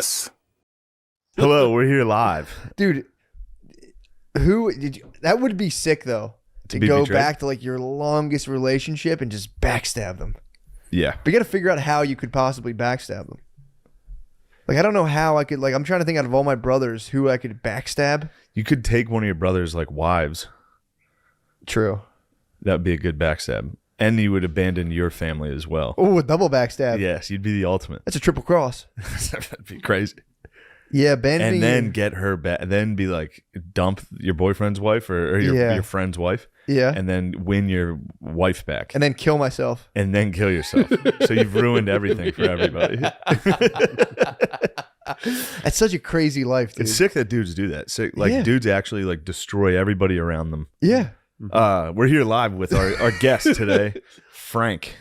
Yes. Hello, we're here live. Dude, who did you? That would be sick though. To be go betrayed? back to like your longest relationship and just backstab them. Yeah. But you got to figure out how you could possibly backstab them. Like I don't know how I could. Like I'm trying to think out of all my brothers who I could backstab. You could take one of your brother's like wives. True. That would be a good backstab. And you would abandon your family as well. Oh, a double backstab. Yes, you'd be the ultimate. That's a triple cross. That'd be crazy. Yeah, abandoning. And then get her back. And then be like, dump your boyfriend's wife or your friend's wife. Yeah. And then win your wife back. And then kill myself. And then kill yourself. So you've ruined everything for everybody. That's such a crazy life, dude. It's sick that dudes do that. Sick, like Yeah. dudes actually like destroy everybody around them. Yeah. We're here live with our guest today, Frank.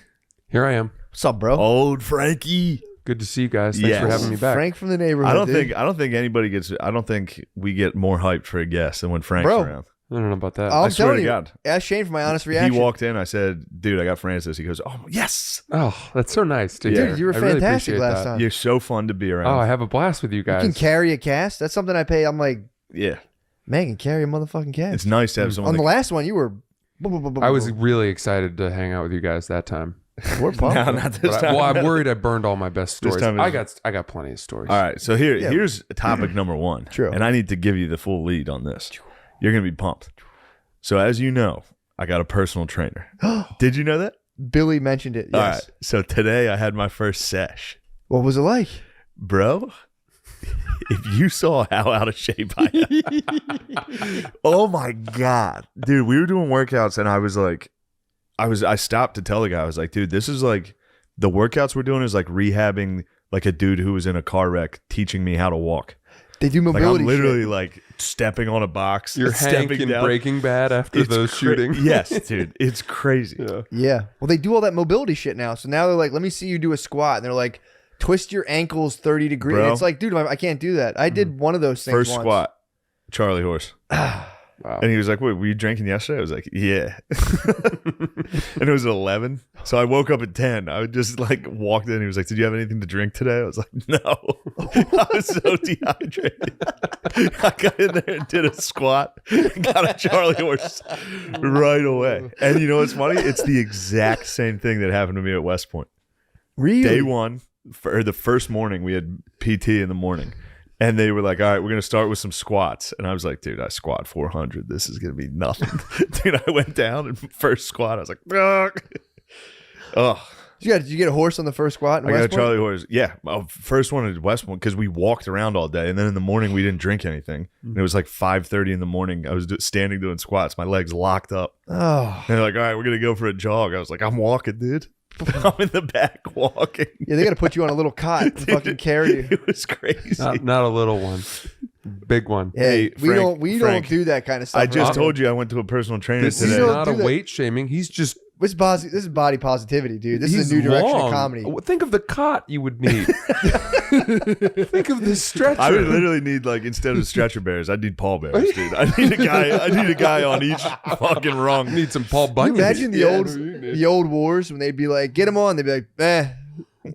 Here I am. What's up, bro? Old Frankie. Good to see you guys. Thanks for Yes. having me back. Frank from the neighborhood. I don't dude. think anybody gets. I don't think we get more hyped for a guest than when Frank's Bro. around. I don't know about that. I'm I swear telling to you. God. Ask Shane for my honest reaction. He walked in. I said, "Dude, I got Francis." He goes, "Oh yes, Oh, that's so nice to Dude, hear. you were I really fantastic appreciate last that. time. you're so fun to be around." Oh, I have a blast with you You guys. can carry a cast. That's something I pay. I'm like, Yeah, man, can carry a motherfucking cast. it's nice to have someone. On the that- last one, you were. I was really excited to hang out with you guys that time. We're pumped. No, not this But time. I'm worried I burned all my best This stories. time is- I got plenty of stories. All right, so Yeah. here's topic number one. True. And I need to give you the full lead on this. You're gonna be pumped. So as you know, I got a personal trainer. Did you know that? Billy mentioned it. Yes. All right. So today I had my first sesh. What was it like? Bro, if you saw how out of shape I am. Oh my God. Dude, we were doing workouts and I was like, I stopped to tell the guy, I was like, dude, this is like, the workouts we're doing is like rehabbing like a dude who was in a car wreck teaching me how to walk. They do Like mobility I'm literally shit. like stepping on a box. You're Hank stepping in down. Breaking Bad after It's those shootings. Yes, dude. It's crazy. Yeah. Yeah. Well, they do all that mobility shit now. So now they're like, let me see you do a squat. And they're like, twist your ankles 30 degrees. Bro. It's like, dude, I can't do that. I did one of those things First once. squat, Charlie Horse. Wow. And he was like, wait, were you drinking yesterday? I was like, yeah. And it was 11. So I woke up at 10. I just like walked in. He was like, did you have anything to drink today? I was like, no. I was so dehydrated. I got in there and did a squat. Got a Charlie Horse right away. And you know what's funny? It's the exact same thing that happened to me at West Point. Really? Day one, for the first morning, we had PT in the morning. And they were like, all right, we're going to start with some squats. And I was like, dude, I squat 400. This is going to be nothing. Dude, I went down and first squat, I was like, ugh. Oh, Did you get a horse on the first squat? In I got a West Point? Charlie Horse. Yeah, my first one at West Point because we walked around all day. And then in the morning, we didn't drink anything. And it was like 5:30 in the morning. I was standing doing squats. My legs locked up. Oh. And they're like, all right, we're going to go for a jog. I was like, I'm walking, dude. I'm in the back walking. Yeah, they got to put you on a little cot and fucking carry you. It was crazy. Not a little one. Big one. Hey, we Frank, don't Frank, do that kind of stuff. I just around told you I went to a personal trainer This today. is don't not a do that. weight shaming. He's just here. This is body positivity, dude. This he's is a new direction long. of comedy. Think of the cot you would need. Think of the stretcher. I would literally need like instead of stretcher bears, I need pallbearers, dude. I need a guy on each fucking rung. need some Paul Can Bunyan. you imagine the old wars when they'd be like, get him on. They'd be like,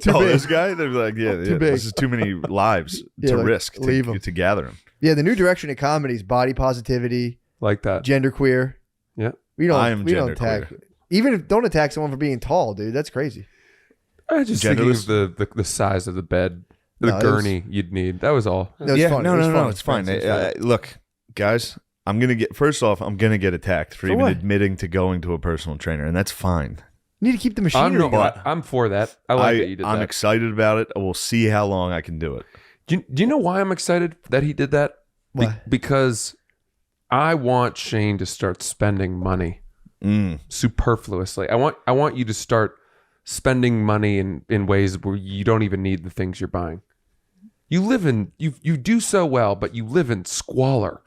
too Oh, big. this guy? They'd be like, yeah, Too big. this is too many lives Yeah, to like, risk leave 'em. to gather him. Yeah, the new direction of comedy is body positivity, like that. genderqueer. Yeah. We don't. I am we don't genderqueer. attack. Even if don't attack someone for being tall, dude. That's crazy. I was just thinking Genderless? of the size of the bed, the No, it was- gurney you'd need. That was all. That was yeah, funny. no, It was no, no, funny. it's fine. It's funny. Look, guys, I'm gonna get attacked for even what? admitting to going to a personal trainer, and that's fine. You need to keep the machinery going. I'm for that. I like that you did I'm that. excited about it. We'll see how long I can do it. Do you know why I'm excited that he did that? Why? Because I want Shane to start spending money superfluously. I want you to start spending money in ways where you don't even need the things you're buying. You do so well, but you live in squalor.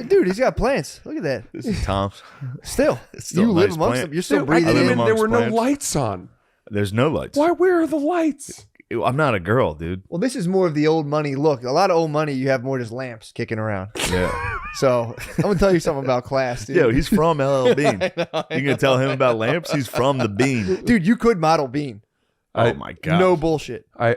Dude, he's got plants. Look at that. This is Tom's. Still, still you a live nice amongst plant. them. You're still Dude, I breathing didn't in. even, there were no plants. lights on. There's no lights. Where are the lights? I'm not a girl, dude. Well, this is more of the old money look. A lot of old money, you have more just lamps kicking around. Yeah. So I'm gonna tell you something about class, dude. Yo, he's from LL Bean. You gonna tell him about lamps? He's from the Bean. Dude, you could model Bean. Oh my god. No bullshit. I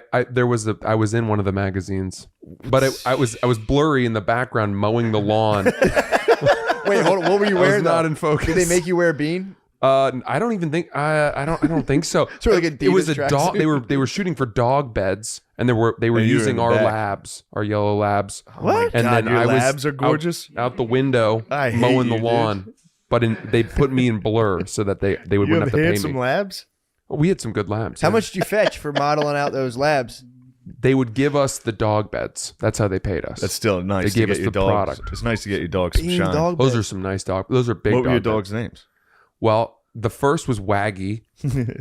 was in one of the magazines, but I was blurry in the background mowing the lawn. Wait, hold on. What were you I was wearing? not though? in focus. Did they make you wear a bean? I don't even think I don't think so. Sort of like It was a Adidas dog. tracksuit. They were shooting for dog beds, and they were And you were using in the our back. labs, our yellow labs. What? And God, then your I was labs are gorgeous. out the window I hate mowing the you, lawn. But they put me in blur so that they You wouldn't have have to pay handsome me. labs? We had some good labs. How yeah. much did you fetch for modeling out those labs? They would give us the dog beds. That's how they paid us. That's still nice They to gave get us your the dogs. product. It's nice to get your dogs some Bean shine. dog Those bed. are some nice dogs. Those are big What were your dog dogs' beds. names? Well, the first was Waggy,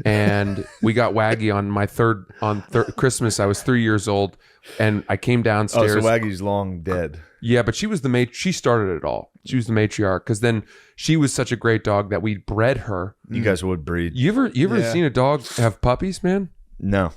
and we got Waggy on my third Christmas. I was 3 years old, and I came Oh, downstairs. so Waggy's long dead. Yeah, but she was she started it all. She was the matriarch because then she was such a great dog that we bred her. You guys would breed. You ever Yeah. seen a dog have puppies, man? No.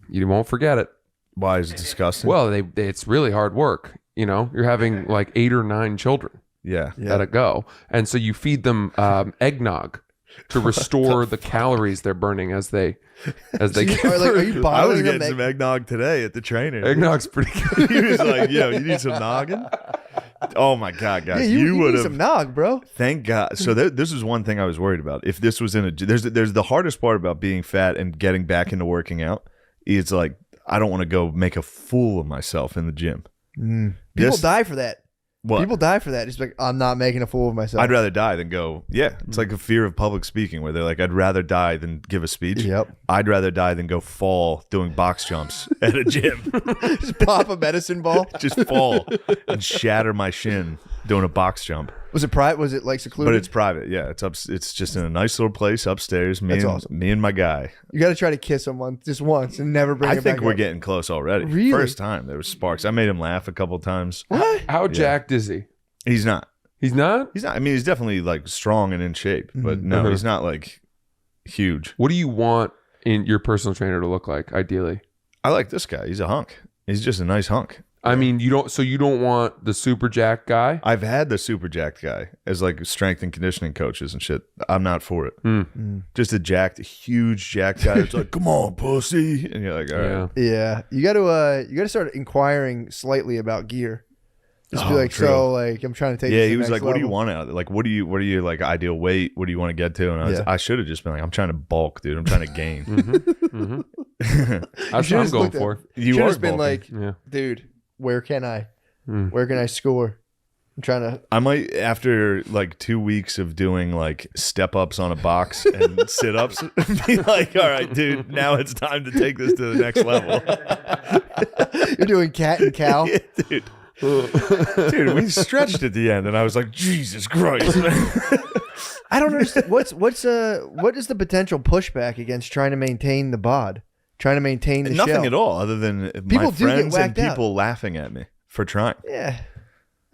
You won't forget it. Why is it disgusting? Well, it's really hard work. You know, you're having like 8 or 9 children yeah. at a go, and so you feed them eggnog to restore the calories they're burning as they get. Are you I was bottling them? getting some eggnog today at the trainer. Eggnog's pretty good. He was like, yo, you need some noggin? Oh my God, Yeah, guys. you you would need have. some nog, bro. Thank God. So this is one thing I was worried about. If this was in a, there's the hardest part about being fat and getting back into working out. Is like, I don't want to go make a fool of myself in the gym. People This- die for that. What? People die for that. It's like, I'm not making a fool of myself. I'd rather die than go. Yeah, it's like a fear of public speaking where they're like, I'd rather die than give a speech. Yep. I'd rather die than go fall doing box jumps at a gym. Just pop a medicine ball. Just fall and shatter my shin doing a box jump. Was it private? Was it like secluded? But it's private. Yeah, it's up. It's just in a nice little place upstairs. That's awesome. Me and my guy. You got to try to kiss someone just once and never bring I it think back we're up. getting close already. Really? First time there was sparks. I made him laugh a couple times. What? How jacked is he? He's not. He's not. He's not. I mean, he's definitely like strong and in shape, but no, Mhm. he's not like huge. What do you want in your personal trainer to look like, ideally? I like this guy. He's a hunk. He's just a nice hunk. I mean, you don't want the super jack guy. I've had the super jacked guy as like strength and conditioning coaches and shit. I'm not for it. Just a huge jacked guy that's like, come on, pussy. And you're like, all right. Yeah. Yeah, you got to start inquiring slightly about gear. Just be Oh, like, true. so like, I'm trying to take. Yeah, this to he the was next like, "What do you level." want out of it? Like, what do you like ideal weight? What do you want to get to?" And Yeah. I should have just been like, "I'm trying to bulk, dude. I'm trying to gain." That's what I'm should've going looked at- for. You Should've are just been bulking. like, Yeah. dude, where can I? Mm. Where can I score? I'm trying to. I might after like 2 weeks of doing like step ups on a box and sit ups, be like, "All right, dude, now it's time to take this to the next level." You're doing cat and cow. Yeah, dude. Dude, we stretched at the end, and I was like, "Jesus Christ!" I don't understand. What is the potential pushback against trying to maintain the bod? Trying to maintain the Nothing shell? at all, other than People my do get friends and whacked out. people laughing at me for trying. Yeah,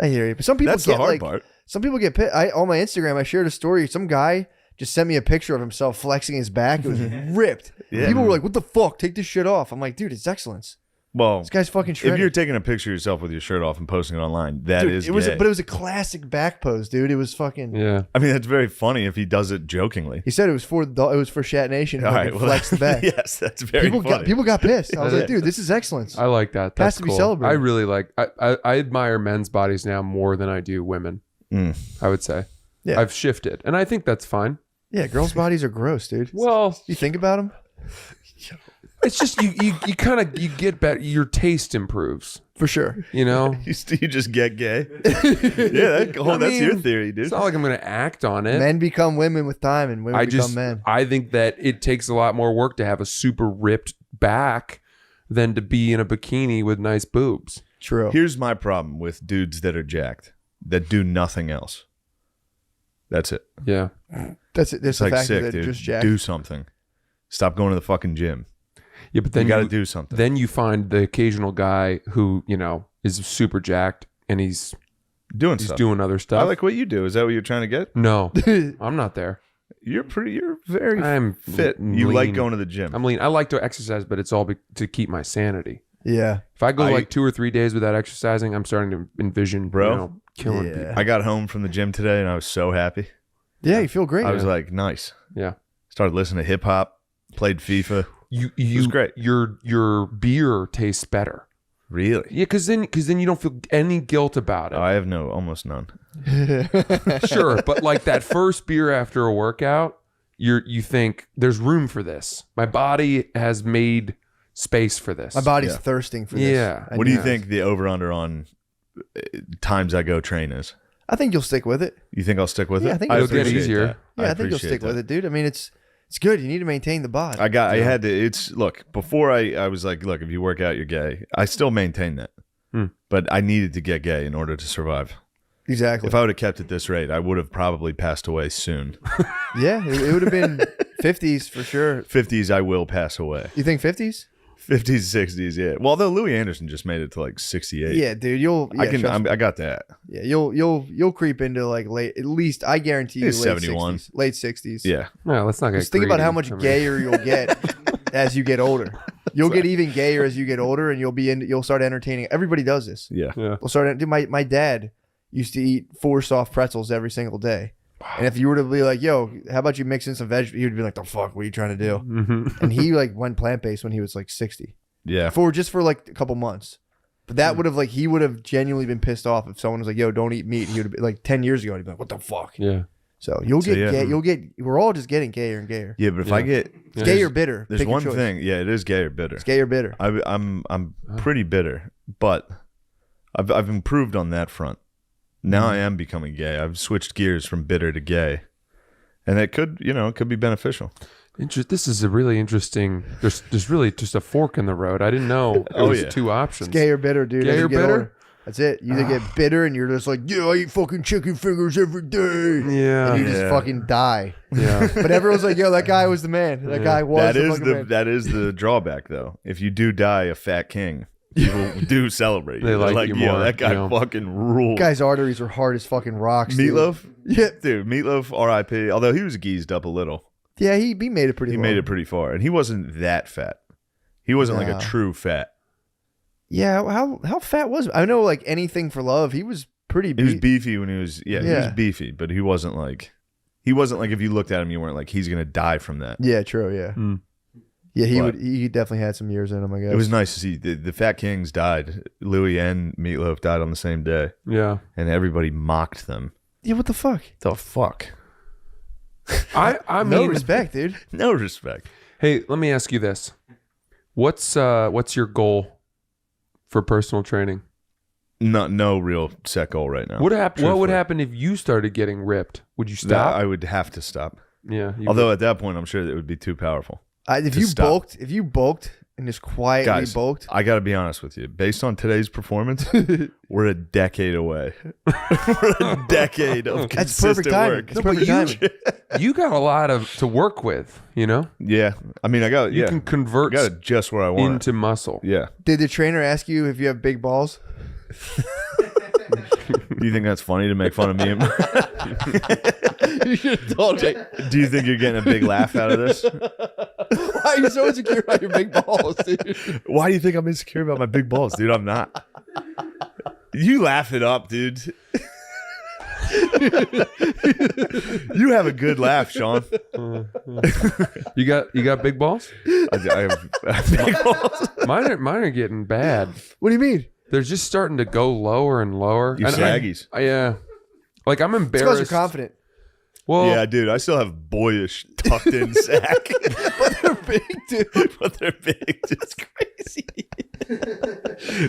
I hear you. But some people That's get the hard like, part. some people get pissed. On my Instagram, I shared a story. Some guy just sent me a picture of himself flexing his back. It was ripped. Yeah. People were like, "What the fuck? Take this shit off." I'm like, dude, it's excellence. Well, This guy's fucking if shredded. you're taking a picture of yourself with your shirt off and posting it online, that Dude, is it was, gay. but it was a classic back pose, dude. It was fucking. Yeah. I mean, that's very funny if he does it jokingly. He said it was for Shat Nation. All To right, fucking flex the back. yes, that's very people funny. got pissed. I was Yeah. like, dude, this is excellence. I like that. Has That's to be cool. celebrated. I really like. I admire men's bodies now more than I do women. I would say. Yeah. I've shifted, and I think that's fine. Yeah, girls' bodies are gross, dude. Well, You think about them it's just you kind of you get better. Your taste improves. for sure. You know. You just get gay. Yeah, that's your mean, theory, dude. It's not like I'm going to act on it. Men become women with time, and women become men. I think that it takes a lot more work to have a super ripped back than to be in a bikini with nice boobs. True. Here's my problem with dudes that are jacked that do nothing else. That's it. Yeah. That's it. That's It's the like fact sick, that dude. just jacked. Do something. Stop going to the fucking gym. Yeah, but then You got to do something. Then you find the occasional guy who, is super jacked and he's Doing stuff. doing other stuff. I like what you do. Is that what you're trying to get? No, I'm not there. You're very I'm fit. lean. You like going to the gym. I'm lean. I like to exercise, but it's all to keep my sanity. Yeah. If I go I- like 2 or 3 days without exercising, I'm starting to envision, Bro. killing Yeah. people. I got home from the gym today and I was so happy. Yeah, you feel great. I was like, nice. Yeah. Started listening to hip hop. Played FIFA. You was great. Your beer tastes better. Really? Yeah, because then you don't feel any guilt about it. I have almost none. Sure, but like that first beer after a workout, you think there's room for this. My body has made space for this. My body's thirsting for this. Yeah. What do you think the over/under on times I go train is? I think you'll stick with it. You think I'll stick with Yeah, it? I think it'll get appreciate easier. that. Yeah, I think you'll stick with it, dude. I mean, it's good. You need to maintain the bod. I had to. Look, before I was like, look, if you work out, you're gay. I still maintain that, but I needed to get gay in order to survive. Exactly. If I would have kept at this rate, I would have probably passed away soon. Yeah, it would have been 50s for sure. 50s, I will pass away. You think 50s? 50s, 60s, yeah. Well, though Louis Anderson just made it to like 68. Yeah, dude. I got that. Yeah, you'll creep into like late. At least I guarantee you, He's late 71. 60s, late 60s. Yeah. No, let's not get. Just think about how greedy. much gayer you'll get as you get older. You'll get even gayer as you get older, and you'll start entertaining. Everybody does this. Yeah. Yeah. We'll start. Dude, my dad used to eat 4 soft pretzels every single day. And if you were to be like, "Yo, how about you mix in some veg?" He would be like, "The fuck, what are you trying to do?" And he like went plant based when he was like 60. Yeah. For like a couple months. But that would have like he would have genuinely been pissed off if someone was like, "Yo, don't eat meat." He would have been like 10 years ago. He'd be like, "What the fuck?" Yeah. So you'll get yeah. gay. You'll get. We're all just getting gayer and gayer. Yeah, but if I get It's gay or bitter. there's Pick your one choice. thing. Yeah, it is gay or bitter. It's gay or bitter. I'm pretty bitter, but I've improved on that front. Now I am becoming gay. I've switched gears from bitter to gay, and it could be beneficial. This is a really interesting. There's really just a fork in the road. I didn't know there was 2 options. It's gay or bitter, dude. Gay As you or get bitter? older. That's it. You either get bitter and you're just like, "Yeah, I eat fucking chicken fingers every day." Yeah. And you just fucking die. Yeah. But everyone's like, "Yo, that guy was the man. That guy was That is the drawback, though. If you do die a fat king, people do celebrate. They They're like you more, that guy you know. fucking ruled. Guy's arteries are hard as fucking rocks. dude. Meatloaf, Yeah. dude. Meatloaf, R.I.P. Although he was geezed up a little, Yeah, he made it pretty he well. made it pretty far, and he wasn't that fat. He wasn't like No. a true fat. Yeah, how fat was I know like Anything for Love, he was pretty He was beat. beefy when he was he was Yeah. beefy, but he wasn't like if you looked at him, you weren't like he's gonna die from that. Yeah, true, yeah. Mm. Yeah, But- he definitely had some years in him, I guess. It was nice to see the Fat Kings died. Louis and Meatloaf died on the same day, Yeah. and everybody mocked them. Yeah, what the fuck? The fuck? I mean, No respect, dude. No respect. Hey, let me ask you this: what's your goal for personal training? No real set goal right now. What would Truthfully. happen if you started getting ripped? Would you That stop? I would have to stop. Yeah. you Although at that point, I'm sure that it would be too powerful. If To you stop. bulked and just quietly Guys, bulked. I got to be honest with you. Based on today's performance, we're a decade away. We're a decade of That's consistent perfect timing. work. That's perfect timing. you got a lot to work with. You know, Yeah, I mean, I got you yeah. can I convert got it just where I want into muscle. it. Yeah. Did the trainer ask you if you have big balls? Do you think that's funny to make fun of me? You should have told me. Do you think you're getting a big laugh out of this? Why are you so insecure about your big balls, dude? Why do you think I'm insecure about my big balls, dude? I'm not. You laugh it up, dude. You have a good laugh, Sean. You got big balls? I have big balls. Mine are getting bad. What do you mean? They're just starting to go lower and lower. You And saggies. yeah. Like I'm It's because embarrassed. you're confident. Well, Yeah, dude. I still have boyish tucked in sack. But they're big, dude. But they're big. It's crazy.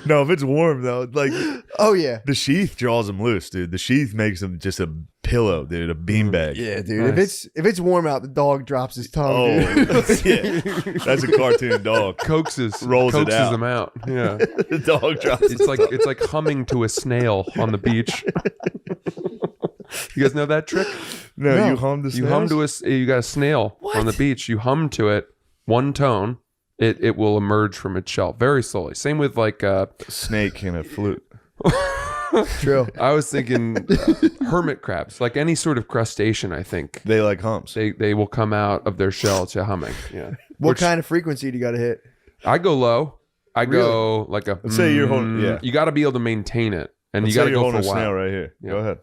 No, if it's warm though, like Oh, yeah. the sheath draws them loose, dude. The sheath makes them just a pillow, dude, a beanbag. Yeah, dude. Nice. If it's warm out, the dog drops his tongue, Oh, dude. yeah. That's a cartoon dog. coaxes Rolls it out. them out. Yeah. The dog drops. It's like humming to a snail on the beach. You guys know that trick? No, you hum the You hum snails? to you got a snail on the beach. You hum to it one tone. It will emerge from its shell very slowly. Same with like snake and a flute. True. I was thinking hermit crabs, like any sort of crustacean. I think They like humps. they will come out of their shell to humming. Yeah. What kind of frequency do you got to hit? I go low. I go like a. Let's say you're holding. Yeah. You got to be able to maintain it, and Let's you got say to you're go for holding a a snail while. right here. Yeah. Go ahead.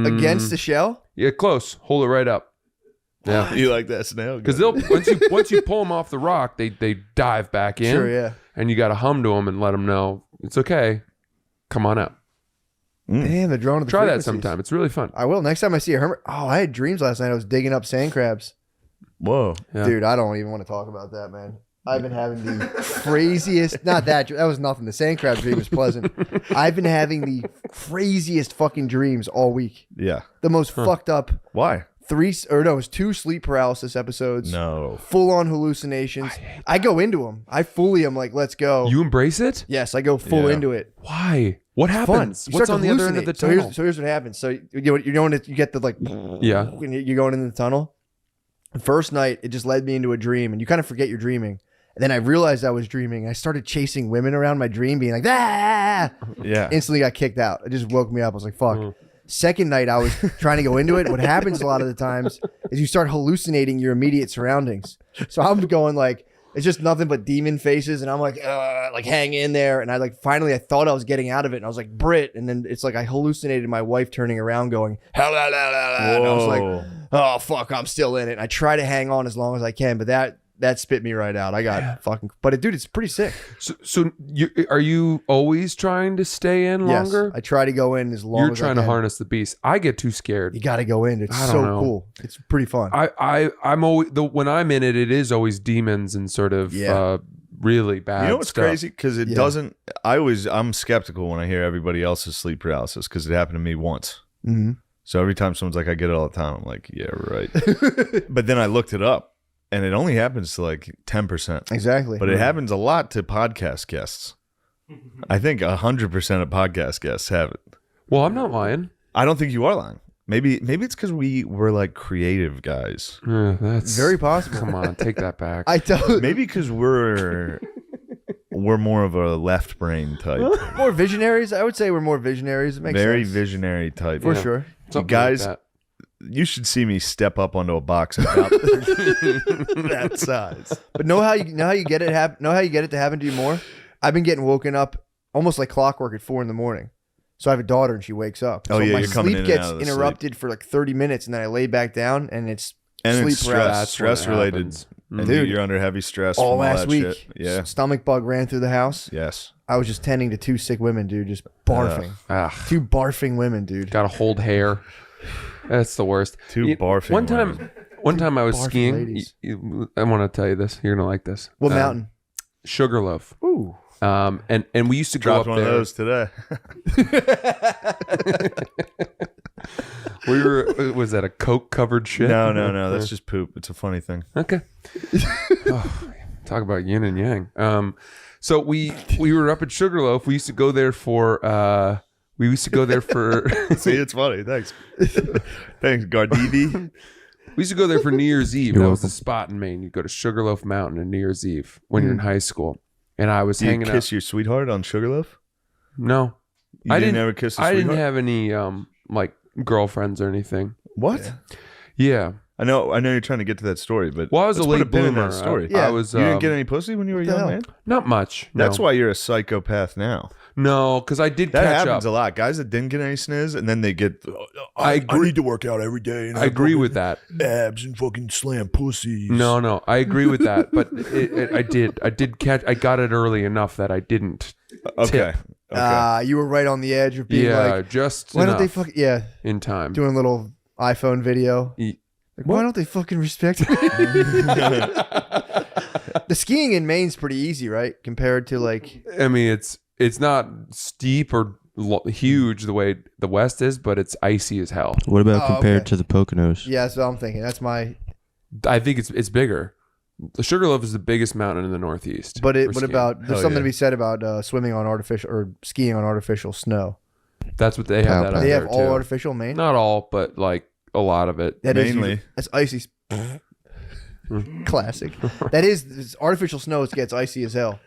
Against the shell? Yeah, close. Hold it right up. Yeah. You like that snail? Because they'll once you pull them off the rock, they dive back in. Sure, yeah. And you got to hum to them and let them know it's okay. Come on out. Damn, they're drawn to the Try that frequencies. sometime. It's really fun. I will. Next time I see a hermit. Oh, I had dreams last night. I was digging up sand crabs. Whoa. Yeah. Dude, I don't even want to talk about that, man. I've been having the craziest, not that was nothing. The sand crab dream was pleasant. I've been having the craziest fucking dreams all week. Yeah. The most fucked up Why? it was 2 sleep paralysis episodes. No. Full on hallucinations. I go into them. I fully am like, let's go. You embrace it? Yes, I go full Yeah. into it. Why? What Fun. happens? You What's start on to the other end of the hallucinate. tunnel? So here's what happens. So you're going to, you get the like, Yeah. when you're going into the tunnel. The first night, it just led me into a dream, and you kind of forget you're dreaming. And then I realized I was dreaming. I started chasing women around my dream, being like, ah! Yeah. Instantly got kicked out. It just woke me up. I was like, fuck. Second night, I was trying to go into it. What happens a lot of the times is you start hallucinating your immediate surroundings. So I'm going like, it's just nothing but demon faces, and I'm like hang in there. And I finally I thought I was getting out of it, and I was like, Brit, and then it's like I hallucinated my wife turning around going, and I was like, oh fuck, I'm still in it. And I try to hang on as long as I can, but that spit me right out. I got fucking, but dude, it's pretty sick. So are you always trying to stay in longer? Yes, I try to go in as long You're as trying I to can. harness the beast. I get too scared. You got to go in. It's I so don't know. cool. It's pretty fun. I'm always when I'm in it, it is always demons and sort of really bad. You know what's stuff. crazy? Because it doesn't. I'm skeptical when I hear everybody else's sleep paralysis because it happened to me once. Mm-hmm. So every time someone's like, I get it all the time, I'm like, yeah, right. But then I looked it up, and it only happens to like 10%. Exactly. But it happens a lot to podcast guests. I think 100% of podcast guests have it. Well, I'm not lying. I don't think you are lying. Maybe it's because we're like creative guys. That's Very possible. Come on, take that back. I tell Maybe because we're more of a left brain type. more visionaries. I would say we're more visionaries. It makes Very sense. visionary type. For Yeah. sure. Something guys, like You should see me step up onto a box about that size. But know how you get it to happen to you more? I've been getting woken up almost like clockwork at 4 a.m. So I have a daughter and she wakes up. Oh, so yeah, my you're coming sleep in and gets out of the interrupted for like 30 minutes and then I lay back down and it's And sleep it's paralysis. stress when it related. happens. And Dude. you're under heavy stress all from last that week. shit. Yeah. Stomach bug ran through the house. Yes. I was just tending to 2 sick women, dude, just barfing. Ugh, 2 barfing women, dude. gotta hold hair. That's the worst. Two barfing One time I was barfing skiing. ladies. I want to tell you this. You're gonna like this. What mountain? Sugarloaf. Ooh. And we used to Dropped go up one there. of those today. We were. Was that a coke covered shit? No. That's just poop. It's a funny thing. Okay. Oh, talk about yin and yang. So we were up at Sugarloaf. We used to go there for. See, it's funny. Thanks. Thanks, Gardivi. We used to go there for New Year's Eve. You're That was welcome. the spot in Maine. You go to Sugarloaf Mountain on New Year's Eve when you're in high school. And I was Do you hanging kiss out. your sweetheart on Sugarloaf? No, You I didn't didn't ever kiss a I sweetheart? didn't have any like girlfriends or anything. What? Yeah. I know you're trying to get to that story, but Well, I was let's a put late pin in bloomer. that story. Yeah. I was. You didn't get any pussy when you were a the young hell? man? Not much. No. That's why you're a psychopath now. No, because I did That catch happens up. a lot. Guys that didn't get any sniz, and then they get. I agree. need to work out every day. And I agree with that. abs and fucking slam pussies. No, I agree with that. But I did catch. I got it early enough that I didn't. Okay. Okay. You were right on the edge of being Yeah, like, just why don't they enough fucking, yeah, in time. doing a little iPhone video. E- Like, why don't they fucking respect me? The skiing in Maine's pretty easy, right? Compared to like, I mean, it's not steep or huge the way the West is, but it's icy as hell. What about Oh, compared okay. to the Poconos? yeah, that's what I'm thinking. That's my, I think it's bigger. The Sugarloaf is the biggest mountain in the Northeast. but for what skiing. about, there's Hell something yeah. to be said about swimming on artificial or skiing on artificial snow. That's what they have. That out They have there, all too. artificial Maine? Not all, but like a lot of it. That is Mainly. usually- that's icy. Classic. That is, it's artificial snow. It gets icy as hell.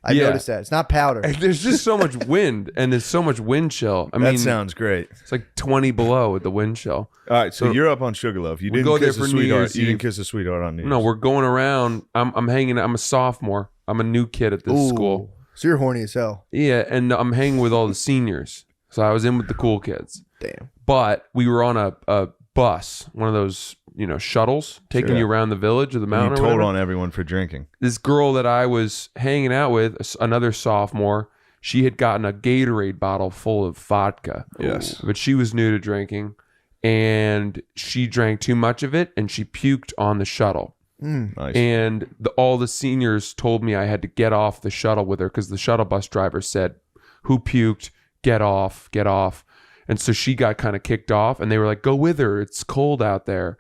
I Yeah. noticed that. It's not powder. And there's just so much wind, and there's so much wind chill. I That mean, sounds great. it's like 20 below with the wind chill. All right, so So- you're up on Sugarloaf. You We didn't go there kiss a for New sweetheart. Year's You didn't Eve. kiss a sweetheart on New Year's. No, we're going around. I'm hanging. I'm a sophomore. I'm a new kid at this Ooh. school. So you're horny as hell. Yeah, and I'm hanging with all the seniors. So I was in with the cool kids. Damn. But we were on a bus, one of those shuttles taking you around the village or the You mountain. told or whatever. on everyone for drinking. This girl that I was hanging out with, another sophomore, she had gotten a Gatorade bottle full of vodka. Yes. But she was new to drinking, and she drank too much of it, and she puked on the shuttle. Nice. And all the seniors told me I had to get off the shuttle with her because the shuttle bus driver said, "Who puked? Get off, get off." And so she got kind of kicked off, and they were like, "Go with her. It's cold out there."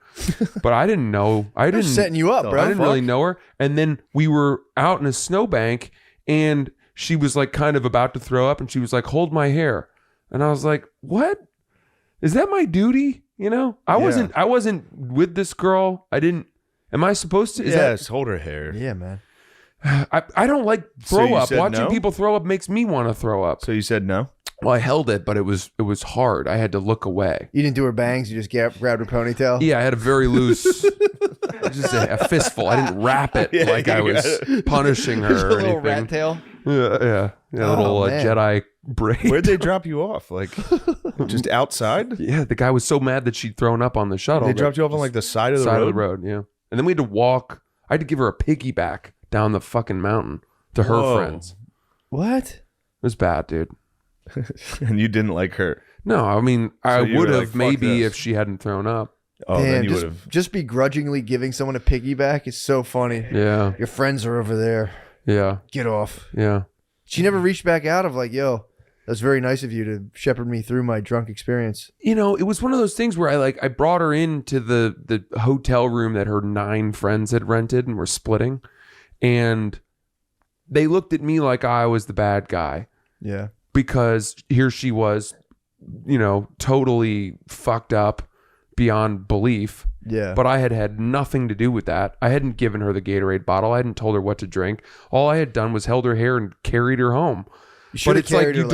But I didn't know. They're setting you up, bro. I didn't really know her. And then we were out in a snowbank, and she was like kind of about to throw up, and she was like, "Hold my hair." And I was like, "What? Is that my duty?" I wasn't with this girl. I didn't. Am I supposed to? Yes, hold her hair. Yeah, man. I don't like throw you up. said Watching no? people throw up makes me want to throw up. So you said no? Well, I held it, but it was hard. I had to look away. You didn't do her bangs. You just grabbed her ponytail. Yeah, I had a very loose, just a fistful. I didn't wrap it like I was punishing her Just a or little anything. rat tail. Yeah. Little man. Jedi braid. Where'd they drop you off? Like, just outside? Yeah, the guy was so mad that she'd thrown up on the shuttle. They that dropped you off on like the side of the side road? of the road. Yeah, and then we had to walk. I had to give her a piggyback down the fucking mountain to her Whoa. friends. What? It was bad, dude. And you didn't like her. No, I mean, I you would were have like, "Fuck maybe this." if she hadn't thrown up. Oh, then Damn, you would have. just begrudgingly giving someone a piggyback is so funny. Yeah, Your friends are over there. yeah, Get off. yeah. She never reached back out of like, yo, that's very nice of you to shepherd me through my drunk experience. It was one of those things where I brought her into the hotel room that her 9 friends had rented and were splitting, and they looked at me like I was the bad guy Yeah. because here she was, totally fucked up beyond belief. Yeah. But I had nothing to do with that. I hadn't given her the Gatorade bottle. I hadn't told her what to drink. All I had done was held her hair and carried her home. But it's like you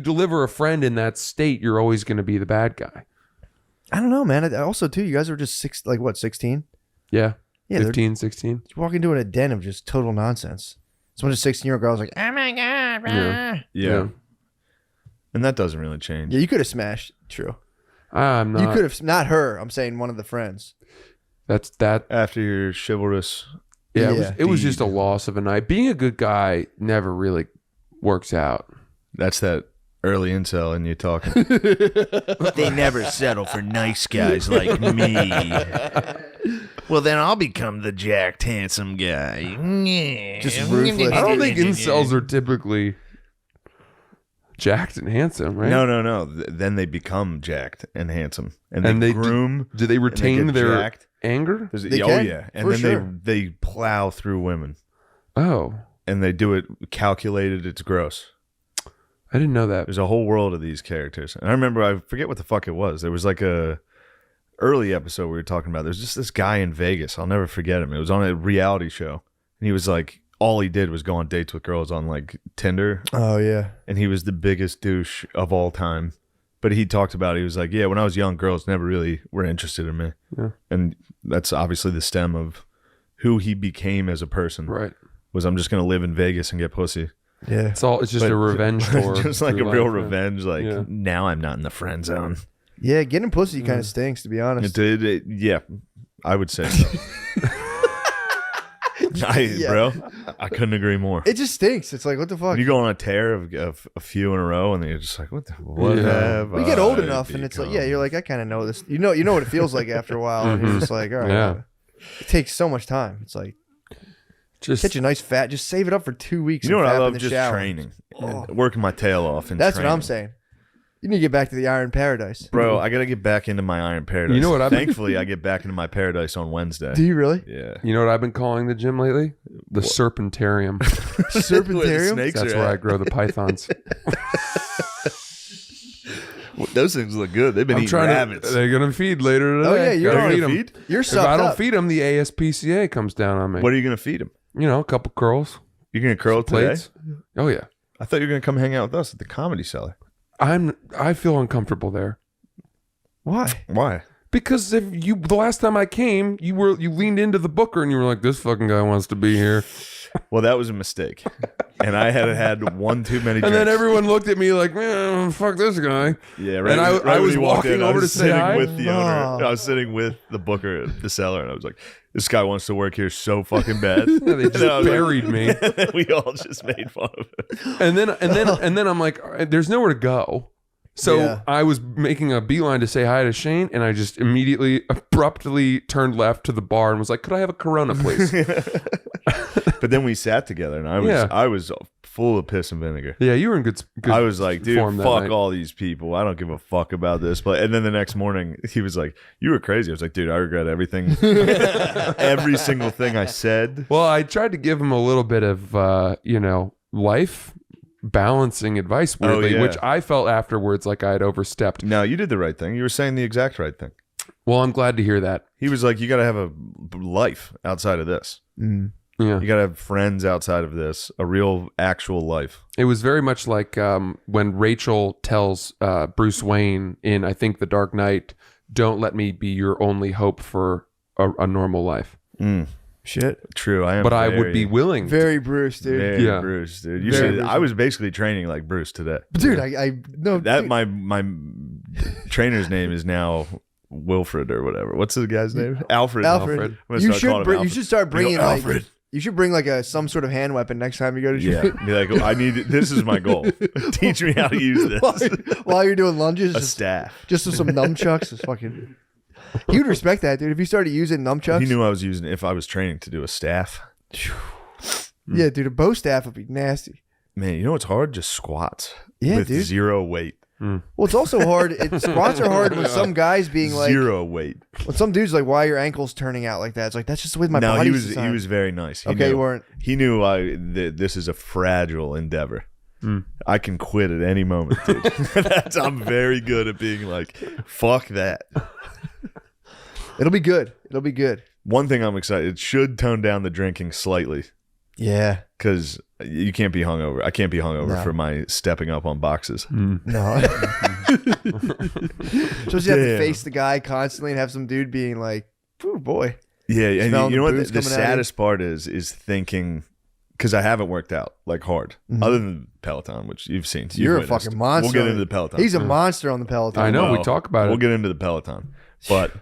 deliver a friend in that state, you're always going to be the bad guy. I don't know, man. Also, too, you guys are just 16? Yeah. Yeah, 15, 16. You walk into a den of just total nonsense. So when a 16-year-old girl's like, oh my God, bro. Yeah. Yeah. And that doesn't really change. Yeah, you could have smashed. True. I'm not. You could have, not her. I'm saying one of the friends. That's that. After your chivalrous. Yeah. Yeah. It was just a loss of a night. Being a good guy never really works out. That's that early incel in you talking. They never settle for nice guys like me. Well, then I'll become the jacked, handsome guy. Just ruthless. I don't think incels are typically jacked and handsome, right? No. Then they become jacked and handsome. And And they they groom. Do they retain get their jacked. anger? They Oh, can, yeah. And for then sure. they plow through women. Oh, And they do it calculated. It's gross. I didn't know that. There's a whole world of these characters. And I remember, I forget what the fuck it was. There was like a early episode we were talking about. There's just this guy in Vegas. I'll never forget him. It was on a reality show. And he was like, all he did was go on dates with girls on like Tinder. Oh, yeah. And he was the biggest douche of all time. But he talked about it. He was like, yeah, when I was young, girls never really were interested in me. Yeah. And that's obviously the stem of who he became as a person. Right. Was I'm just going to live in Vegas and get pussy. Yeah. It's just a revenge tour. Just like a through real life, right? revenge. Like, Yeah. now I'm not in the friend zone. Yeah, getting pussy kind of stinks, to be honest. Yeah, I would say so. Yeah. Bro, I couldn't agree more. It just stinks. It's like, what the fuck? When you go on a tear of a few in a row, and then you're just like, what Yeah. have We get old I enough, and it's like, become? yeah, you're like, I kind of know this. You know what it feels like after a while, and you're just like, all right. Yeah. It takes so much time. It's like, Just catch a nice fat, just save it up for 2 weeks. You know and what I fap in love? the Just shower. training. Working my tail off. And That's what I'm training. saying. You need to get back to the Iron Paradise. Bro, I got to get back into my Iron Paradise. You know what I've been- Thankfully, I get back into my paradise on Wednesday. Do you really? Yeah. You know what I've been calling the gym lately? The Serpentarium. Serpentarium? Snakes That's are where at. I grow the pythons. Those things look good. They've been I'm eating trying rabbits. to. They're gonna feed later today. Oh, yeah, you're Gotta gonna feed 'em. You're If sucked I don't up. feed them, the ASPCA comes down on me. What are you going to feed them? A couple curls, You're going to curl today? plates. Oh yeah. I thought you were going to come hang out with us at the Comedy Cellar. I feel uncomfortable there Why? Why? because the last time I came, you leaned into the booker and you were like, "This fucking guy wants to be here." Well, that was a mistake. and I had one too many drinks. And then everyone looked at me like, man, fuck this guy. Yeah, right. And I when was you walked walking I over was to say sitting hi. with the owner. I was sitting with the booker, the seller, and I was like, "This guy wants to work here so fucking bad." Yeah, they just buried me. And we all just made fun of it. And then I'm like, there's nowhere to go. So Yeah. I was making a beeline to say hi to Shane, and I just immediately abruptly turned left to the bar and was like, "Could I have a Corona, please?" But then we sat together, and I was full of piss and vinegar. Yeah, you were in good I was like, dude, form that fuck night. all these people. I don't give a fuck about this. But and then the next morning, he was like, "You were crazy." I was like, "Dude, I regret everything, every single thing I said." Well, I tried to give him a little bit of, life balancing advice, weirdly, yeah. which I felt afterwards like I had overstepped. No, you did the right thing. You were saying the exact right thing. Well, I'm glad to hear that. He was like, "You got to have a life outside of this. Mm. Yeah. You got to have friends outside of this, a real, actual life." It was very much like when Rachel tells Bruce Wayne in, I think, The Dark Knight, "Don't let me be your only hope for a normal life." Mm. Shit. True, I am. But I would be willing. Very Bruce, dude. Very Yeah. Bruce, dude. You Very should. Bruce. I was basically training like Bruce today. But dude, I no That dude, my trainer's name is now Wilfred or whatever. What's the guy's name? Alfred. Alfred. I'm gonna You start calling should him you Alfred. should start bringing You go, like Alfred. you should bring like some sort of hand weapon next time you go to Yeah, gym. be like, I need. This is my goal. Teach me how to use this. while you're doing lunges, A just, staff. just with some nunchucks. Just fucking. He would respect that, dude. If you started using nunchucks, He knew I was using it if I was training to do a staff. yeah, dude, a bow staff would be nasty. Man, you know what's hard? Just squats. Yeah, with dude. zero weight. Well, it's also hard. Squats are hard when some guys being like, Zero weight. when some dudes like, why are your ankles turning out like that? It's like that's just the way my No, body's he designed. was very nice. He Okay, knew, you weren't. He knew this is a fragile endeavor. I can quit at any moment, dude. I'm very good at being like, fuck that. It'll be good. It'll be good. One thing I'm excited, it should tone down the drinking slightly Yeah. because you can't be hungover. I can't be hungover No. for my stepping up on boxes. No. So you have to Damn. face the guy constantly and have some dude being like, "Oh boy." Yeah, and Smelling you know the what? booze The coming out of you. saddest part is thinking, because I haven't worked out like hard, other than Peloton, which you've seen. You've You're a witnessed. fucking monster. We'll get into the Peloton. He's a monster on the Peloton. I know. Well, we talk about We'll it. get into the Peloton, but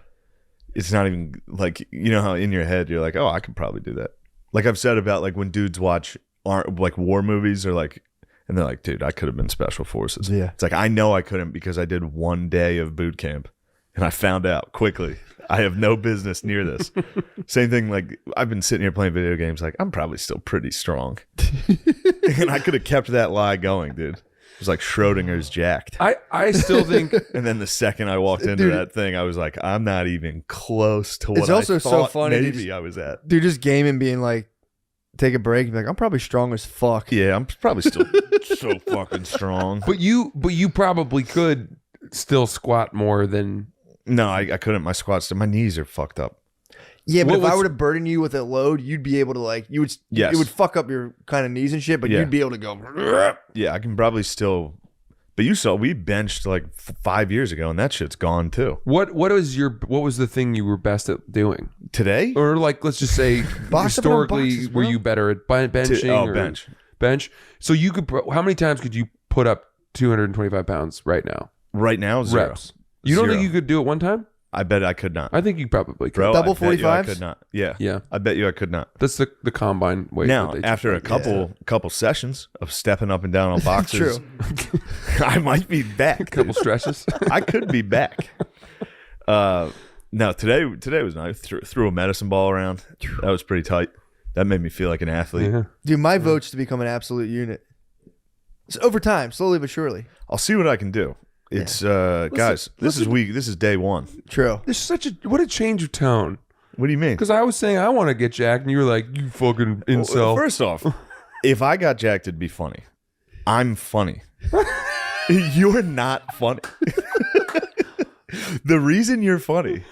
it's not even like, you know how in your head you're like, oh, I could probably do that. Like I've said about like when dudes watch like war movies or like, and they're like, dude, I could have been special forces. Yeah. It's like, I know I couldn't because I did one day of boot camp and I found out quickly I have no business near this. Same thing. Like I've been sitting here playing video games. Like I'm probably still pretty strong and I could have kept that lie going, dude. It was like Schrodinger's jacked. I still think And then the second I walked into Dude. that thing, I was like, I'm not even close to what It's also I so thought funny to maybe just- I was at. Dude, just gaming being like, take a break and be like, I'm probably strong as fuck. Yeah, I'm probably still so fucking strong. but you probably could still squat more than No, I couldn't. My squats, my knees are fucked up. Yeah, but What if I was- were to burden you with a load, you'd be able to like, Yes. it would fuck up your kind of knees and shit, but Yeah. you'd be able to go. Yeah, I can probably still. But you saw we benched like 5 years ago, and that shit's gone too. what was the thing you were best at doing? Today? Or like let's just say Box up on historically boxes, were bro. you better at benching Oh, or bench. So you could how many times could you put up 225 pounds right now? Right now, zero. Reps. You don't Zero. think you could do it one time? I bet I could not. I think you probably could. Bro, Double I bet you I 45s? could not. Yeah. Yeah. I bet you I could not. That's the combine weight. Now, that they after a couple sessions of stepping up and down on boxes, I might be back. couple stretches. I could be back. No, today was nice. Threw a medicine ball around. That was pretty tight. That made me feel like an athlete. Yeah. Dude, my vote's to become an absolute unit. It's over time, slowly but surely. I'll see what I can do. It's guys, this is day one. True. There's such a what a change of tone. What do you mean? Because I was saying I want to get jacked, and you were like, "You fucking incel." Well, first off, if I got jacked, it'd be funny. I'm funny. You're not funny. The reason you're funny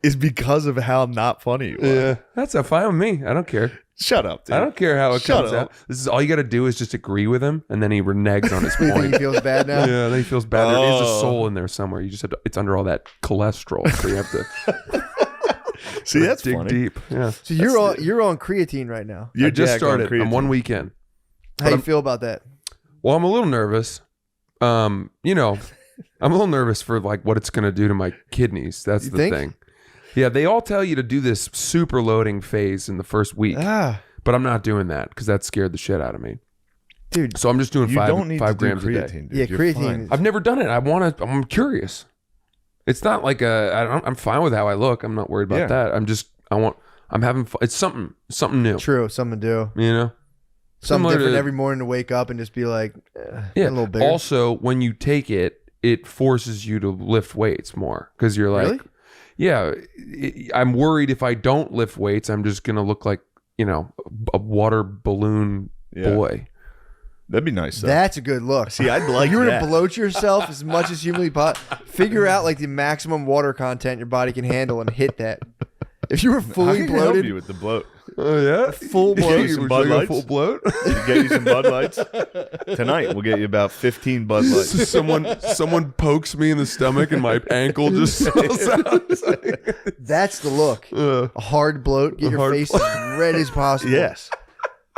is because of how not funny you are. Yeah, that's fine with me. I don't care. Shut up, dude. I don't care how it Shut comes up. out. This is all you got to do is just agree with him, and then he reneges on his You think point. he feels bad now? Yeah, then he feels bad. There is a Oh. soul in there somewhere. You just have to. It's under all that cholesterol, so you have to See, that's dig funny. deep. Yeah, So you're on creatine right now. You're I just jacked on started. I'm creatine. 1 week in. How you feel about that? Well, I'm a little nervous. You know, I'm a little nervous for like what it's going to do to my kidneys. That's You the think? thing. Yeah, they all tell you to do this super loading phase in the first week, but I'm not doing that because that scared the shit out of me. Dude. So I'm just doing You don't need 5 to do grams a day. creatine, dude. Yeah, You're creatine. fine. I've never done it. I'm curious. It's not like I'm fine with how I look. I'm not worried about that. I'm having fun. It's something new. True, something to do. You know? Something Similar different to- every morning to wake up and just be like, Yeah. a little bigger. Also, when you take it, it forces you to lift weights more because you're like, Really? yeah, I'm worried if I don't lift weights, I'm just gonna look like, you know, a water balloon boy. That'd be nice, though. That's a good look. See, I'd like You were that. to bloat yourself as much as humanly possible. Figure out like the maximum water content your body can handle and hit that. If you were I fully can help bloated, you with the bloat. Oh yeah, full Get bloat, you some Would Bud you like a Lights? full bloat. Get you some Bud Lights. Tonight, we'll get you about 15 Bud Lights. someone pokes me in the stomach and my ankle just swells out. that's the look. A hard bloat, get your hard face as red as possible. Yes.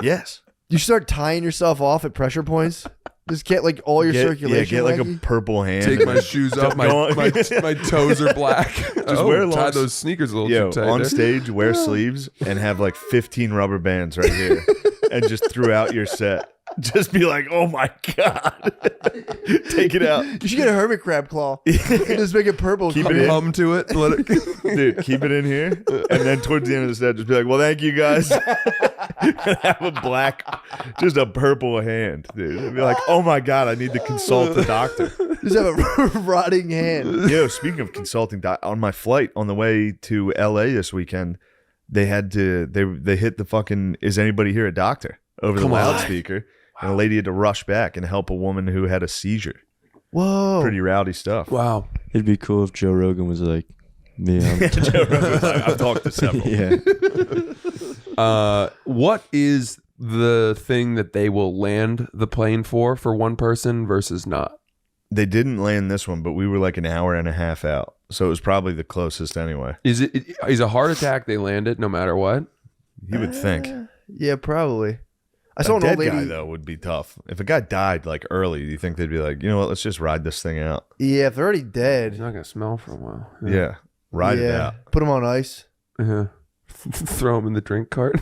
Yes. You start tying yourself off at pressure points. Just get like all your circulation. Get like a wacky. purple hand. Take and my then shoes off. My, go on. my toes are black. Just wear tie long- those sneakers a little Yo, too tight. on there. stage, wear sleeves and have like 15 rubber bands right here, and just throughout your set, just be like, "Oh my god, take it out, You should get a hermit crab claw and just make it purple. Keep it in. Hum to it. Let it. dude. Keep it in here." And then towards the end of the set, just be like, "Well, thank you guys." Have a black, just a purple hand, dude. And be like, "Oh my god, I need to consult the doctor." Just have a rotting hand. Yo, speaking of consulting, on my flight on the way to LA this weekend, they hit the fucking "Is anybody here a doctor?" over the Come on. loudspeaker, and a lady had to rush back and help a woman who had a seizure. Whoa. Pretty rowdy stuff. Wow. It'd be cool if Joe Rogan was like, "Yeah, I've talked to several. yeah." What is the thing that they will land the plane for one person versus not? They didn't land this one, but we were like an hour and a half out, so it was probably the closest anyway. Is a heart attack they land it no matter what? You would think. Yeah, probably. I saw A an dead old lady. guy though would be tough. If a guy died like early, you think they'd be like, you know what? Let's just ride this thing out. Yeah, if they're already It's dead. not gonna smell for a while. Yeah, ride it out. Put them on ice. Yeah. Throw them in the drink cart.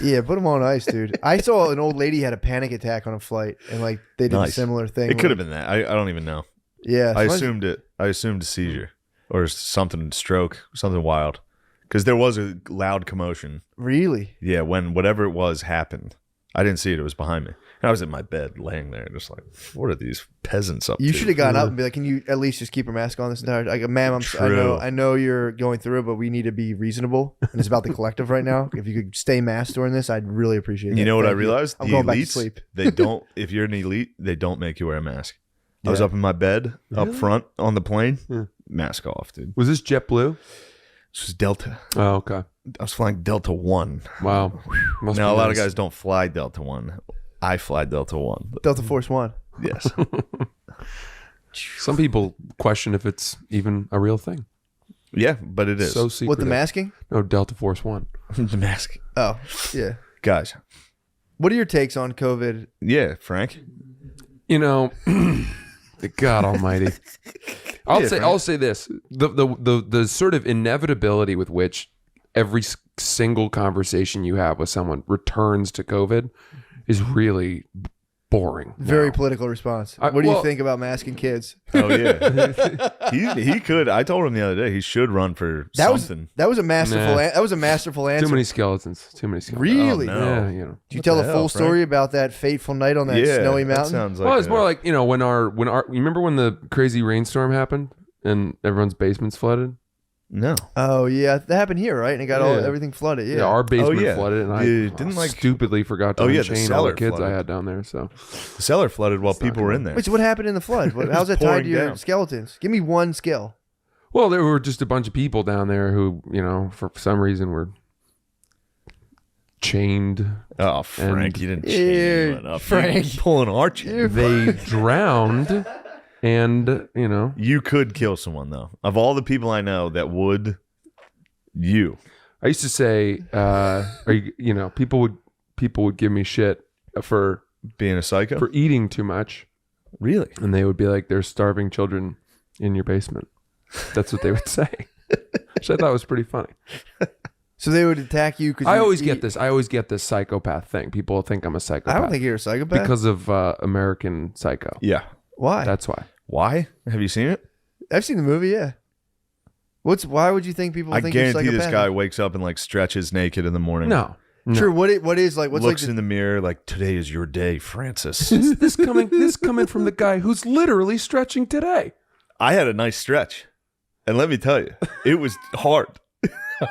Yeah, put them on ice, dude. I saw an old lady had a panic attack on a flight, and like they did a Nice. similar thing. It could have been that. I don't even know. Yeah, I so assumed it. I assumed a seizure or something, stroke, something wild, because there was a loud commotion. Really? Yeah, when whatever it was happened, I didn't see it. It was behind me, and I was in my bed, laying there, just like, what are these peasants up You to? should have gotten up and be like, "Can you at least just keep your mask on this entire?" Like, ma'am, True. I know you're going through it, but we need to be reasonable, and it's about the collective right now. If you could stay masked during this, I'd really appreciate it. You know what I Thank you. realized? I'm The going back to elites, sleep. They don't. If you're an elite, they don't make you wear a mask. I was Yeah. up in my bed up front on the plane, Yeah. mask off, dude. Was this JetBlue? This was Delta. Oh, okay. I was flying Delta One. Wow. Must Now be a lot of nice. guys don't fly Delta One. I fly Delta One. But Delta Force One. yes. Some people question if it's even a real thing. Yeah, but it is. So secretive. What, the masking? No, Delta Force One. the mask. Oh, yeah. Guys. What are your takes on COVID? Yeah, Frank. You know, God Almighty. I'll Yeah, say this: the sort of inevitability with which every single conversation you have with someone returns to COVID is really boring. Very now. political response. I- What do you well- think about masking kids? Oh yeah. he could. I told him the other day he should run for something. That was a masterful. Nah. That was a masterful answer. Too many skeletons. Too many skeletons. Really? Oh, no. Yeah, you know. Did you tell the the hell, full Frank? story about that fateful night on that snowy that mountain? sounds like Well, it's a- more like, you know, when our you remember when the crazy rainstorm happened and everyone's basements flooded? no. Oh yeah, that happened here, right? And it got Yeah. everything flooded. Yeah. Yeah, our basement yeah. flooded, and I Didn't, like- stupidly forgot to Oh, yeah, the unchain all the cellar kids I flooded. had down there. So The cellar flooded while not people were cool. in there. Wait, so what happened in the flood? How's that tied pouring to your down. skeletons? Give me one skill. Well, there were just a bunch of people down there who, you know, for some reason were chained. Oh, Frank, And- you didn't Ew, chain anyone up. Frank. You pulling our chain. They drowned, and you know, You could kill someone though. Of all the people I know that would, you. I used to say, you know, people would give me shit for Being a psycho? for eating too much. Really? And they would be like, there's starving children in your basement. That's what they would say. Which I thought was pretty funny. So they would attack you because I always get this psychopath thing. People think I'm a psychopath. I don't think you're a psychopath. because of American Psycho. Yeah. Why? That's why. Why? Have you seen it? I've seen the movie. Yeah. Why would you think people I think you're guarantee this psychopathic? guy wakes up and like stretches naked in the morning. No. Sure. What is like? What's looks like? in the mirror like, today is your day, Francis. This coming from the guy who's literally stretching today. I had a nice stretch. And let me tell you, it was hard.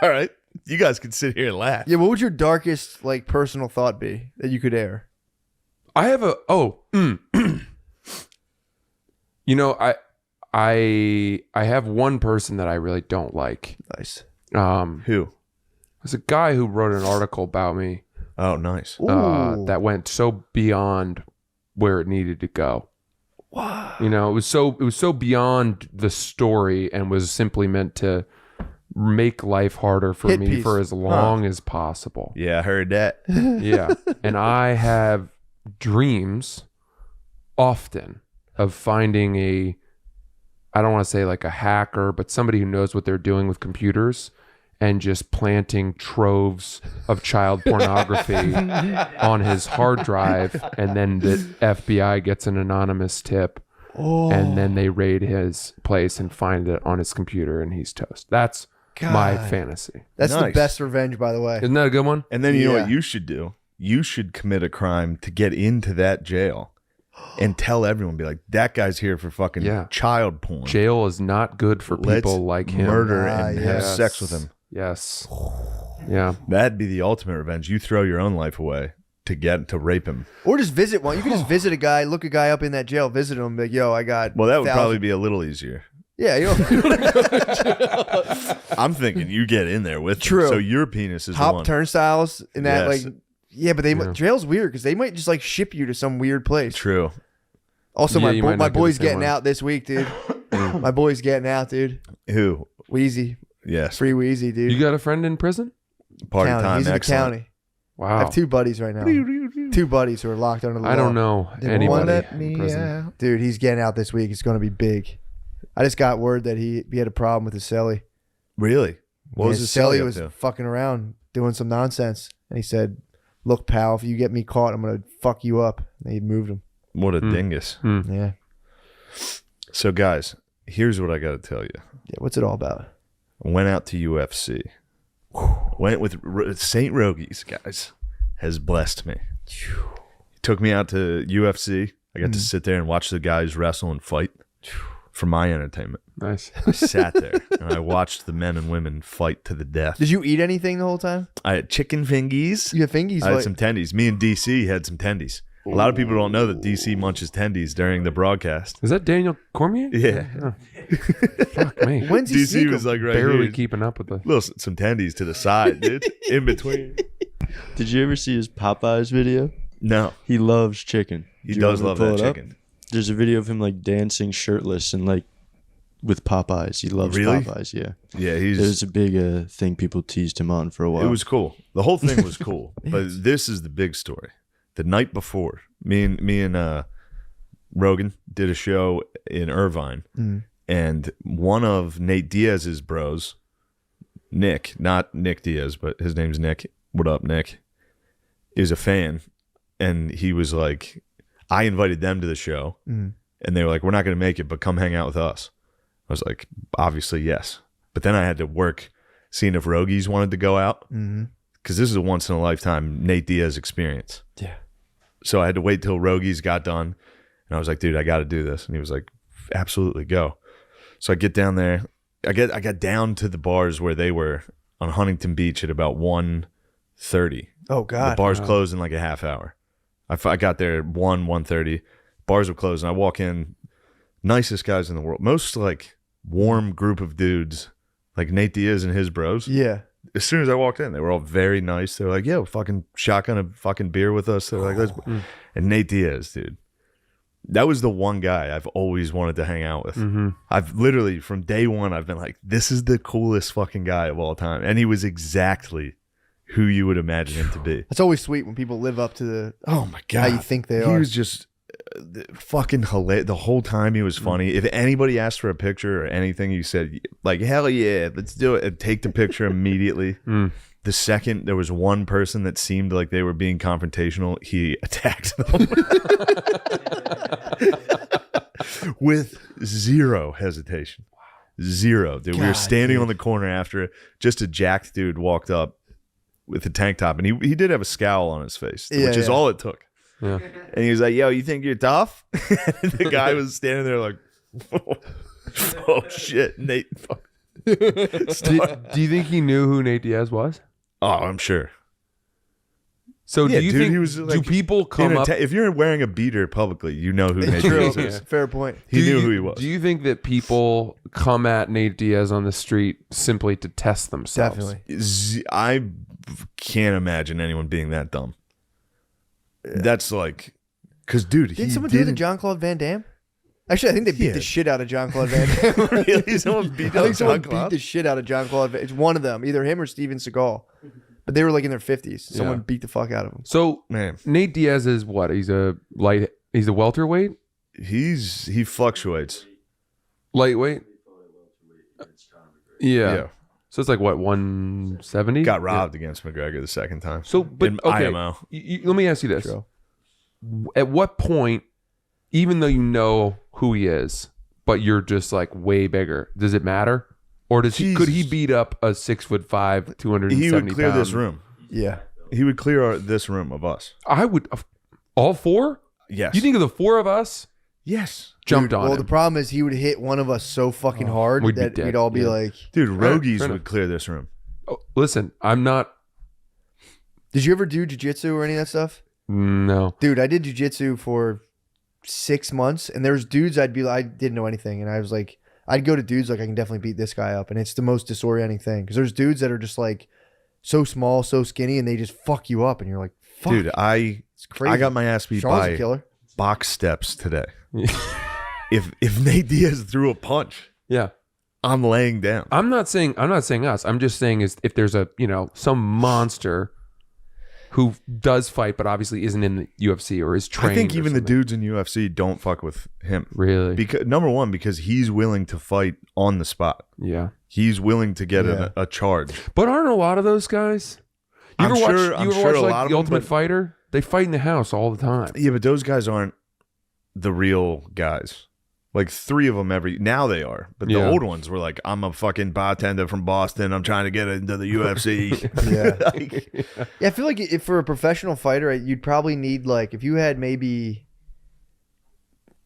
All right. You guys can sit here and laugh. Yeah. What would your darkest like personal thought be that you could air? I have a you know, I have one person that I really don't like. Nice. Who? There's a guy who wrote an article about me Oh, nice. Ooh. that went so beyond where it needed to go. Wow. You know, it was so beyond the story and was simply meant to make life harder for Hit me piece. for as long as possible. Yeah, I heard that. Yeah. And I have dreams often of finding I don't want to say like a hacker, but somebody who knows what they're doing with computers and just planting troves of child pornography on his hard drive. And then the FBI gets an anonymous tip and then they raid his place and find it on his computer and he's toast. That's my fantasy. That's the Nice. best revenge, by the way. Isn't that a good one? And then you know Yeah. what you should do? You should commit a crime to get into that jail and tell everyone, be like, that guy's here for fucking Yeah. child porn. Jail is not good for Let's people like him. murder and have yes. sex with him. Yes. Yeah. That'd be the ultimate revenge. You throw your own life away to rape him. Or just visit one. You could just visit a guy, look a guy up in that jail, visit him, be like, yo, I got. Well, that would 1,000 probably be a little easier. Yeah, you know, I'm thinking you get in there with True. him, so your penis is the hop one. turnstiles and that Yes. like. Yeah, but jail's weird because they might just like ship you to some weird place. True. Also, Yeah, you might my not get the boy's same getting one. out this week, dude. My boy's getting out, dude. Who? Wheezy, Yes. free Wheezy, dude. You got a friend in prison? Party County. time. He's in the Excellent. county. I Wow. have two buddies right now. Two buddies who are locked under the law. I don't know They won't anybody let in me prison. out. Dude, he's getting out this week. It's going to be big. I just got word that he had a problem with his cellie. Really? What was his cellie cellie up was to? fucking around doing some nonsense, and he said, "Look, pal, if you get me caught, I'm gonna fuck you up." And he moved him. What a dingus. Yeah. So, guys, here's what I got to tell you. Yeah. What's it all about? Went out to UFC. Went with St. Rogies, guys. Has blessed me. He took me out to UFC. I got to sit there and watch the guys wrestle and fight for my entertainment. Nice. I sat there and I watched the men and women fight to the death. Did you eat anything the whole time? I had chicken fingies. You had fingies. I had like- some tendies. Me and DC had some tendies. A lot of people don't know that DC munches tendies during the broadcast. Is that Daniel Cormier? Yeah. Fuck me. When's he DC sneak was 'em? like right Barely here. keeping up with the. Little some tendies to the side, dude. In between. Did you ever see his Popeyes video? No, He loves chicken. he Do you does want love me to that pull it up? chicken. There's a video of him like dancing shirtless and like with Popeyes. He loves Really? Popeyes. Yeah, Yeah, it was he's. a big thing people teased him on for a while. It was cool. The whole thing was cool. But this is the big story. The night before, me and Rogan did a show in Irvine, and one of Nate Diaz's bros, Nick, not Nick Diaz, but his name's Nick. What up, Nick? Is a fan, and he was like, I invited them to the show, and they were like, we're not going to make it, but come hang out with us. I was like, obviously, yes. But then I had to work seeing if Rogies wanted to go out, because this is a once in a lifetime Nate Diaz experience. Yeah. So I had to wait till Rogies got done, and I was like, dude, I got to do this. And he was like, absolutely, go. So I get down there. I got down to the bars where they were on Huntington Beach at about 1:30. Oh God. The bars closed in like a half hour. I got there at 1:30. Bars were closed, and I walk in. Nicest guys in the world. Most like warm group of dudes, like Nate Diaz and his bros. Yeah. As soon as I walked in, they were all very nice. They were like, "Yo, fucking shotgun a fucking beer with us." They were like, "Let's." And Nate Diaz, dude, that was the one guy I've always wanted to hang out with. I've literally from day one, I've been like, "This is the coolest fucking guy of all time," and he was exactly who you would imagine him to be. It's always sweet when people live up to the Oh my god, how you think they he are. was just fucking hilarious the whole time. He was funny. If anybody asked for a picture or anything, he said like, "Hell yeah, let's do it," and take the picture immediately. The second there was one person that seemed like they were being confrontational, he attacked them with zero hesitation. Zero, dude. We were God, standing dude. on the corner after it. Just a jacked dude walked up with a tank top, and he did have a scowl on his face, which is all it took. Yeah. And he was like, "Yo, you think you're tough?" And the guy was standing there like, "Oh shit, Nate." Do you think he knew who Nate Diaz was? Oh, I'm sure. So Yeah, do you dude, think he was do like- people come up? If you're wearing a beater publicly, you know who Nate True. Diaz is. Fair point. He do knew you- who he was. Do you think that people come at Nate Diaz on the street simply to test themselves? Definitely. I can't imagine anyone being that dumb. That's like, because dude, Didn't he someone do the didn't John Claude Van Damme? Actually, I think they beat Yeah. the shit out of John Claude Van Damme. really. Someone beat I up think someone John beat Claude? the shit out of John Claude. It's one of them, either him or Steven Seagal. But they were like in their 50s. Someone Yeah. beat the fuck out of him. So Man, Nate Diaz is what? He's a welterweight, he fluctuates. lightweight. Yeah. Yeah. So it's like what, 170? Got robbed against McGregor the second time. So, but in okay, IMO. let me ask you this: True. at what point, even though you know who he is, but you're just like way bigger, does it matter? Or does he? Could he Jesus. beat up a 6'5", 270 He would clear pound? this room. Yeah. He would clear this room of us. I would. All four? Yes. You think of the four of us Yes. jumped Dude, on well, him? the problem is he would hit one of us so fucking hard We'd be that dead, we'd all be yeah. like, Dude, Fair Rogies enough. would clear this room. Oh, listen, I'm not. did you ever do jiu-jitsu or any of that stuff? No. Dude, I did jiu-jitsu for 6 months, and there was dudes I didn't know anything, and I was like, I'd go to dudes like, I can definitely beat this guy up, and it's the most disorienting thing because there's dudes that are just like so small, so skinny, and they just fuck you up, and you're like, fuck, Dude, it's crazy. I got my ass beat Sean's a by killer. box steps today. If Nate Diaz threw a punch, Yeah. I'm laying down. I'm not saying us. I'm just saying is if there's a some monster who does fight but obviously isn't in the UFC or is trained. I think or even the something. dudes in UFC don't fuck with him. Really. Because number one, because he's willing to fight on the spot. Yeah. He's willing to get Yeah. a charge. But aren't a lot of those guys? You I'm ever sure- watch? I'm You ever sure watch a like lot of the them, Ultimate but- Fighter? They fight in the house all the time. Yeah, but those guys aren't the real guys. Like 3 of them now they are. But the Yeah. old ones were like, I'm a fucking bartender from Boston. I'm trying to get into the UFC. Yeah. Like, Yeah, I feel like if for a professional fighter, you'd probably need like if you had maybe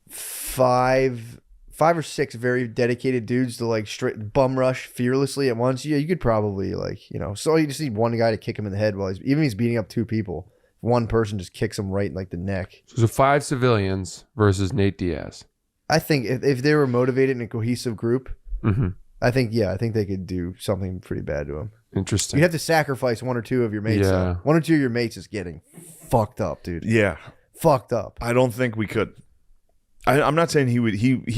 five or six very dedicated dudes to like straight bum rush fearlessly at once. Yeah, you could probably so you just need one guy to kick him in the head while he's beating up 2 people. One person just kicks him right in like the neck. So 5 civilians versus Nate Diaz. I think if they were motivated in a cohesive group, Mm-hmm. I think they could do something pretty bad to him. Interesting. You'd have to sacrifice 1 or 2 of your mates. Yeah. though. 1 or 2 of your mates is getting fucked up, dude. yeah. Fucked up. I don't think we could. I'm not saying he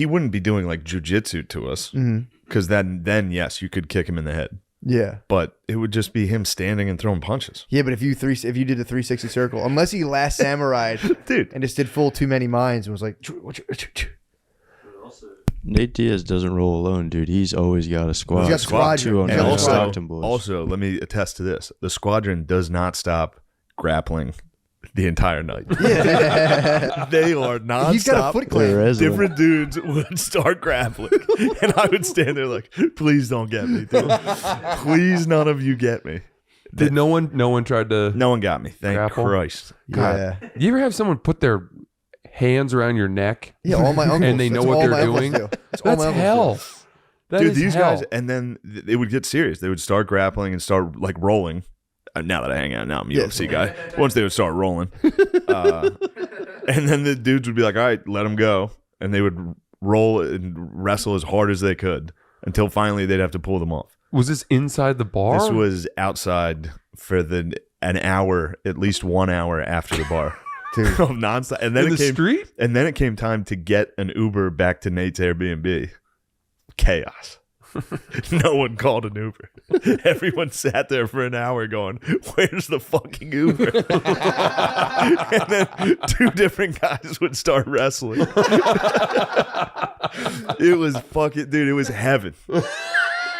wouldn't be doing like jujitsu to us. Mhm. Because then yes, you could kick him in the head. Yeah. But it would just be him standing and throwing punches. Yeah, but if you did the 360 circle, unless he last samurai Dude. and just did full too many minds and was like, Nate Diaz doesn't roll alone, dude. He's always got a squad. He's got squadron. 2 on He's And got all a squadron. Stockton boys. also, let me attest to this. The squadron does not stop grappling the entire night. They are nonstop. He's got a Foot They're Clan. resident. Different dudes would start grappling. And I would stand there like, please don't get me, dude. Please none of you get me. Did no one tried to? No one got me. Thank Grapple? Christ. Yeah. You ever have someone put their hands around your neck? Yeah, all my uncles. And they know That's what all they're my uncles doing? do. That's all That's my uncles hell. do. That Dude, is these hell. guys, and then they would get serious. They would start grappling and start like rolling. Now that I hang out, now I'm a UFC guy. Once they would start rolling. And then the dudes would be like, all right, let them go. And they would roll and wrestle as hard as they could until finally they'd have to pull them off. Was this inside the bar? This was outside for an hour, at least 1 hour after the bar. Dude. Of nonstop. And then in it the came, street. and then it came time to get an Uber back to Nate's Airbnb. Chaos. No one called an Uber. Everyone sat there for an hour going, "Where's the fucking Uber?" And then 2 different guys would start wrestling. It was fucking, dude. It was heaven.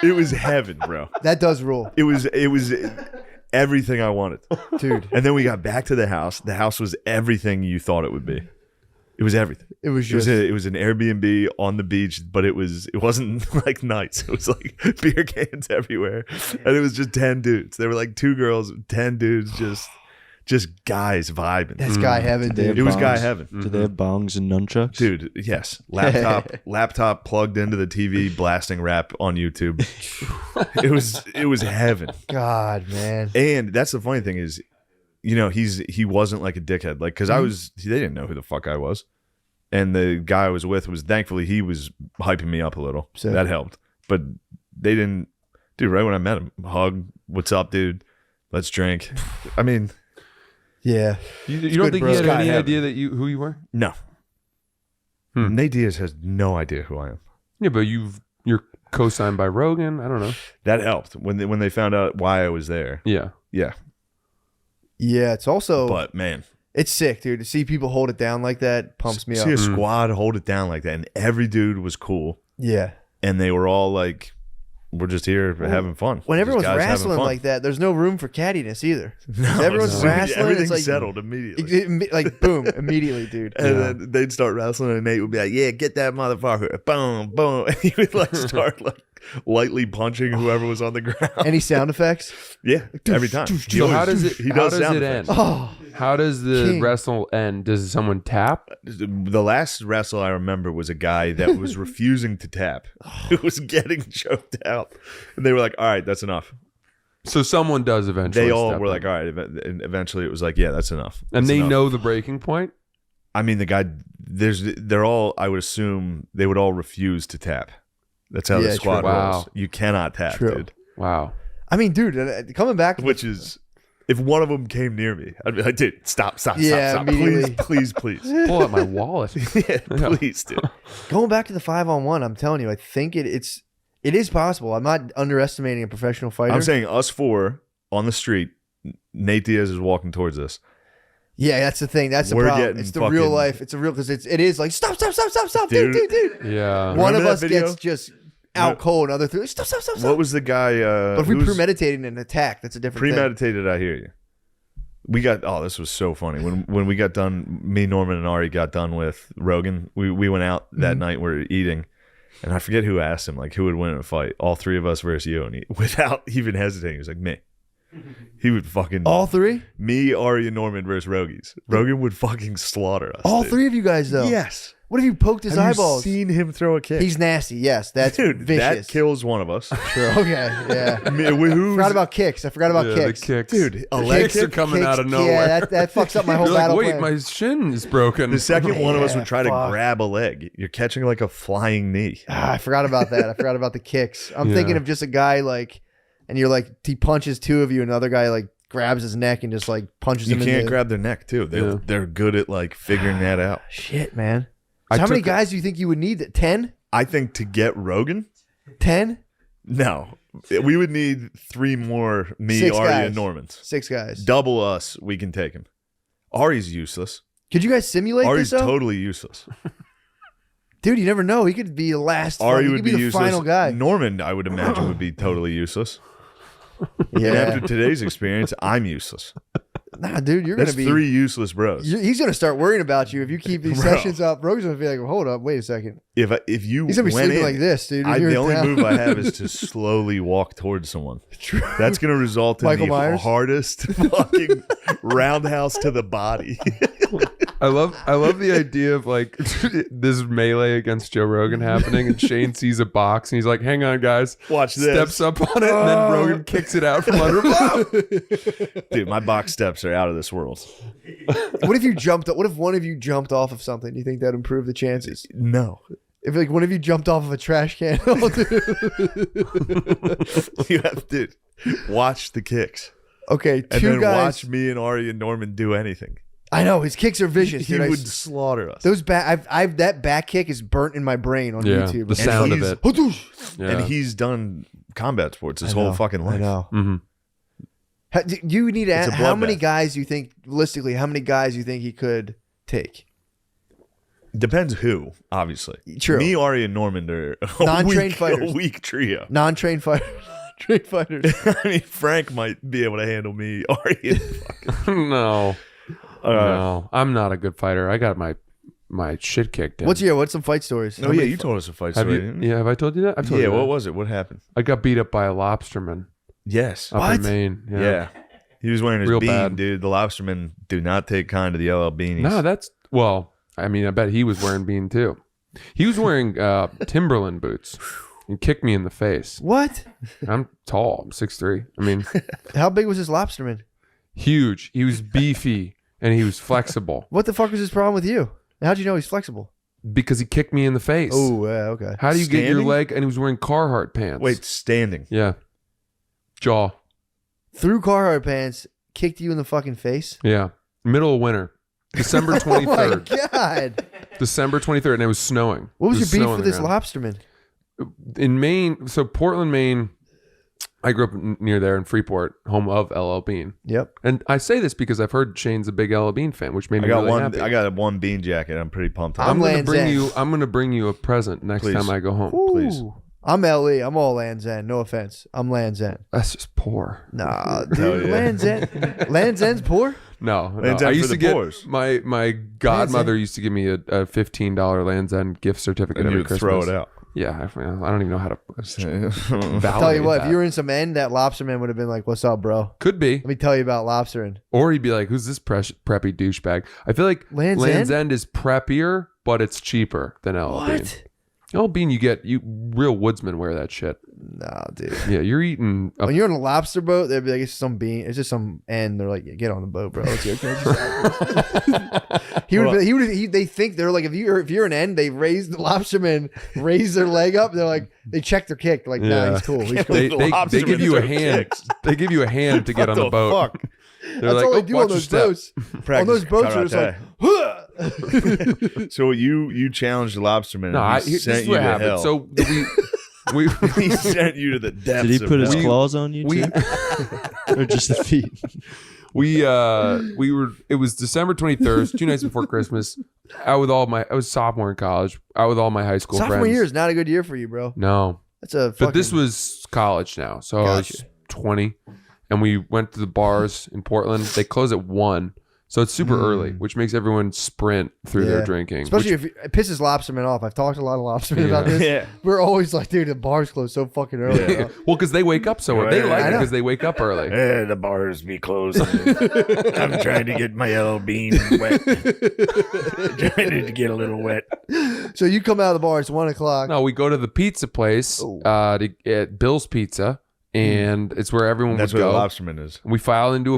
It was heaven, bro. That does rule, It was everything I wanted. dude. And then we got back to the house. The house was everything you thought it would be. It was everything. It was It was, just it was an Airbnb on the beach, but it wasn't like nice. It was like beer cans everywhere, and it was just 10 dudes. There were like 2 girls, 10 dudes, just guys vibing. that's guy heaven, They have dude. It was guy bongs. heaven, Do they have bongs and nunchucks? dude. Yes, laptop plugged into the TV, blasting rap on YouTube. It was heaven. God, man. And that's the funny thing is, you know, he wasn't like a dickhead, like, because they didn't know who the fuck I was, and the guy I was with was, thankfully, he was hyping me up a little. Sick. That helped, but they didn't, dude. Right when I met him, hug, what's up, dude? Let's drink. I mean, Yeah. You good, don't think bro. he had Sky any heaven. idea that who you were? no. Nate Diaz has no idea who I am. Yeah, but you're co-signed by Rogan. I don't know. That helped when they found out why I was there. Yeah. Yeah, Yeah, it's also but man, it's sick, dude. To see people hold it down like that pumps me see up. a squad hold it down like that, and every dude was cool, Yeah. and they were all like, "We're just here for having fun." When These everyone's guys having wrestling fun. like that, there's no room for cattiness either. No, everyone's wrestling, everything it's like- settled immediately. Like boom, immediately, dude. And then they'd start wrestling, and Nate would be like, "Yeah, get that motherfucker!" Boom, boom. And he would like start like lightly punching whoever was on the ground. Any sound effects? Yeah, every time. He So always- how does He it sound end? effects. Oh, How does the King. wrestle end? Does someone tap? The last wrestle I remember was a guy that was refusing to tap, who was getting choked out, and they were like, "All right, that's enough." So someone does eventually. They all step were in. like, "All right," and eventually it was like, "Yeah, that's enough." and That's they enough. know the breaking point. I mean, the guy. They're all. I would assume they would all refuse to tap. That's how Yeah, the squad true. rolls. Wow. You cannot tap, True. dude. Wow. I mean, dude, coming back. Which is, if one of them came near me, I'd be like, "Dude, stop, Yeah, stop, immediately. please, please." Pull out my wallet. Yeah, please, dude. Going back to the 5-on-1, I'm telling you, I think it is possible. I'm not underestimating a professional fighter. I'm saying us 4 on the street. Nate Diaz is walking towards us. yeah, that's the thing. That's the We're problem. getting It's the real fucking- life. It's a real because it is like stop, dude, Dude. dude. Yeah. One Remember of that us video? gets just out cold, other three stop. What was the guy? But if we who's premeditated an attack, that's a different thing. premeditated? I hear you. We got. Oh, this was so funny when we got done. Me, Norman, and Ari got done with Rogan. We went out that night. We were eating, and I forget who asked him like who would win in a fight. All 3 of us versus you, and he, without even hesitating, he was like me. He would fucking All 3? me, Ari, and Norman versus Rogies. Rogan would fucking slaughter us. All dude. 3 of you guys though. Yes. What if you poked his Have eyeballs? you seen him throw a kick? He's nasty. Yes, that's Dude, vicious. that kills one of us. True. Okay. Yeah. I mean, who's- Forgot about kicks. I forgot about Yeah, kicks. the kicks. Dude, a The leg kicks are kick? coming out of Kicks, nowhere. Yeah, that fucks up my whole You're like, battle wait, plan. my shin is broken. The second one of us would try to fuck. grab a leg. You're catching like a flying knee. I forgot about that. I forgot about the kicks. I'm Yeah. thinking of just a guy like, and you're like, he punches 2 of you, and another guy like grabs his neck and just like punches You him. in can't the, grab their neck too. Yeah. They're good at like figuring that out. Shit, man. I So how many took- guys do you think you would need? 10? I think to get Rogan, 10? no, we would need 3 more. Me, 6 Ari, guys. and Normans. 6 guys. Double us, we can take him. Ari's useless. Could you guys simulate Ari's this though? totally useless. Dude, you never know. He could be the last. Ari he would could be the useless. final guy. Norman, I would imagine, would be totally useless. And Yeah. after today's experience, I'm useless. Nah, dude, you're That's gonna be. 3 useless bros. He's gonna start worrying about you if you keep these Bro. sessions up. Rogan's gonna be like, hold up, wait a second. If you He's gonna be went sleeping in, like this, dude. the You're only down. move I have is to slowly walk towards someone. That's going to result in Michael the Myers? hardest fucking roundhouse to the body. I love the idea of like this melee against Joe Rogan happening, and Shane sees a box and he's like, "Hang on, guys." Watch this. Steps up on it, and then Rogan kicks it out from under him. Dude, my box steps are out of this world. What if you jumped? What if one of you jumped off of something? Do you think that'd improve the chances? No. If like one of you jumped off of a trash can, oh, dude. You have to watch the kicks. Okay, And 2 then guys. watch me and Ari and Norman do anything. I know his kicks are vicious. He Dude. would slaughter us. Those I've that back kick is burnt in my brain on Yeah, YouTube. the sound of it. Yeah. And he's done combat sports his whole fucking life. I know. Mhm. You need to It's ask a how many bloodbath. guys you think realistically? How many guys you think he could take? Depends who, obviously. True. Me, Ari, and Normand are Non-trained fighters. a weak trio. Non-trained fighters. Trained fighters. I mean, Frank might be able to handle me. Ari, and No. No. I'm not a good fighter. I got my shit kicked in. What's some fight stories? oh yeah, you told us a fight have story. you? didn't you? Yeah, have I told you that? I've told Yeah, you that. what was it? What happened? I got beat up by a lobsterman Yes. up What? in Maine. Yeah. He was wearing his Real bean, bad. dude. The lobstermen do not take kind to the LL beanies. No, that's well. I mean, I bet he was wearing bean too. He was wearing Timberland boots and kicked me in the face. What? I'm tall. I'm 6'3". I mean, How big was this lobsterman? huge. He was beefy and he was flexible What the fuck was his problem with you? How'd you know he's flexible? because he kicked me in the face. Oh, yeah, okay. How do you get your Standing? leg? And he was wearing Carhartt pants. Wait, standing. Yeah. Jaw. Through Carhartt pants, kicked you in the fucking face. Yeah. Middle of winter. December Oh 23rd. my god! December 23rd. And it was snowing. What was It your beef snowing with this around. lobsterman? In Maine, so Portland, Maine, I grew up near there in Freeport, home of LL Bean. Yep. And I say this because I've heard Shane's a big LL Bean fan, which made me I got really one. happy. I got one bean jacket. I'm pretty pumped. I'm gonna Land's bring End. you. I'm gonna bring you a present next Please. time I go home. Please. Ooh. I'm LE. I'm all Land's End. No offense. I'm Land's End. That's just poor. Nah, dude. Hell yeah. Land's End. Land's End's poor. No, Land's I End used for to the get poors. my godmother used to give me a $15 Land's End gift certificate And you every would Christmas. throw it out. Yeah, I don't even know how to validate Tell you what, that. if you were in some end, that lobsterman would have been like, "What's up, bro? Could be. Let me tell you about lobstering." Or he'd be like, "Who's this preppy douchebag?" I feel like Land's Land's End? End is preppier, but it's cheaper than LL Bean. What? LL Bean, you real woodsmen wear that shit. Nah, dude. Yeah, you're eating. When you're on a lobster boat, they'd be like, "It's some bean. It's just some end." They're like, "Get on the boat, bro. It's your They think they're like, if you're an end, they raise the lobsterman, raise their leg up. They're like, they check their kick. They're like, nah, Yeah. he's cool. He's cool. they Lobstermen give you a throw hand. kicks. They give you a hand to get on the boat. Fuck? They're That's like, all they "Oh, do watch on your those step." boats. On those boats, are just like, "Huh." So you challenged the lobsterman. No, and he this sent is you what to happened. hell. So we he sent you to the depths. Did he of put his hell. claws on you we too, or just the feet? we were. It was December 23rd, 2 nights before Christmas. I was sophomore in college. Out with all my high school Sophomore friends. year is not a good year for you, bro. No, That's a. but this fucking- was college now, so I was Gotcha. 20, and we went to the bars in Portland. They close at 1, so it's super early, which makes everyone sprint through their Yeah. drinking. Especially which- if it pisses lobstermen off. I've talked to a lot of lobstermen Yeah. about this. Yeah. We're always like, dude, the bars close so fucking early. Yeah. bro. well, because they wake up so early. They like I it know. because they wake up early. The bars be closed. I'm trying to get my yellow bean wet. Trying to get a little wet. So you come out of the bar, it's 1 o'clock. No, we go to the pizza place Oh. to get Bill's Pizza, and it's where everyone That's would where go. the lobsterman is. We file into a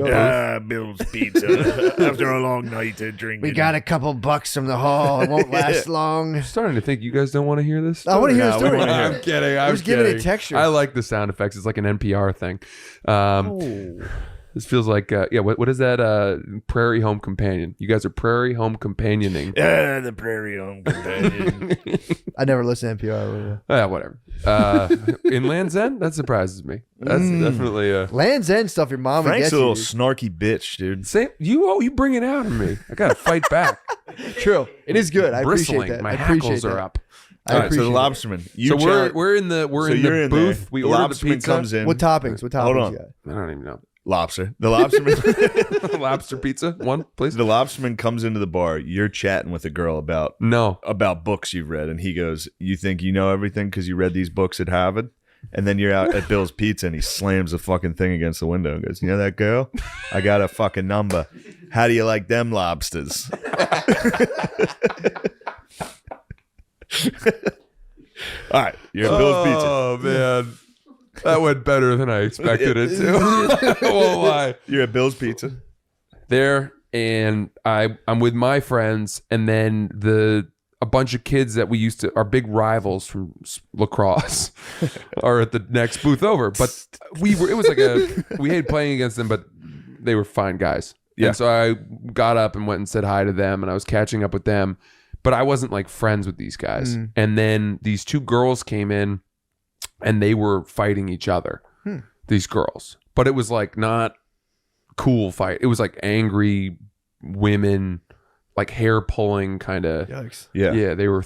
booth. Bill's Pizza. After a long night of drinking. We got a couple bucks from the hall. It won't last long. I'm starting to think you guys don't want to hear this. I want to hear the No, we story. wanna hear I'm kidding. I'm just giving it kidding. texture. I like the sound effects. It's like an NPR thing. Oh. This feels like what is that? Prairie Home Companion. You guys are Prairie Home Companioning. The Prairie Home Companion. I never listen to NPR. Whatever. In Land's End, that surprises me. That's definitely Land's End stuff your mom Frank's gets a you. little dude. snarky bitch, dude. same. You bring it out of me. I gotta fight back. True. It is good. I Bristling. appreciate that. My I appreciate hackles that. are up. I All right, so the appreciate it. lobsterman. You So challenge- we're in the so in you're the in booth. there. We The order the lobsterman pizza. comes in. What toppings? What Hold toppings on. you got? I don't even know. Lobster. The lobsterman. Lobster pizza, one please. The lobsterman comes into the bar. You're chatting with a girl about books you've read, and he goes, "You think you know everything because you read these books at Harvard?" And then you're out at Bill's Pizza, and he slams the fucking thing against the window and goes, "You know that girl? I got a fucking number. How do you like them lobsters?" All right, you're at Bill's Pizza. Oh man, that went better than I expected it to. I won't lie. You're at Bill's Pizza. There, and I'm with my friends, and then a bunch of kids that we used to are big rivals from lacrosse are at the next booth over. But it was like we hated playing against them, but they were fine guys. Yeah. And so I got up and went and said hi to them, and I was catching up with them, but I wasn't like friends with these guys. And then these two girls came in and they were fighting each other, these girls. But it was like not cool fight. It was like angry women, like hair pulling kind of. Yikes. Yeah, they were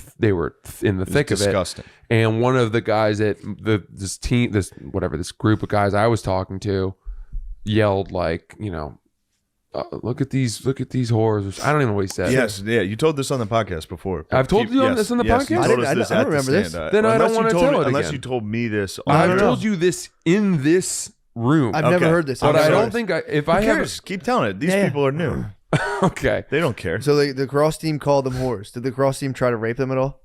in the thick of it. Disgusting. And one of the guys at this group of guys I was talking to yelled like, look at these whores. I don't even know what he said. Yes, yeah. You told this on the podcast before. I've told you on this on the yes, podcast? you told us I this don't at the remember this. stand. Then I don't Unless wanna you told- tell it Unless again. you told me this. I've told you this in this room. I've never Okay. heard this. but I'm I sorry. don't think if Who I have cares? Keep telling it. These Yeah. people are new. okay. They don't care. So the cross team called them whores. Did the cross team try to rape them at all?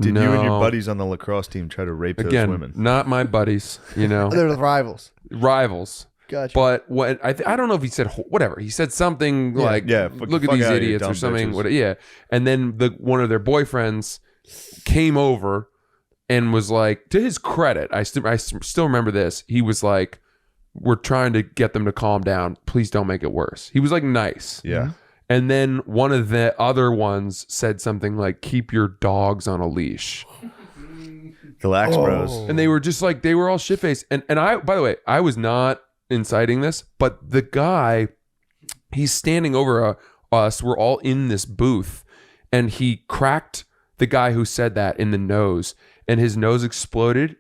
Did you and your No. buddies on the lacrosse team try to rape those Again, women? not my buddies, They're the rivals. rivals. Gotcha. But what I don't know if he said whatever. He said something like, Yeah, "Look at fuck these outta here, idiots" or dumb something. bitches. Yeah, and then one of their boyfriends came over and was like, to his credit, I still remember this. He was like, "We're trying to get them to calm down. Please don't make it worse." He was like nice. Yeah. And then one of the other ones said something like, "Keep your dogs on a leash." Relax, bros. And they were just like, they were all shit faced. And I, by the way, I was not inciting this, but the guy, he's standing over us. We're all in this booth, and he cracked the guy who said that in the nose, and his nose exploded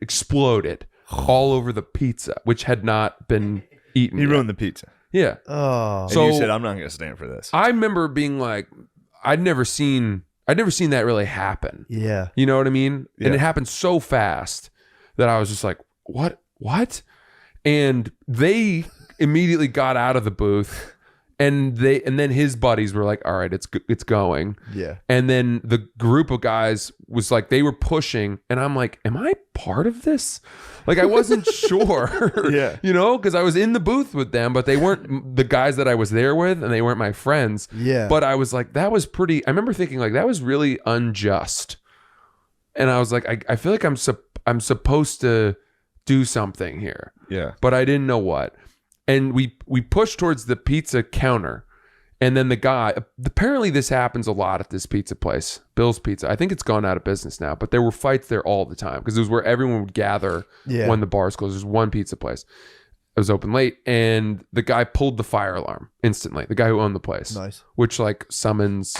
all over the pizza, which had not been eaten. He yet. ruined the pizza. Yeah. Oh. And So you said, I'm not going to stand for this. I remember being like, I'd never seen that really happen. Yeah. You know what I mean? Yeah. And it happened so fast that I was just like, what? And they immediately got out of the booth, and then his buddies were like, all right, it's going. Yeah. And then the group of guys was like, they were pushing, and I'm like, am I part of this? Like, I wasn't sure. Yeah. Because I was in the booth with them, but they weren't the guys that I was there with, and they weren't my friends. Yeah. But I was like, that was pretty. I remember thinking like that was really unjust, and I was like, I feel like I'm supposed to do something here, Yeah. but I didn't know what. And we pushed towards the pizza counter, and then the guy. Apparently, this happens a lot at this pizza place, Bill's Pizza. I think it's gone out of business now, but there were fights there all the time because it was where everyone would gather when the bars closed. There's one pizza place. It was open late, and the guy pulled the fire alarm instantly. The guy who owned the place, Nice. which like summons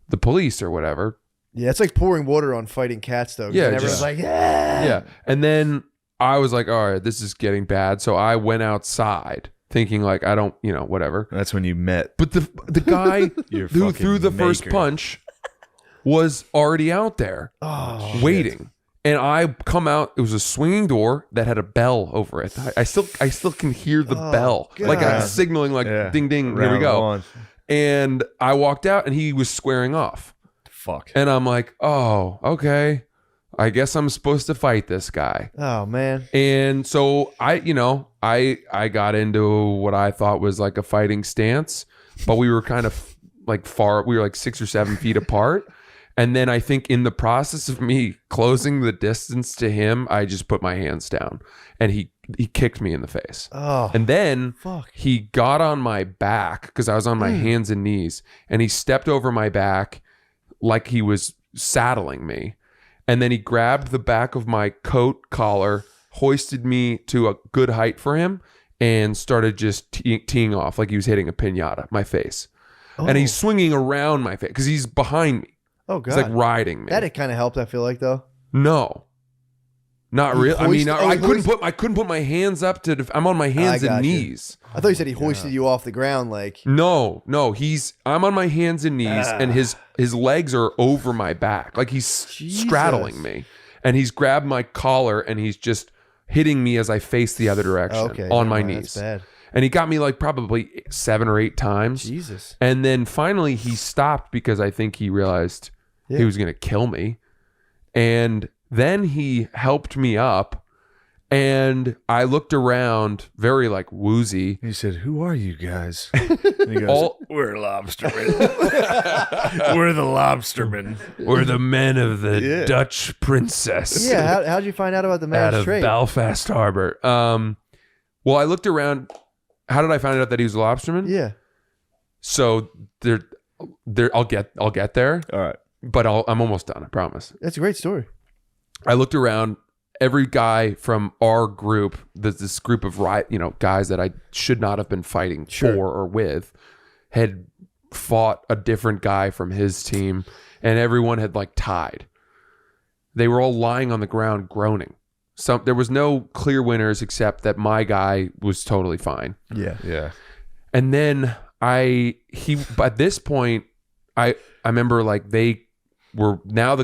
the police or whatever. Yeah, it's like pouring water on fighting cats, though. 'cause Yeah, everyone's just- like, yeah. Yeah. And then I was like, all right, this is getting bad. So I went outside thinking like, I don't, whatever. That's when you met. But the guy Your who fucking threw the first maker. punch was already out there Oh, waiting. And I come out, it was a swinging door that had a bell over it. I still can hear the bell. Like I'm God. signaling like Yeah. ding ding, here we Round go. one. And I walked out and he was squaring off. Fuck. And I'm like, oh, okay. I guess I'm supposed to fight this guy. Oh man. And so I got into what I thought was like a fighting stance, but we were kind of like we were like 6 or 7 feet apart. And then I think in the process of me closing the distance to him, I just put my hands down, and he kicked me in the face. Oh. And then Fuck. he got on my back because I was on my hands and knees, and he stepped over my back like he was saddling me. And then he grabbed the back of my coat collar, hoisted me to a good height for him, and started just teeing off like he was hitting a piñata, my face. And he's swinging around my face because he's behind me. Oh god. He's like riding me. That it kind of helped. I feel like though. No. Not He really. I mean, hoisted- I he couldn't put my hands up to. I'm on my hands and gotcha. knees. I thought you said he hoisted you off the ground like. No. I'm on my hands and knees, and his legs are over my back, like he's straddling me, and he's grabbed my collar and he's just hitting me as I face the other direction Okay. on my never mind, knees. That's bad. And he got me like probably 7 or 8 times. Jesus. And then finally he stopped because I think he realized he was going to kill me. And then he helped me up, and I looked around very like woozy. He said, "Who are you guys?" And he goes, "We're lobstermen. We're the lobstermen." We're the men of the Yeah. Dutch princess. Yeah. How'd you find out about the out man's of trade? Belfast Harbor. Well, I looked around. How did I find out that he was a lobsterman? Yeah. So there. I'll get there, All right. but I'm almost done. I promise. That's a great story. I looked around. Every guy from our group, this group of guys that I should not have been fighting Sure. for or with, had fought a different guy from his team, and everyone had like tied. They were all lying on the ground groaning. There was no clear winners except that my guy was totally fine. Yeah. Yeah. And then at this point, I remember like the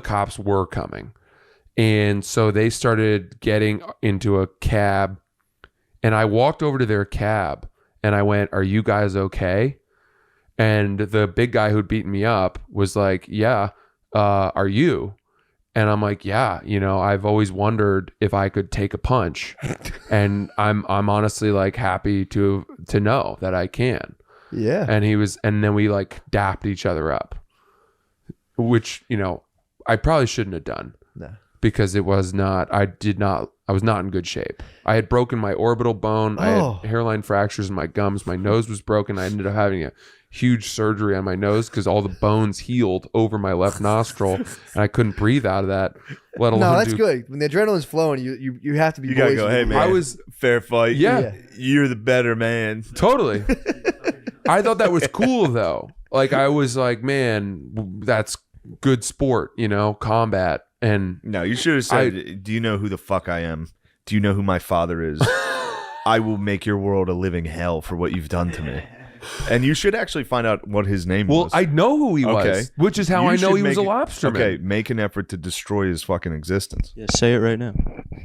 cops were coming. And so they started getting into a cab, and I walked over to their cab and I went, "Are you guys okay?" And the big guy who'd beaten me up was like, "Yeah, are you?" And I'm like, "Yeah, I've always wondered if I could take a punch." And I'm honestly like happy to know that I can. Yeah. And then we like dapped each other up, which, I probably shouldn't have done. No. Because I was not in good shape. I had broken my orbital bone. I had hairline fractures in my gums. My nose was broken. I ended up having a huge surgery on my nose because all the bones healed over my left nostril, and I couldn't breathe out of that. Let alone No, that's good. When the adrenaline's flowing, you have to be. You gotta go, "Hey man, I was fair fight. Yeah. You're the better man." Totally. I thought that was cool though. Like I was like, man, that's good sport, combat. And No, you should have said, "Do you know who the fuck I am? Do you know who my father is? I will make your world a living hell for what you've done to me." And you should actually find out what his name was. Well, I know who he was, which is how You I know should he was a make it- lobsterman. Okay, make an effort to destroy his fucking existence. Yeah, say it right now.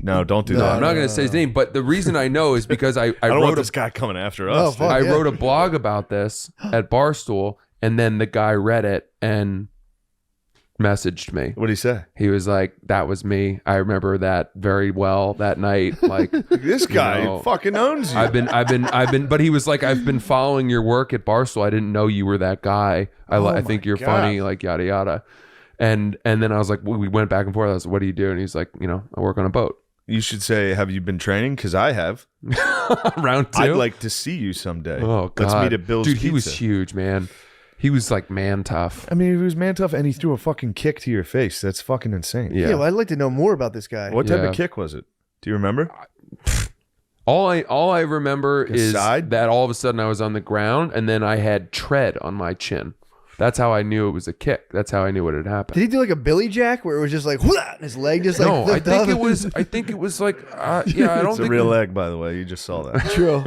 No, don't do No, that. I'm not going to say his name, but the reason I know is because I I don't want wrote this guy coming after us. Oh, dude. fuck. I yeah. wrote a blog about this at Barstool, and then the guy read it and messaged me. What'd he say? He was like, "That was me. I remember that very well that night." Like, This guy know, fucking owns you. I've been, but he was like, "I've been following your work at Barstool. I didn't know you were that guy. I think you're God. funny, like yada yada." And then I was like, we went back and forth. I was like, "What do you do?" And he's like, "I work on a boat." You should say, "Have you been training? Because I have. Round 2. I'd like to see you someday." Oh God, Let's meet at Bill's dude, Pizza. he was huge, man. He was like man tough. I mean, he was man tough, and he threw a fucking kick to your face. That's fucking insane. Yeah. Yeah, well, I'd like to know more about this guy. What type Yeah. of kick was it? Do you remember? All I remember is side? that all of a sudden I was on the ground and then I had tread on my chin. That's how I knew it was a kick. That's how I knew what had happened. Did he do like a Billy Jack where it was just like, "Whoa," and his leg just like No, I flipped think up? it was like yeah. I don't It's a think real leg, by the way. You just saw that. True.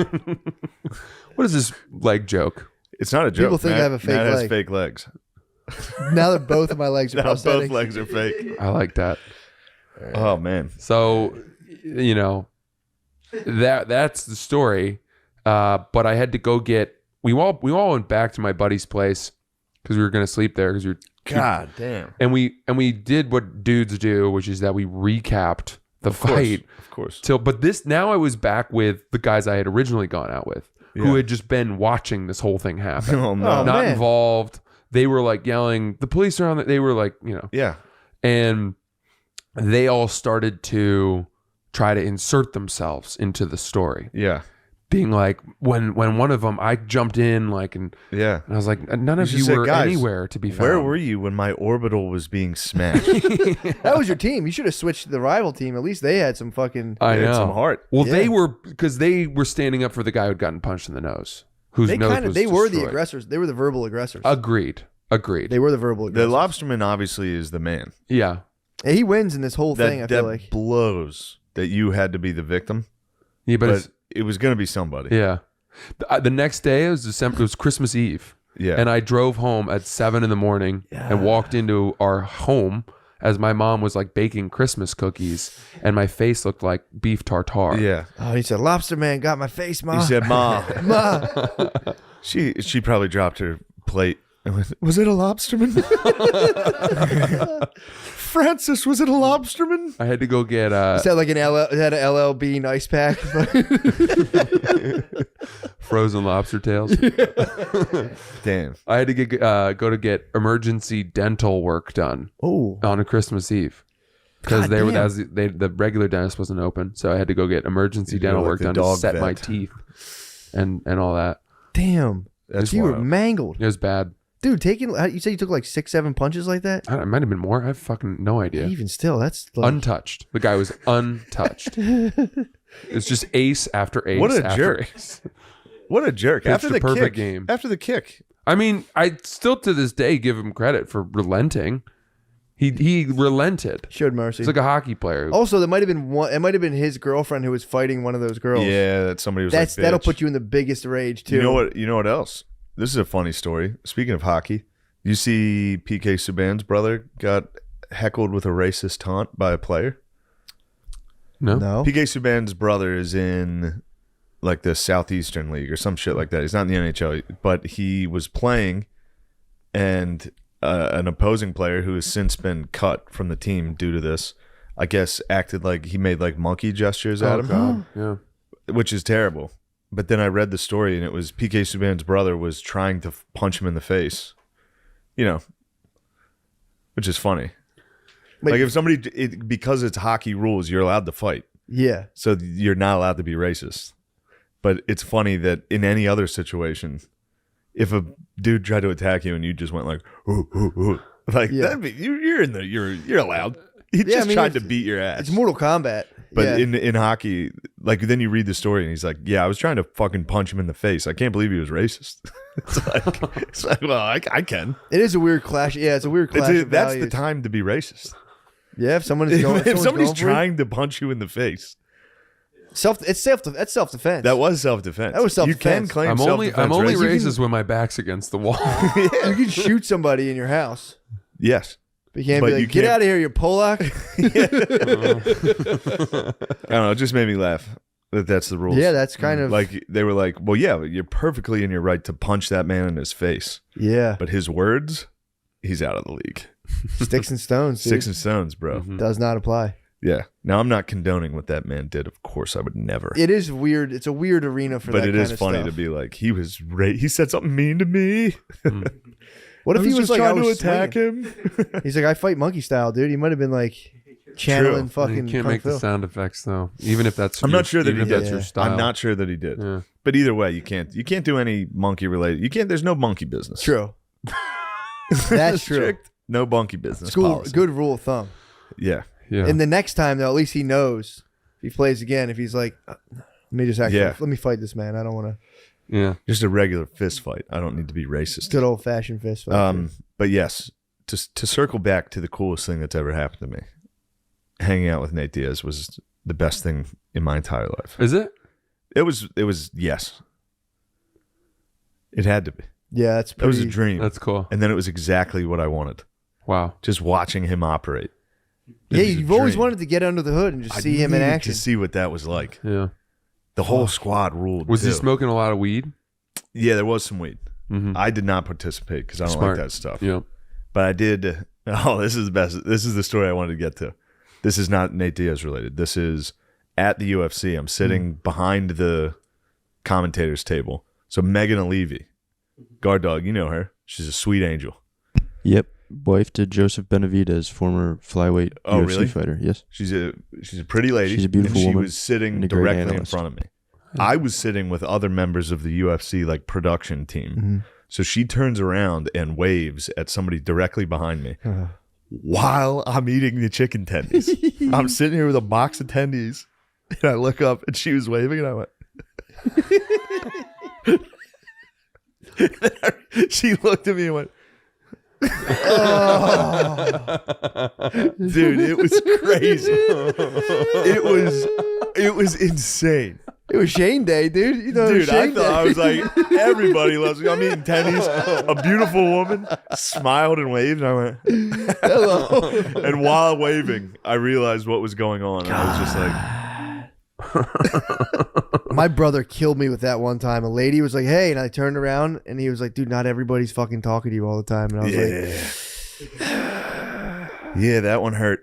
What is this leg joke? It's not a joke. People think I Matt- have a fake Matt has leg. fake legs. Now that both of my legs are Now prosthetic. both legs are fake. I like that. Oh man. So that's the story. But I had to go get. We all went back to my buddy's place because we were going to sleep there because we were. God damn. And we did what dudes do, which is that we recapped the fight. Of course. But now I was back with the guys I had originally gone out with, who Yeah. had just been watching this whole thing happen, Oh no. Oh, not man. involved. They were like yelling, "The police are on!" They were like, Yeah. and they all started to try to insert themselves into the story, Yeah. being like, when one of them, I jumped in and Yeah. I was like, none of You you should say, were "Guys, anywhere to be found. Where were you when my orbital was being smashed? That was your team. You should have switched to the rival team. At least they had some fucking. I They had know. some heart. Well, Yeah. they were because they were standing up for the guy who'd gotten punched in the nose, whose They nose kind of. was They were the destroyed. aggressors. They were the verbal aggressors. Agreed. They were the verbal The aggressors. lobsterman obviously is the man. Yeah. And he wins in this whole That, thing. I feel that like. blows that you had to be the victim, Yeah, but, but it was going to be somebody. yeah. The next day it was December. It was Christmas Eve, Yeah. and I drove home at 7 a.m. and walked into our home as my mom was like baking Christmas cookies, and my face looked like beef tartare. Yeah. Oh, he said, "Lobster man got my face, ma." He said, "Ma." "Ma." She probably dropped her plate and went, "Was it a lobsterman?" Francis, was it a lobsterman? I had to go get Is that like it had an LLB nice pack? frozen lobster tails. Damn. I had to go to get emergency dental work done Oh, on a Christmas Eve because Goddamn. the regular dentist wasn't open, so I had to go get emergency You go dental like work the done to dog set my vet. teeth and all that. damn. That's You were wild. mangled. It was bad. Dude, you said you took like 6-7 punches like that? It might have been more. I have fucking no idea. Even still, that's like, Untouched. The guy was untouched. It's just ace after ace. What a after jerk. Ace. What a jerk. Pitched After a the perfect kick. game. After the kick. I mean, I still to this day give him credit for relenting. He relented. showed mercy. He's like a hockey player. Also, there might have been one. It might have been his girlfriend who was fighting one of those girls. Yeah, that somebody was That'll like, put you in the biggest rage too. You know what else? This is a funny story. Speaking of hockey, you see PK Subban's brother got heckled with a racist taunt by a player. No. PK Subban's brother is in like the Southeastern League or some shit like that. He's not in the NHL, but he was playing, and an opposing player who has since been cut from the team due to this, I guess, acted like he made like monkey gestures at him, God. Yeah. which is terrible. But then I read the story, and it was PK Subban's brother was trying to punch him in the face, which is funny. Wait. Like if somebody, because it's hockey rules, you're allowed to fight. Yeah. So you're not allowed to be racist. But it's funny that in any other situation, if a dude tried to attack you and you just went like, ooh, ooh, ooh, like Yeah. that'd be, you're allowed. He Yeah, just I mean, tried to beat your ass. It's Mortal Kombat. But yeah. in hockey, like then you read the story and he's like, yeah, I was trying to fucking punch him in the face. I can't believe he was racist. it's like well, I can. It is a weird clash. Yeah, it's a weird clash. Of That's the values. time to be racist. Yeah, if someone is going, If somebody's going for trying to punch you in the face, it, that's self defense. that was self-defense. That was You can self-defense. claim I'm only self-defense. racist when my back's against the wall. You can shoot somebody in your house. Yes. But you can't But be you like, get can't- out of here, you Polak. I don't know. It just made me laugh that that's the rules. Yeah, that's kind of like they were like, well, yeah, you're perfectly in your right to punch that man in his face, yeah. but his words, he's out of the league. Sticks and stones. Dude. Sticks and stones, bro. Does not apply. Yeah. Now I'm not condoning what that man did. Of course, I would never. It is weird. It's a weird arena for But that it kind is of funny stuff. to be like, he said something mean to me. What if I he was just like, trying I to was attack swinging. him? He's like, I fight monkey style, dude. He might have been like channeling You fucking. can't Kung make the Fu. sound effects though. Even if that's I'm your, not sure that even he if did. that's your Yeah. style. I'm not sure that he did. Yeah. But either way, you can't do any monkey related. You can't. There's no monkey business. True. That's true. Strict, no monkey business. School, policy. good rule of thumb. Yeah. Yeah. And the next time, though, at least he knows. If he plays again, if he's like, let me just actually, Yeah. let me fight this man. I don't want to. yeah. Just a regular fist fight. I don't need to be racist. Good old fashioned fist fight. But yes, to circle back to the coolest thing that's ever happened to me, hanging out with Nate Diaz was the best thing in my entire life. Is it? It was yes. It had to be. Yeah, that's It pretty. was a dream. That's cool. And then it was exactly what I wanted. Wow. Just watching him operate. It Yeah, was a you've always dream. wanted to get under the hood and just I see him in needed action. to see what that was like. Yeah. The whole squad ruled. Was he too. smoking a lot of weed? Yeah, there was some weed. Mm-hmm. I did not participate because I don't Smart. like that stuff. Yeah. But I did. Oh, this is the best. This is the story I wanted to get to. This is not Nate Diaz related. This is at the UFC. I'm sitting behind the commentators table. So Megan Levy, guard dog, you know her. She's a sweet angel. Yep. Wife to Joseph Benavidez, former flyweight Oh, UFC really? fighter. Yes. She's a pretty lady. She's a beautiful and she woman was sitting and a great directly in analyst. front of me. I was sitting with other members of the UFC like production team. Mm-hmm. So she turns around and waves at somebody directly behind me while I'm eating the chicken tendies. I'm sitting here with a box of tendies, and I look up and she was waving, and I went. She looked at me and went. Dude, it was crazy. It was insane. It was Shane Day, dude. You know, it was Dude, I Shane thought I Day. was like, everybody loves me. I'm eating tendies. A beautiful woman smiled and waved, and I went, Hello. and while waving, I realized what was going on. And I was just like, My brother killed me with that one time. A lady was like, "Hey," and I turned around, and he was like, "Dude, not everybody's fucking talking to you all the time." And I was like, yeah, that one hurt.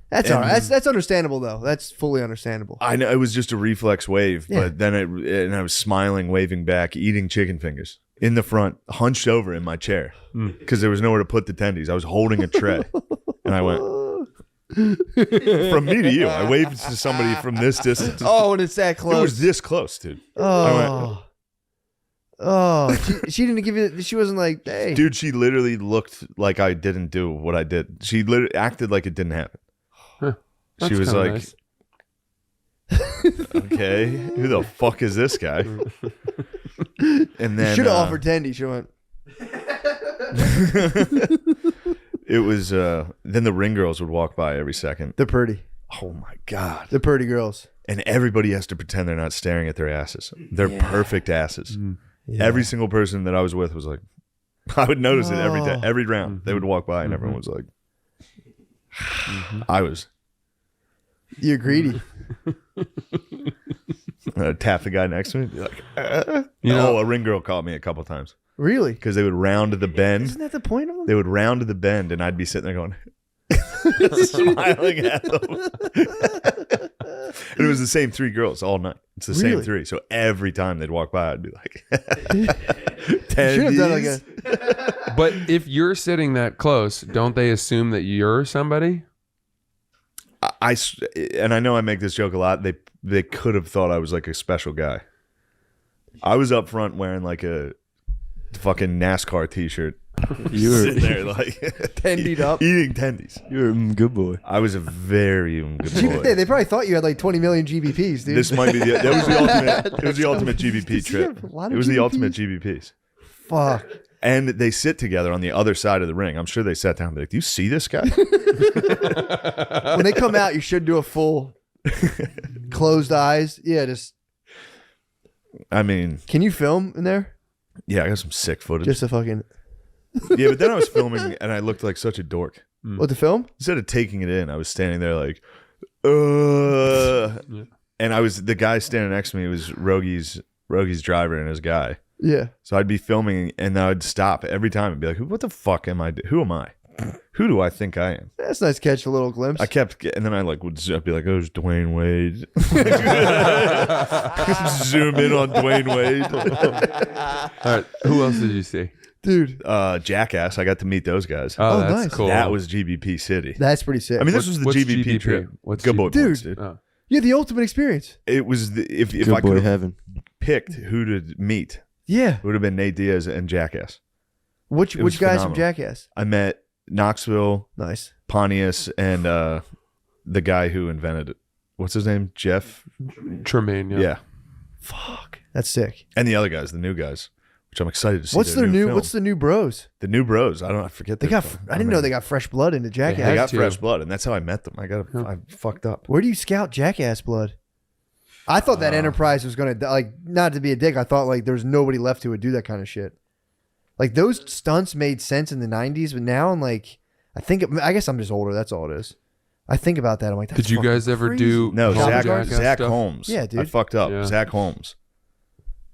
"That's all right. That's understandable, though. That's fully understandable." I know it was just a reflex wave, Yeah. but then and I was smiling, waving back, eating chicken fingers in the front, hunched over in my chair because there was nowhere to put the tendies. I was holding a tray, and I went from me to you. I waved to somebody from this distance. Oh, and it's that It close. was this close, dude. Oh, Oh, she didn't give you. She wasn't like, hey, Dude, she literally looked like I didn't do what I did. She literally acted like it didn't happen. Huh. She That's was kinda like, nice. okay, who the fuck is this guy? And then should have offered Tendy. She went. it was then the ring girls would walk by every second. They're pretty. Oh my god. They're pretty girls. And everybody has to pretend they're not staring at their asses. They're perfect asses. Yeah. Every single person that I was with was like, I would notice it every day, every round. They would walk by and everyone was like, I was. You're greedy. Tap the guy next to me, be like, You know- a ring girl caught me a couple times Really? because they would round the bend. Isn't that the point of them? They would round the bend, and I'd be sitting there going, smiling at them. And it was the same three girls all night. It's the same Really? three. So every time they'd walk by, I'd be like, You should have done like a. But if you're sitting that close, don't they assume that you're somebody? And I know I make this joke a lot. They could have thought I was like a special guy. I was up front wearing like a fucking NASCAR t-shirt, You were sitting there like Tendied up. eating tendies. you were a good boy. I was a very good boy. They probably thought you had like 20 million GBPs, dude. This might be that was the ultimate. It was the ultimate GBP Does he trip. have a lot of It was the GBPs? ultimate GBPs. Fuck. And they sit together on the other side of the ring. I'm sure they sat down and be like, "Do you see this guy?" When they come out, you should do a full closed eyes. Yeah, just. I mean, Can you film in there? yeah, I got some sick footage. Just a fucking. Yeah, but then I was filming and I looked like such a dork. What, the film? Instead of taking it in, I was standing there like, and I was the guy standing next to me was Rogi's driver and his guy. Yeah. So I'd be filming and I'd stop every time and be like, "What the fuck am I? Who am I? Who do I think I am?" That's nice to catch a little glimpse. I kept, and then I like would be like, "Oh, it's Dwayne Wade." Zoom in on Dwayne Wade. All right. Who else did you see? Dude, Jackass. I got to meet those guys. Oh, Oh, that's nice. cool. That was GBP City. that's pretty sick. I mean, this was the What's GBP, GBP? trip. What's Good boy Dude. points, dude. Oh. you had the ultimate experience. It was if Good I boy could have heaven. picked who to meet, Yeah. it would have been Nate Diaz and Jackass. Which It was guys from phenomenal. Jackass? I met Knoxville, Nice. Pontius, and the guy who invented it. What's his name? Jeff? Tremaine. Yeah. Yeah. Fuck. That's sick. And the other guys, the new guys, which I'm excited to see. What's their their new? film. What's the new bros? The new bros? I forget. They their got. film. I didn't know they got fresh blood into They Jackass. got too. fresh blood, and that's how I met them. I fucked up. Where do you scout Jackass blood? I thought that Enterprise was gonna like not to be a dick. I thought like there was nobody left who would do that kind of shit. Like those stunts made sense in the '90s, but now I'm like, I guess I'm just older. That's all it is. I think about that. I'm like, that's Did you fucking guys ever crazy. do No, Home Zach Jackass Zach stuff? Holmes. Yeah, dude. I fucked up. Yeah. Zach Holmes,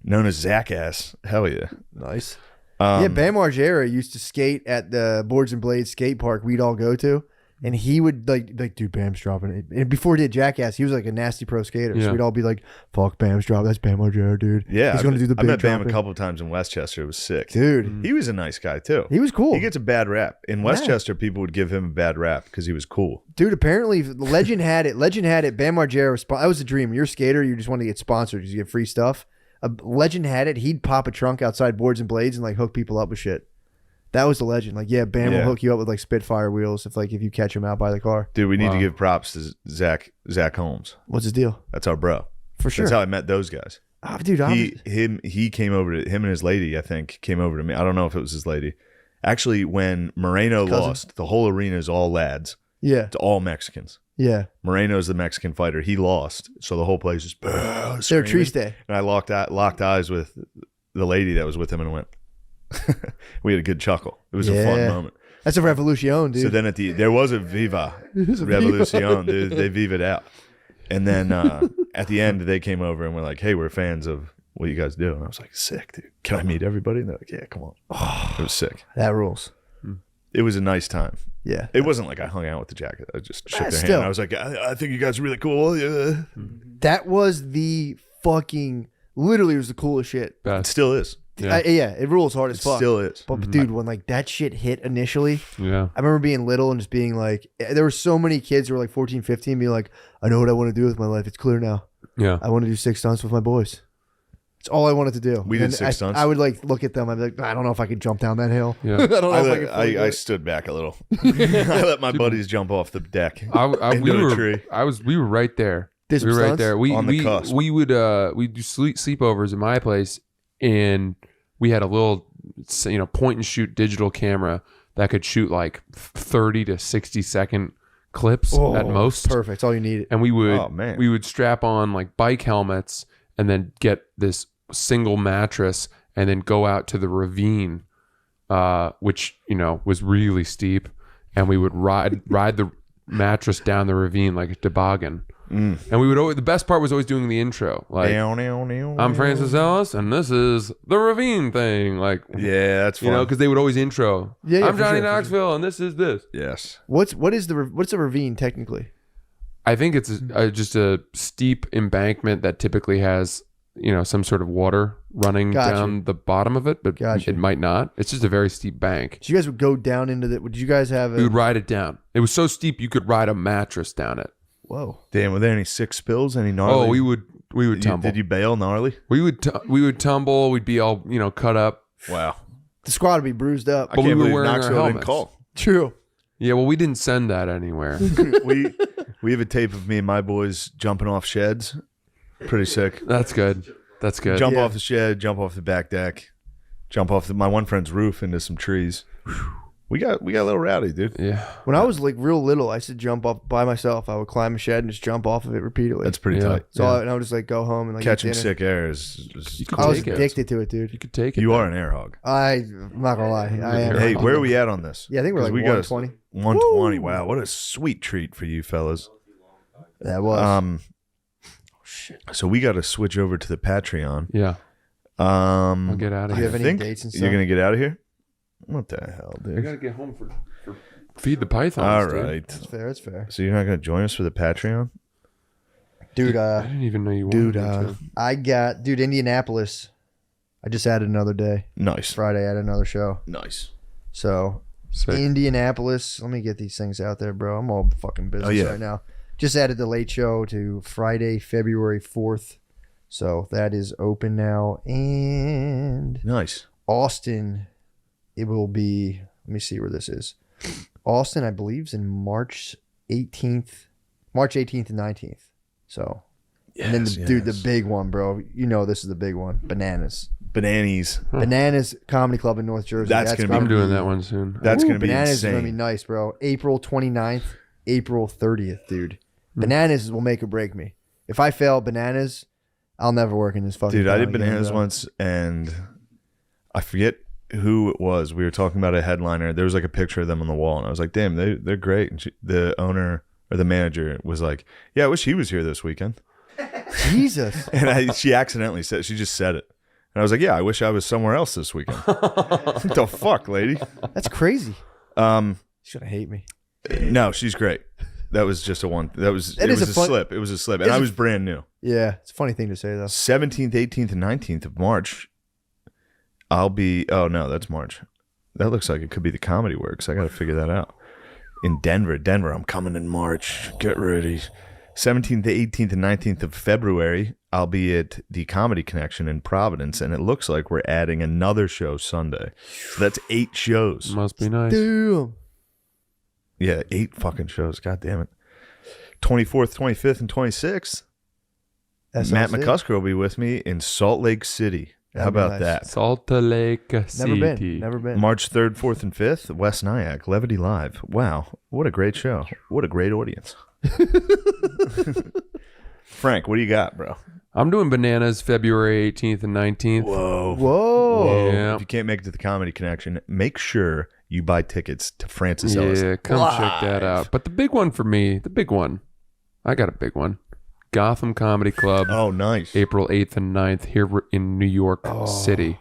known as Zach Ass. Hell yeah. Nice. Yeah, Um, Bam Margera used to skate at the Boards and Blades skate park we'd all go to. And he would like, dude, Bam's dropping it. And before he did Jackass, he was like a nasty pro skater. Yeah. So we'd all be like, fuck, Bam's dropping. That's Bam Margera, dude. Yeah, He's going to do the I big met Bam a dropping. couple of times in Westchester. It was sick. Dude, He was a nice guy too. he was cool. He gets a bad rap. In Westchester, people would give him a bad rap because he was cool. Dude, apparently Legend had it. Legend had it. Bam Margera was that was the dream. You're a skater, you just want to get sponsored because you get free stuff. Legend had it. He'd pop a trunk outside Boards and Blades and like hook people up with shit. That was the legend. Like, yeah, Bam will hook you up with like Spitfire wheels if you catch him out by the car. Dude, we need to Wow. give props to Zach Holmes. What's his deal? That's our bro. For sure. That's how I met those guys. Oh, dude, He came over to him and his lady, I think, came over to me. I don't know if it was his lady. Actually, when Moreno lost, the whole arena is all lads. yeah, It's all Mexicans. yeah. Moreno's the Mexican fighter. He lost, so the whole place is They're screaming. Triste. And I locked eyes with the lady that was with him and went. We had a good chuckle. It was a fun Yeah. moment. That's a revolution, dude. So then there was a Viva Revolucion, dude. They viva out. And then at the end, they came over and were like, "Hey, we're fans of what you guys do." And I was like, "Sick, dude. Can I meet everybody?" And they're like, "Yeah, come on." It was sick. That rules. It was a nice time. Yeah. It wasn't like I hung out with the jacket. I just shook their Still. hand. I was like, I think you guys are really cool. Yeah. That was the fucking literally was the coolest shit. It Best. still is. Yeah. It rules hard It as fuck. still is. But dude, when like that shit hit initially, Yeah. I remember being little and just being like, there were so many kids who were like 14, 15, being like, I know what I want to do with my life. It's clear now. Yeah. I want to do 6 stunts with my boys. It's all I wanted to do. We did And 6 stunts. I would like look at them. I'd be like, I don't know if I could jump down that hill. Yeah. I don't know if I could. fully do I it. stood back a little. I let my buddies jump off the deck into a tree. We were right there. Did We some were right stunts? there. On the cusp. We would we'd do sleepovers at my place, and we had a little point and shoot digital camera that could shoot like 30 to 60 second clips Oh, at most. Perfect. It's all you need. And we Oh, man. would strap on like bike helmets and then get this single mattress and then go out to the ravine, which was really steep, and we would ride the mattress down the ravine like a toboggan. And we would always, the best part was always doing the intro, like I'm Francis Ellis and this is the ravine thing, like Yeah, that's fun. because they would always intro. Yeah, I'm for Johnny sure, for Knoxville and this is this. Yes. What's a ravine technically? I think it's just a steep embankment that typically has some sort of water running Gotcha. down the bottom of it, but Gotcha. it might not. It's just a very steep bank. So you guys would go down into the. Would you guys have We a? would ride it down. It was so steep you could ride a mattress down it. Whoa. Damn, were there any sick spills? Any gnarly? Oh, we would tumble. Did you bail gnarly? We would tumble. We'd be all cut up. Wow. The squad would be bruised up. I But we can't were believe wearing our Knoxville didn't helmets. call. True. Yeah, well, we didn't send that anywhere. we have a tape of me and my boys jumping off sheds. Pretty sick. That's good. That's good. Jump Yeah. off the shed, jump off the back deck, jump off my one friend's roof into some trees. We got a little rowdy, dude. Yeah. When I was like real little, I used to jump up by myself. I would climb a shed and just jump off of it repeatedly. That's pretty Yeah. tight. so and I would just like go home and like Catching eat dinner. sick air is I was Take it. addicted to it, dude. You could take it. you are an air hog. I'm not gonna lie. I am. Hey, where are we at on this? Yeah, I think we're 'Cause like got 120. 120. Wow, what a sweet treat for you fellas. That was. So we got to switch over to the Patreon. Yeah. I'll get out of Do you here. have any think dates and you're stuff? gonna get out of here. What the hell, I dude? gotta get home for feed the pythons. All dude. right. That's fair. That's fair. So you're not gonna join us for the Patreon? Dude, I didn't even know you wanted dude, me to. Indianapolis. I just added another day. Nice. Friday, I had another show. Nice. So Sick. Indianapolis. Let me get these things out there, bro. I'm all fucking business yeah. right now. Just added the late show to Friday, February 4th. So that is open now. And Nice. Austin, it will be. Let me see where this is. Austin, I believe, is in March 18th and 19th. So, and then dude, the big one, bro. You know this is the big one. Bananas. Bananas. Bananas Comedy Club in North Jersey. That's gonna be- I'm doing that one soon. That's gonna be Bananas insane. is gonna be nice, bro. April 29th, April 30th, dude. Bananas will make or break me. If I fail Bananas, I'll never work in this fucking. Dude, I town did again, Bananas bro. once, and I forget who it was. We were talking about a headliner. There was like a picture of them on the wall, and I was like, "Damn, they're great." And the owner or the manager was like, "Yeah, I wish he was here this weekend." Jesus. And she accidentally said, she just said it, and I was like, "Yeah, I wish I was somewhere else this weekend." What the fuck, lady? That's crazy. She's gonna hate me. No, she's great. That was just a one. It was a slip. It was a slip, and It's I a- was brand new. Yeah, it's a funny thing to say though. 17th, 18th, and 19th of March. I'll be. Oh no, that's March. That looks like it could be the Comedy Works. I got to figure that out. In Denver, I'm coming in March. Get ready. 17th, 18th, and 19th of February, I'll be at the Comedy Connection in Providence, and it looks like we're adding another show Sunday. So that's 8 shows. Must be nice. Damn. Yeah, 8 fucking shows. God damn it. 24th, 25th, and 26th. That Matt sounds sick. McCusker will be with me in Salt Lake City. How That'd be about nice. that? Salt Lake City. Never been. March 3rd, 4th, and 5th, West Nyack, Levity Live. Wow, what a great show. What a great audience. Frank, what do you got, bro? I'm doing Bananas February 18th and 19th. Whoa. Whoa. Yeah. If you can't make it to the Comedy Connection, make sure you buy tickets to Francis Ellis. Yeah, come check that out. But the big one for me, I got a big one. Gotham Comedy Club, Oh, nice. April 8th and 9th here in New York City.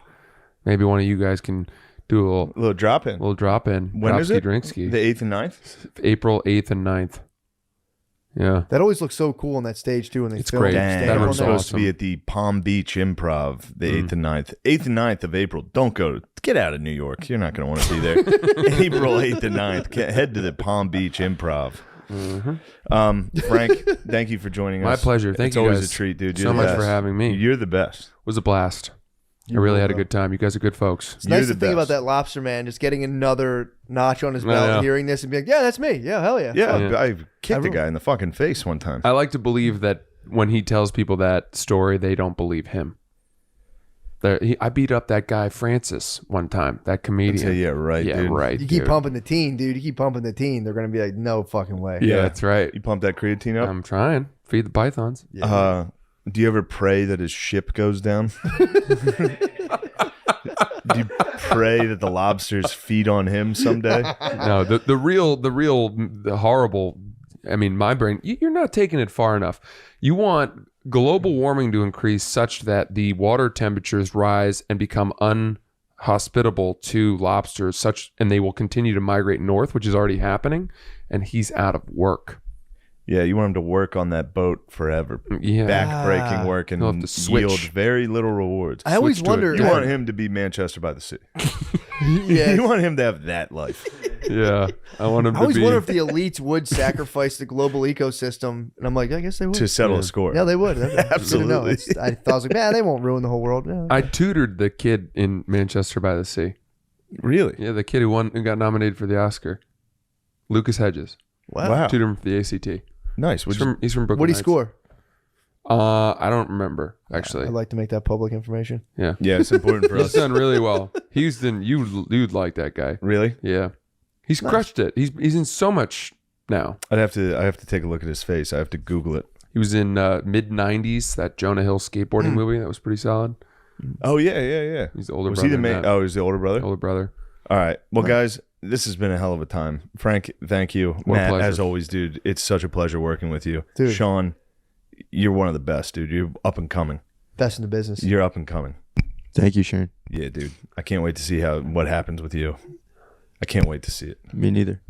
Maybe one of you guys can do a little drop in. little drop in. When is it? Drinksky. The 8th and 9th? April 8th and 9th. Yeah. That always looks so cool on that stage too when they It's film great. Dang, stand up That I'm on was there. supposed to awesome. be at the Palm Beach Improv the 8th and 9th. 8th and 9th of April. Don't go. Get out of New York. You're not going to want to be there. April 8th and 9th. Head to the Palm Beach Improv. Frank, thank you for joining us. My pleasure. Thank it's you always guys a treat, dude. so You're the much best. for having me. You're the best. It was a blast. I really had a good time. You guys are good folks. It's nice You're to the think about best. that lobster man just getting another notch on his I belt know. and hearing this and being like, yeah, that's me. Yeah, hell yeah. Yeah, Yeah. I kicked a guy in the fucking face one time. I like to believe that when he tells people that story, they don't believe him. I beat up that guy Francis one time, that comedian. Say, yeah, right, Yeah, dude. right. You keep dude. pumping the teen, dude. You keep pumping the teen. They're going to be like, no fucking way. Yeah, that's right. You pump that creatine up? I'm trying. Feed the pythons. Do you ever pray that his ship goes down? Do you pray that the lobsters feed on him someday? No, the horrible. I mean, my brain. You're not taking it far enough. You want global warming to increase such that the water temperatures rise and become unhospitable to lobsters, and they will continue to migrate north, which is already happening. And he's out of work. Yeah, you want him to work on that boat forever. Yeah. Back-breaking work He'll have and to switch. yield very little rewards. I always Switch to wonder. You want him to be Manchester by the Sea. Yeah. You want him to have that life. Yeah, I want him I to always be. wonder if the elites would sacrifice the global ecosystem. And I'm like, I guess they would. To settle a score. Yeah, they would. Absolutely. I thought I was like, man, they won't ruin the whole world. Yeah. I tutored the kid in Manchester by the Sea. Really? Yeah, the kid who got nominated for the Oscar, Lucas Hedges. Wow. Tutored him for the ACT. Nice. He's from Brooklyn. What'd he Heights. score? I don't remember actually. I'd like to make that public information. Yeah, Yeah, it's important for he's us. done really well. You'd like that guy. Really? Yeah, he's crushed it. He's in so much now. I have to take a look at his face. I have to Google it. He was in mid '90s that Jonah Hill skateboarding movie that was pretty solid. Oh yeah. He's the older Was brother. he the in main? that. Oh, he's the older brother. Older brother. All right. Well, guys, this has been a hell of a time. Frank, thank you. What a Matt, pleasure. as always, dude, it's such a pleasure working with you. Dude. Sean, you're one of the best, dude. You're up and coming. Best in the business. You're up and coming. Thank you, Sharon. Yeah, dude. I can't wait to see what happens with you. I can't wait to see it. Me neither.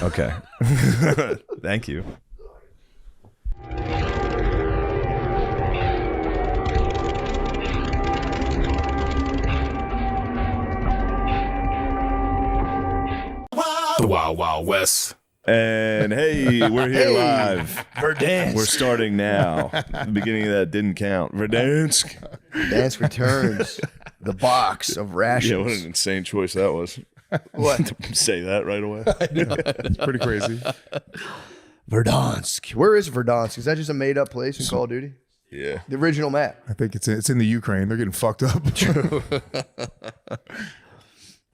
Okay. Thank you. The Wild Wild West. And hey, we're here live. Verdansk. We're starting now. The beginning of that didn't count. Verdansk. Dance returns. The box of Yeah, rations. what an insane choice that was. What? Say that right away. It's pretty crazy. Verdansk. Where is Verdansk? Is that just a made up place in Call of Duty? Yeah. The original map. I think it's in the Ukraine. They're getting fucked up.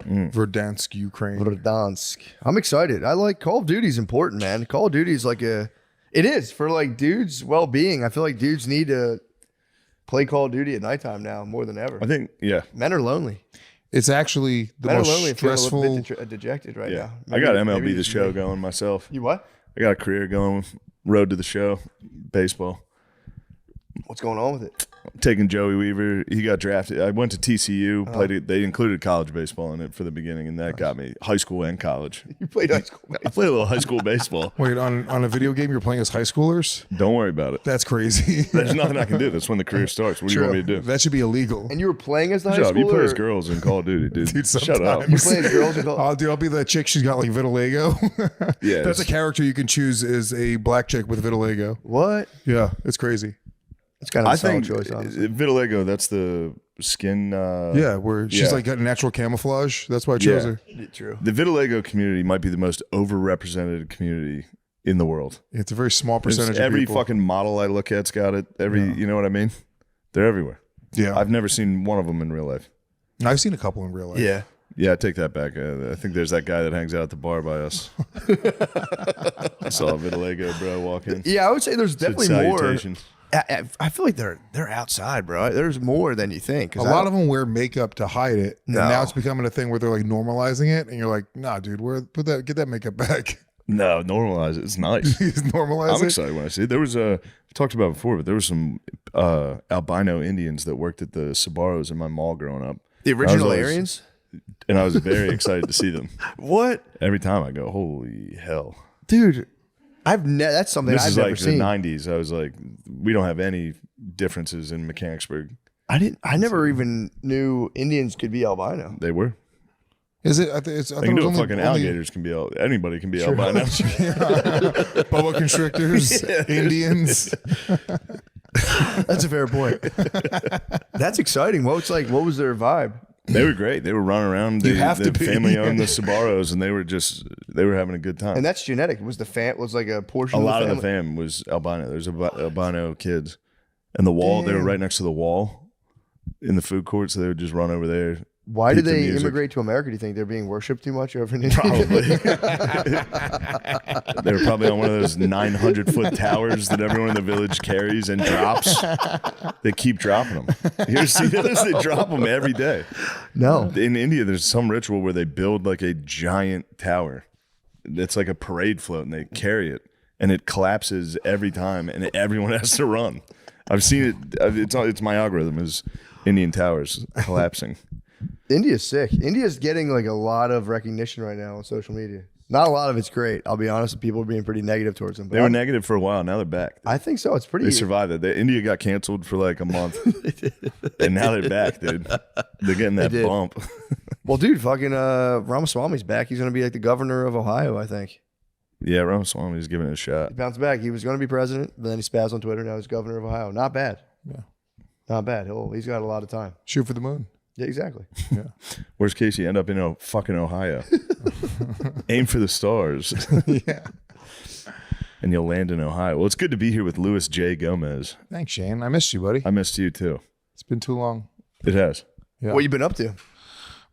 Verdansk, Ukraine. Verdansk. I'm excited. I like Call of Duty's important, man. Call of Duty is it is for like dudes' well being. I feel like dudes need to play Call of Duty at nighttime now more than ever. I think, yeah. Men are lonely. It's actually the Men are most lonely and feeling a stressful. little bit dejected right Yeah. now. I got MLB maybe the it's show me. going myself. You what? I got a career going. Road to the show. Baseball. What's going on with it? Taking Joey Weaver. He got drafted. I went to TCU. Played it. They included college baseball in it for the beginning, and that got me high school and college. You played high school. I played a little high school baseball. Wait, on a video game you're playing as high schoolers? Don't worry about it. That's crazy. There's nothing I can do. That's when the career starts. What do you want me to do? That should be illegal. And you were playing as the high Shut up. You schooler? play as or- girls in Call of Duty, dude. Dude, Shut up. sometimes. You playing as girls in Call Oh, dude, I'll be the chick. She's got like vitiligo. Yeah, That's a it's- character you can choose is a black chick with vitiligo. What? Yeah, it's crazy. It's kind of I a solid think choice, honestly. vitiligo, that's the skin. Yeah, where she's yeah. like got natural camouflage. That's why I chose Yeah. her. True. The vitiligo community might be the most overrepresented community in the world. It's a very small There's percentage every of people. fucking model I look at's got it. You know what I mean? They're everywhere. Yeah, I've never seen one of them in real life. I've seen a couple in real life. Yeah. Yeah, I take that back. I think there's that guy that hangs out at the bar by us. I saw a vitiligo bro walk in. Yeah, I would say there's Said definitely more. salutations. I feel like they're outside, bro. There's more than you think. A lot of them wear makeup to hide it, No. and now it's becoming a thing where they're like normalizing it, and you're like, nah, dude, get that makeup back. No, normalize it. It's nice. Just normalize I'm it. excited when I see it. There was I talked about it before, but there were some albino Indians that worked at the Sabaros in my mall growing up. the original always- Aryans. And I was very excited to see them. What, Every time I go, holy hell. dude? That's something This I've is never like seen. the 90s. I was like, we don't have any differences in Mechanicsburg. I never even knew Indians could be albino. They were. Is it? I thought They it can was do it. only Fucking alligators can be anybody can be albino. boa constrictors, Indians. That's a fair point. That's exciting. What was their vibe? They were great. They were running around. You have to the be. family owned the Sabaros, and they were having a good time. And that's genetic. Was like a portion A of lot the of the family? fam was albino. There's albino kids, and the wall. They were Damn. right next to the wall in the food court, so they would just run over there. Why did peep the they music. immigrate to America? Do you think they're being worshipped too much over in India? Probably. They were probably on one of those 900-foot towers that everyone in the village carries and drops. They keep dropping them. You ever see those? They drop them every day. No. In India, there's some ritual where they build like a giant tower. It's like a parade float, and they carry it, and it collapses every time, and everyone has to run. I've seen it. It's my algorithm is Indian towers collapsing. India's sick. India's getting like a lot of recognition right now on social media. Not a lot of it's great. I'll be honest. People are being pretty negative towards them. But They were negative for a while. Now they're back. I think so. It's pretty. They survived it. India got canceled for like a month, and now they're back, dude. They're getting that did. bump. Well, dude, fucking Ramaswamy's back. He's going to be like the governor of Ohio, I think. Yeah, Ramaswamy's giving it a shot. He bounced back. He was going to be president, but then he spazzed on Twitter. Now he's governor of Ohio. Not bad. Yeah. Not bad. He's got a lot of time. Shoot for the moon. Yeah, exactly. Worst case, you end up in fucking Ohio. Aim for the stars, Yeah. and you'll land in Ohio. Well, it's good to be here with Louis J. Gomez. Thanks, Shane. I missed you, buddy. I missed you too. It's been too long. It has. Yeah. What you been up to?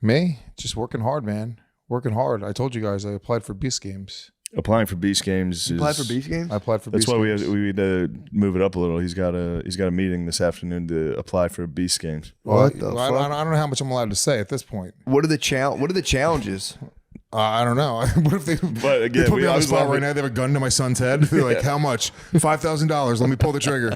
Me? Just working hard, man. Working hard. I told you guys I applied for Beast Games. Applying for Beast Games. You applied for Beast Games? I applied for That's Beast why Games. we had to move it up a little. He's got a meeting this afternoon to apply for Beast Games. What the I fuck? don't know how much I'm allowed to say at this point. What are the challenges? I don't know. What if they, But again, they put me I on the was spot laughing- right now? They have a gun to my son's head. They're like, how much? $5,000. Let me pull the trigger.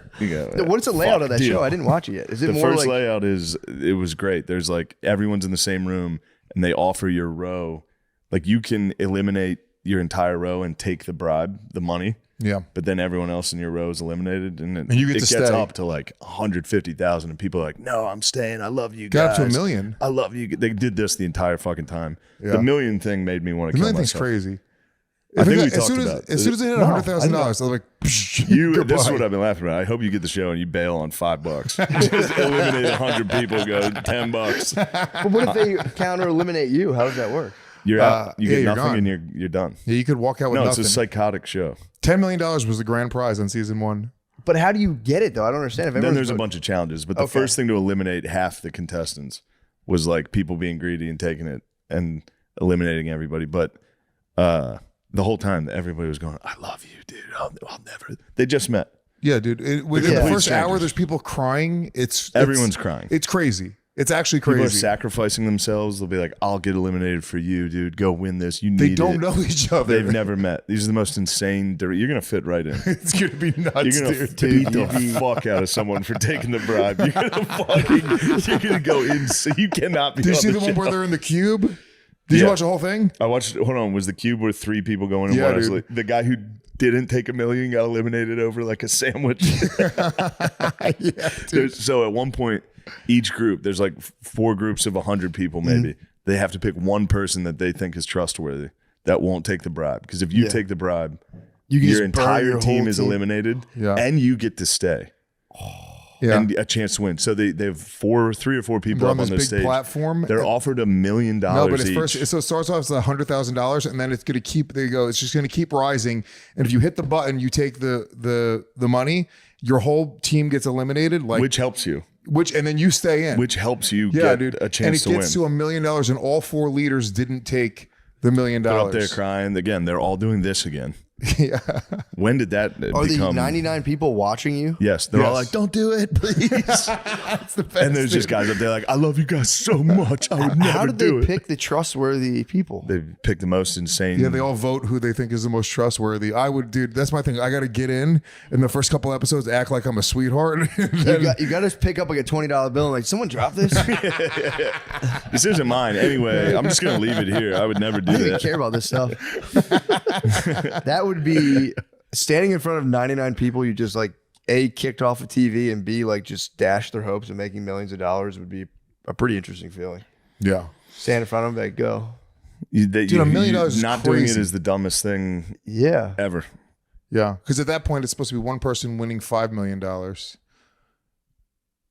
What's the layout of that deal. show? I didn't watch it yet. Is it The more first like layout it was great. There's like everyone's in the same room, and they offer your row. Like you can eliminate your entire row and take the bribe, the money, Yeah. but then everyone else in your row is eliminated, and you get it to gets stay. up to like 150,000, and people are like, "No, I'm staying. I love you Got guys. up to $1 million. I love you." They did this the entire fucking time. Yeah. The $1 million thing made me want to The kill million thing's myself. crazy. I think we as talked soon about it. as soon as they hit $100,000, they're like, This is goodbye. what I've been laughing about. I hope you get the show and you bail on $5. Just eliminate 100 people. Go $10. But what if they counter eliminate you? How does that work? You're out. You yeah, get you're nothing, gone. and you're done. Yeah, you could walk out with No, nothing. it's a psychotic show. $10 million was the grand prize on season 1. But how do you get it though? I don't understand. If Then everyone's there's a bunch of challenges, but the Okay. first thing to eliminate half the contestants was like people being greedy and taking it and eliminating everybody. But the whole time everybody was going, "I love you, dude. I'll never." They just met. Yeah, dude. Within the complete first hour, strangers. there's people crying. Everyone's crying. It's crazy. It's actually People are crazy. sacrificing themselves. They'll be like, "I'll get eliminated for you, dude. Go win this. You need They don't it." know each other. They've never met. These are the most insane. You're gonna fit right in. It's gonna be nuts, You're gonna dude. beat the fuck out of someone for taking the bribe. You're gonna go insane. You cannot be. Did you on see the one show. where they're in the cube? Did you Yeah. watch the whole thing? I watched. Hold on. Was the cube where 3 people going in Yeah, one? I was dude. like, the guy who didn't take $1 million got eliminated over like a sandwich. So at one point, each group, there's like 4 groups of 100 people. Maybe they have to pick one person that they think is trustworthy that won't take the bribe. Because if you take the bribe, You can your just burn entire your team whole is team. eliminated, Yeah. and you get to stay. Yeah. And a chance to win. So they have 3 or 4 people They're up on on this the big stage. platform. They're offered $1 million No, but it's each. first. So it starts off as $100,000, and then it's going to keep. They go. It's just going to keep rising. And if you hit the button, you take the money. Your whole team gets eliminated. Like which helps you. and then you stay in. Which helps you yeah, get dude. a And chance it to win. gets to $1 million, and all 4 leaders didn't take the $1 million. They're up there crying. Again, they're all doing this again. Yeah. When did that Are the become? 99 people watching you? Yes, they're all Yes. like, "Don't do it, please." And there's just guys up there like, "I love you guys so much. I would never How did do they it." pick the trustworthy people? They picked the most insane. Yeah, they all vote who they think is the most trustworthy. I would, dude. That's my thing. I got to get in the first couple episodes, act like I'm a sweetheart. You got to pick up like a $20 bill and like, someone drop this? I This isn't mine anyway. I'm just gonna leave it here. I would never do don't even that. care about this stuff. That would be standing in front of 99 people you just like A, kicked off of TV, and B, like just dashed their hopes of making millions of dollars would be a pretty interesting feeling. Yeah. Stand in front of them, like, go. Dude, $1 million is not doing it crazy. is the dumbest thing Yeah. ever. Yeah, because at that point it's supposed to be one person winning $5 million.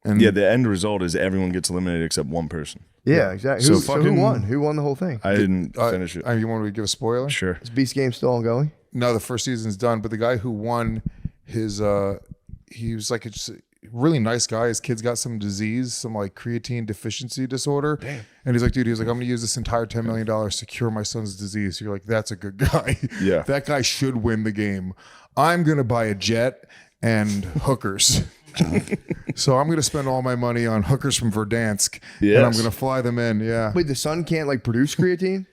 And Yeah, the end result is everyone gets eliminated except one person. Yeah, exactly. So So who fucking- won? Who won the whole thing? I didn't finish it. You want me to give a spoiler? Sure. Is Beast Game still ongoing? No, the first season's done. But the guy who won his, he was like a really nice guy. His kid's got some disease, some like creatine deficiency disorder. Damn. And he's like, dude, I'm going to use this entire $10 million to cure my son's disease. So you're like, that's a good guy. Yeah. That guy should win the game. I'm going to buy a jet and hookers. So I'm going to spend all my money on hookers from Verdansk. And I'm Yes. going to fly them in. Yeah. Wait, the son can't like produce creatine?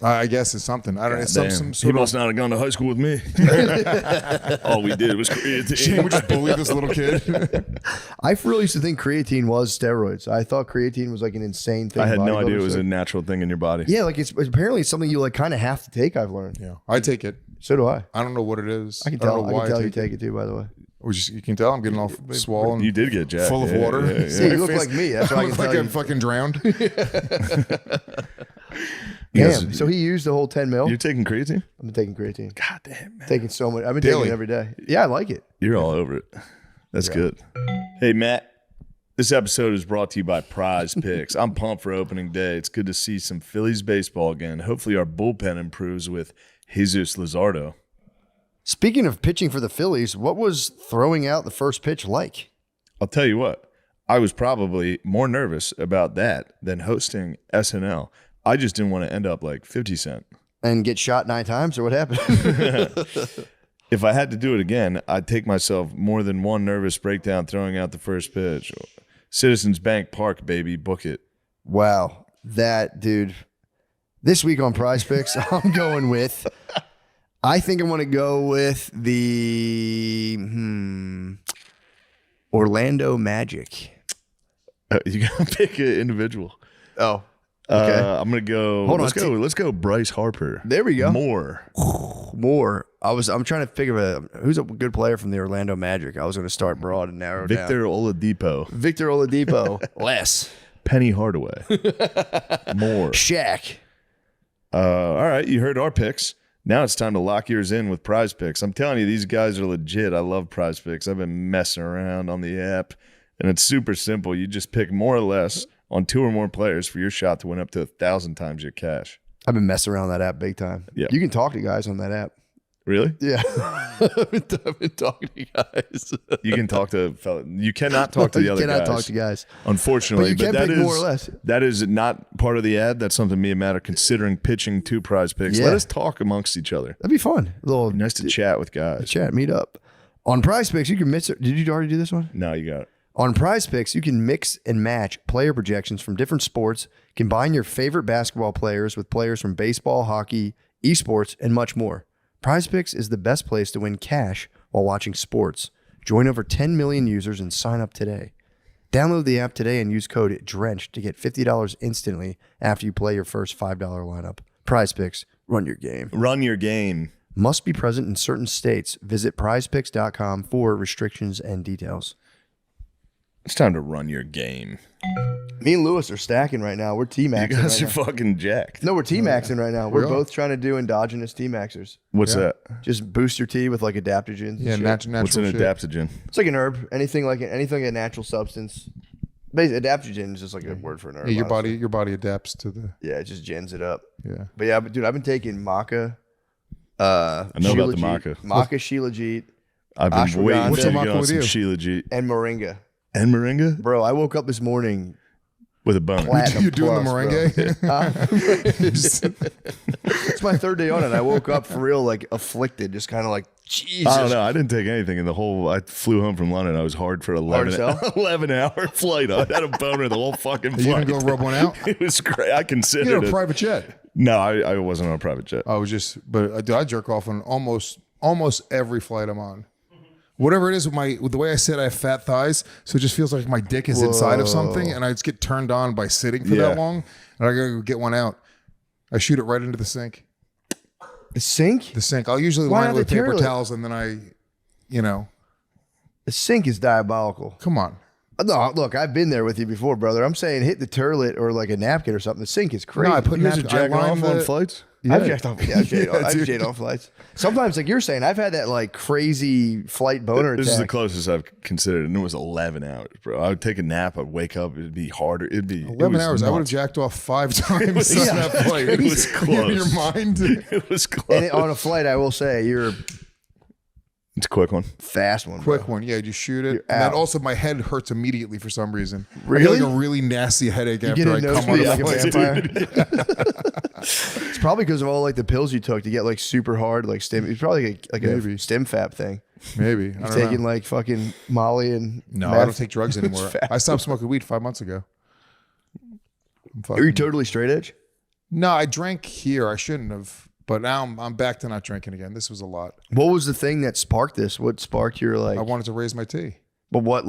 I guess it's something. I don't know. It's Damn. some He sort must of. not have gone to high school with me. All we did was create. Shane would just bully this little kid. I really used to think creatine was steroids. I thought creatine was like an insane thing. I had no idea it bodybuilders was a took. natural thing in your body. Yeah, like it's apparently something you like kind of have to take. I've learned. Yeah, I take it. So do I. I don't know what it is. I can don't tell. know I why can tell you it. take it too. By the way, You can tell I'm getting all swollen. You did get jacked. Full of Yeah, water. yeah, yeah. see, you My look face- like me. That's why I I can look tell like you. I'm fucking drowned. You Damn. guys- So he used the whole 10 mil. You're taking creatine? I've been taking creatine. God damn, man. Taking so much. I've been Daily. taking it every day. Yeah, I like it. You're all over it. That's good. Hey, Matt. This episode is brought to you by Prize Picks. I'm pumped for opening day. It's good to see some Phillies baseball again. Hopefully our bullpen improves with Jesus Luzardo. Speaking of pitching for the Phillies, what was throwing out the first pitch like? I'll tell you what, I was probably more nervous about that than hosting SNL. I just didn't want to end up like 50 Cent. And get shot 9 times, or what happened? If I had to do it again, I'd take myself more than one nervous breakdown throwing out the first pitch. Citizens Bank Park, baby, book it. Wow, that dude. This week on Prize Picks, I'm going with. I think I'm going to go with the Orlando Magic. You gotta pick an individual. Oh, okay. I'm gonna go. Hold on, Let's go. Bryce Harper. There we go. More. I'm trying to figure who's a good player from the Orlando Magic. I was going to start broad and narrow Victor Oladipo. down. Victor Oladipo. Less. Penny Hardaway. More. Shaq. All right, you heard our picks. Now it's time to lock yours in with Prize Picks. I'm telling you, these guys are legit. I love Prize Picks. I've been messing around on the app, and it's super simple. You just pick more or less on 2 or more players for your shot to win up to 1,000 times your cash. I've been messing around that app big time. Yeah. You can talk to guys on that app. Really? Yeah. I've been talking to guys. You can talk to fellas. You cannot talk to the other You cannot guys. talk to guys. Unfortunately, But you can that pick is more or less. that is not part of the ad. That's something me and Matt are considering pitching to Prize Picks. Yeah. Let us talk amongst each other. That'd be fun. A little Nice to chat with guys. chat, meet up. On Prize Picks, you can mix it. Did you already do this one? No, you got it. On Prize Picks, you can mix and match player projections from different sports, combine your favorite basketball players with players from baseball, hockey, esports, and much more. Prize Picks is the best place to win cash while watching sports. Join over 10 million users and sign up today. Download the app today and use code DRENCH to get $50 instantly after you play your first $5 lineup. Prize Picks, run your game. Run your game. Must be present in certain states. Visit prizepicks.com for restrictions and details. It's time to run your game. Me and Lewis are stacking right now. We're You T-maxing guys right are now. fucking jacked. No, we're T-maxing right now. We're are. both trying to do endogenous T-maxers. What's that? Just boost your T with like adaptogens. and Yeah, shit. natural What's an shit. adaptogen? It's like an herb. Anything like a natural substance. Basically, adaptogen is just like a word for an herb. Yeah, honestly. your body adapts to the. Yeah, it just gens it up. Yeah. But yeah, dude, I've been taking maca. I know about the Shilajit, maca. Maca, Shilajit, I've been Ashwagandha. waiting What's for the you to maca go on with some you? Shilajit and moringa. and moringa Bro, I woke up this morning. with a bone. Platinum You doing the plus, merengue? It's my 3rd day on it. I woke up for real, like afflicted, just kind of like Jesus. I don't know. I didn't take anything in the whole. I flew home from London. I was hard for 11 sell? 11-hour flight. I had a boner the whole fucking You flight. gonna go rub one out? It was great. I You considered had a it. private jet. No, I wasn't on a private jet. I was just, but dude, I jerk off on almost every flight I'm on. Whatever it is with the way I sit, I have fat thighs, so it just feels like my dick is inside of something, and I just get turned on by sitting for Yeah. that long, and I gotta go get one out. I shoot it right into the sink. The sink? The sink. I'll usually Why line are it with they paper terrible? towels, and then I, The sink is diabolical. come on. No, look, I've been there with you before, brother. I'm saying hit the turlet or like a napkin or something. The sink is crazy. No, I put You guys are napkin. I jacking line off on the. flights? I've jacked off. Yeah, I've dude. jacked off flights. Sometimes, like you're saying, I've had that like crazy flight boner This is the attack. closest I've considered, and it was 11 hours, bro. I would take a nap, I'd wake up, it'd be harder. It'd be 11 hours. I would have nuts. jacked off 5 times was- on that flight. it was In close. your mind. It was close. And on a flight, I will say you're It's a quick one. fast one. Quick bro. one. Yeah, you shoot it. You're And then out. also my head hurts immediately for some reason. Really? I get like a really nasty headache You after get I a nose come on bleed a like a flight. vampire. It's probably because of all like the pills you took to get like super hard like stim. It's probably like Maybe. a stim fap thing. Maybe. I You're don't taking know. like fucking Molly and No, meth. I don't take drugs anymore. fat. I stopped smoking weed 5 months ago. Are you totally straight edge? No, I drank here. I shouldn't have. But now I'm back to not drinking again. This was a lot. What was the thing that sparked this? What sparked your like? I wanted to raise my tea. But what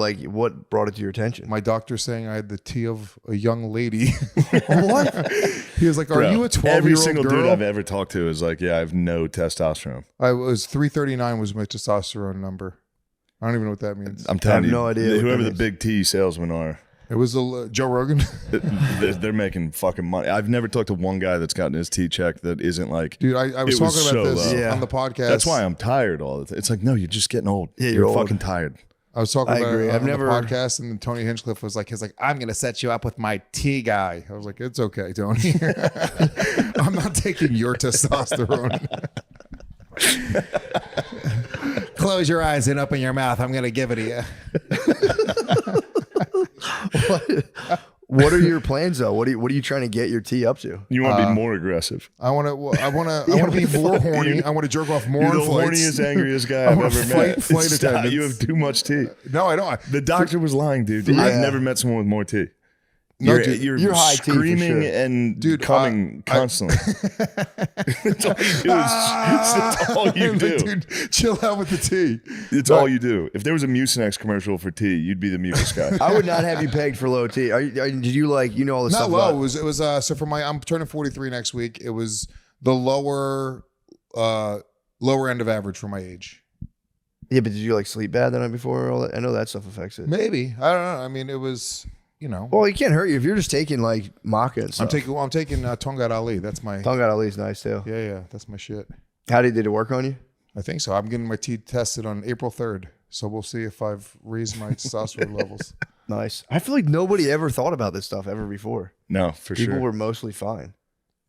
brought it to your attention? My doctor saying I had the tea of a young lady. What? He was like, "Are Bro, you a 12-year-old every single girl?" dude I've ever talked to is like, yeah, I have no testosterone. I was 339 was my testosterone number. I don't even know what that means. I'm telling have you, no idea what whoever that the is. big T salesmen are, It was Joe Rogan. they're making fucking money. I've never talked to one guy that's gotten his T checked that isn't like, Dude, I was It was talking about so this low. Yeah. on the podcast. that's why I'm tired all the time. It's like, no, you're just getting old. Yeah, you're you're old. fucking tired. I was talking I about agree. it I've on never- the podcast, and then Tony Hinchcliffe was like, "He's like, I'm gonna set you up with my tea guy." I was like, "It's okay, Tony. I'm not taking your testosterone." Close your eyes and open your mouth. I'm gonna give it to you. What are your plans though? What are you trying to get your tea up to? You want to be more aggressive. I want to be more horny. I want to jerk off more You're on the flights. horniest, angriest guy I I've wanna ever fight met. flight Stop. attendants. You have too much tea. No, I don't. The doctor was lying, dude. I've Yeah. never met someone with more tea. No, You're, dude, you're high tea for screaming sure. and Dude, coming constantly. That's all you do. That's all you do. Dude, chill out with the tea. It's all you do. If there was a Mucinex commercial for tea, you'd be the mucus guy. I would not have you pegged for low tea. Did you like all this Not stuff? low. about- It was so for I'm turning 43 next week. It was the lower end of average for my age. Yeah, but did you like sleep bad the night before? All that? I know that stuff affects it. Maybe. I don't know. I mean, it was, Well, it can't hurt you if you're just taking like maca and stuff. I'm taking Tongat Ali. That's my Tonga Ali's nice too. yeah, that's my shit. How did it work on you? I think so. I'm getting my teeth tested on April 3rd. So we'll see if I've raised my testosterone levels. Nice. I feel like nobody ever thought about this stuff ever before. No, for People sure. were mostly fine.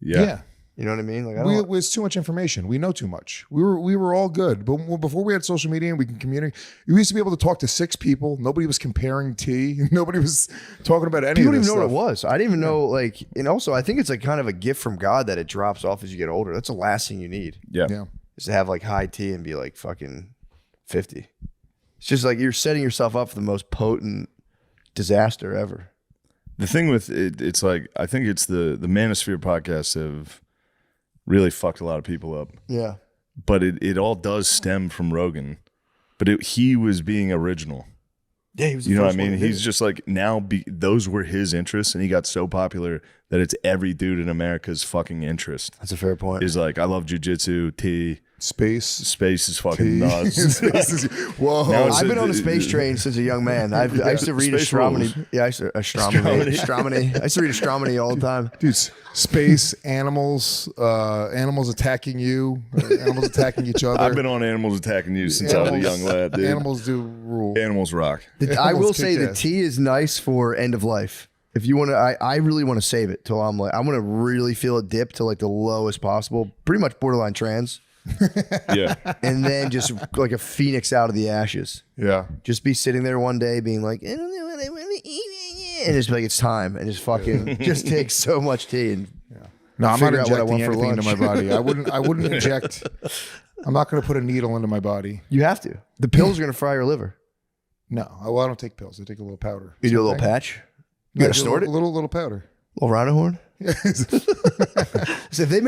Yeah. You know what I mean? Like I don't. It's too much information. We know too much. We were all good, but before we had social media and we can communicate, we used to be able to talk to 6 people. Nobody was comparing tea. Nobody was talking about any People of don't this even know stuff. what it was. I didn't even know like, and also I think it's like kind of a gift from God that it drops off as you get older. That's the last thing you need Yeah. Yeah. is to have like high tea and be like fucking 50. It's just like you're setting yourself up for the most potent disaster ever. The thing with it, it's like, I think it's the Manosphere podcasts have really fucked a lot of people up. Yeah. But it all does stem from Rogan. But he was being original. Yeah, he was. You know what I mean? He's just like those were his interests, and he got so popular that it's every dude in America's fucking interest. That's a fair point. Is like, I love jujitsu, tea, Space. space is fucking Tea. nuts. Whoa. Now it's I've been a- on the space train since a young man. I used to read Space astronomy. rules. Yeah, I used to astronomy. I used to read astronomy all the time. Dude, space, animals attacking you, animals attacking each other. I've been on animals attacking you since I was a young lad, dude. Animals do rule. Animals rock. I will Animals say kick the ass. tea is nice for end of life. If you want to, I really want to save it till I'm like, I want to really feel it dip to like the lowest possible, pretty much borderline trans, Yeah. and then just like a phoenix out of the ashes. Yeah. Just be sitting there one day being like, I don't know what I want to eat, and just be like, it's time, and just fucking just take so much tea and No, I'm not Figure out what I want injecting for anything into my lunch. body. I wouldn't inject. I'm not going to put a needle into my body. you have to. The pills are gonna fry your liver. No, well, I don't take pills. I take a little powder. You do a Same little thing. patch. You Yeah, gotta just snort it. a little powder. Little rhino horn. Yes. So if they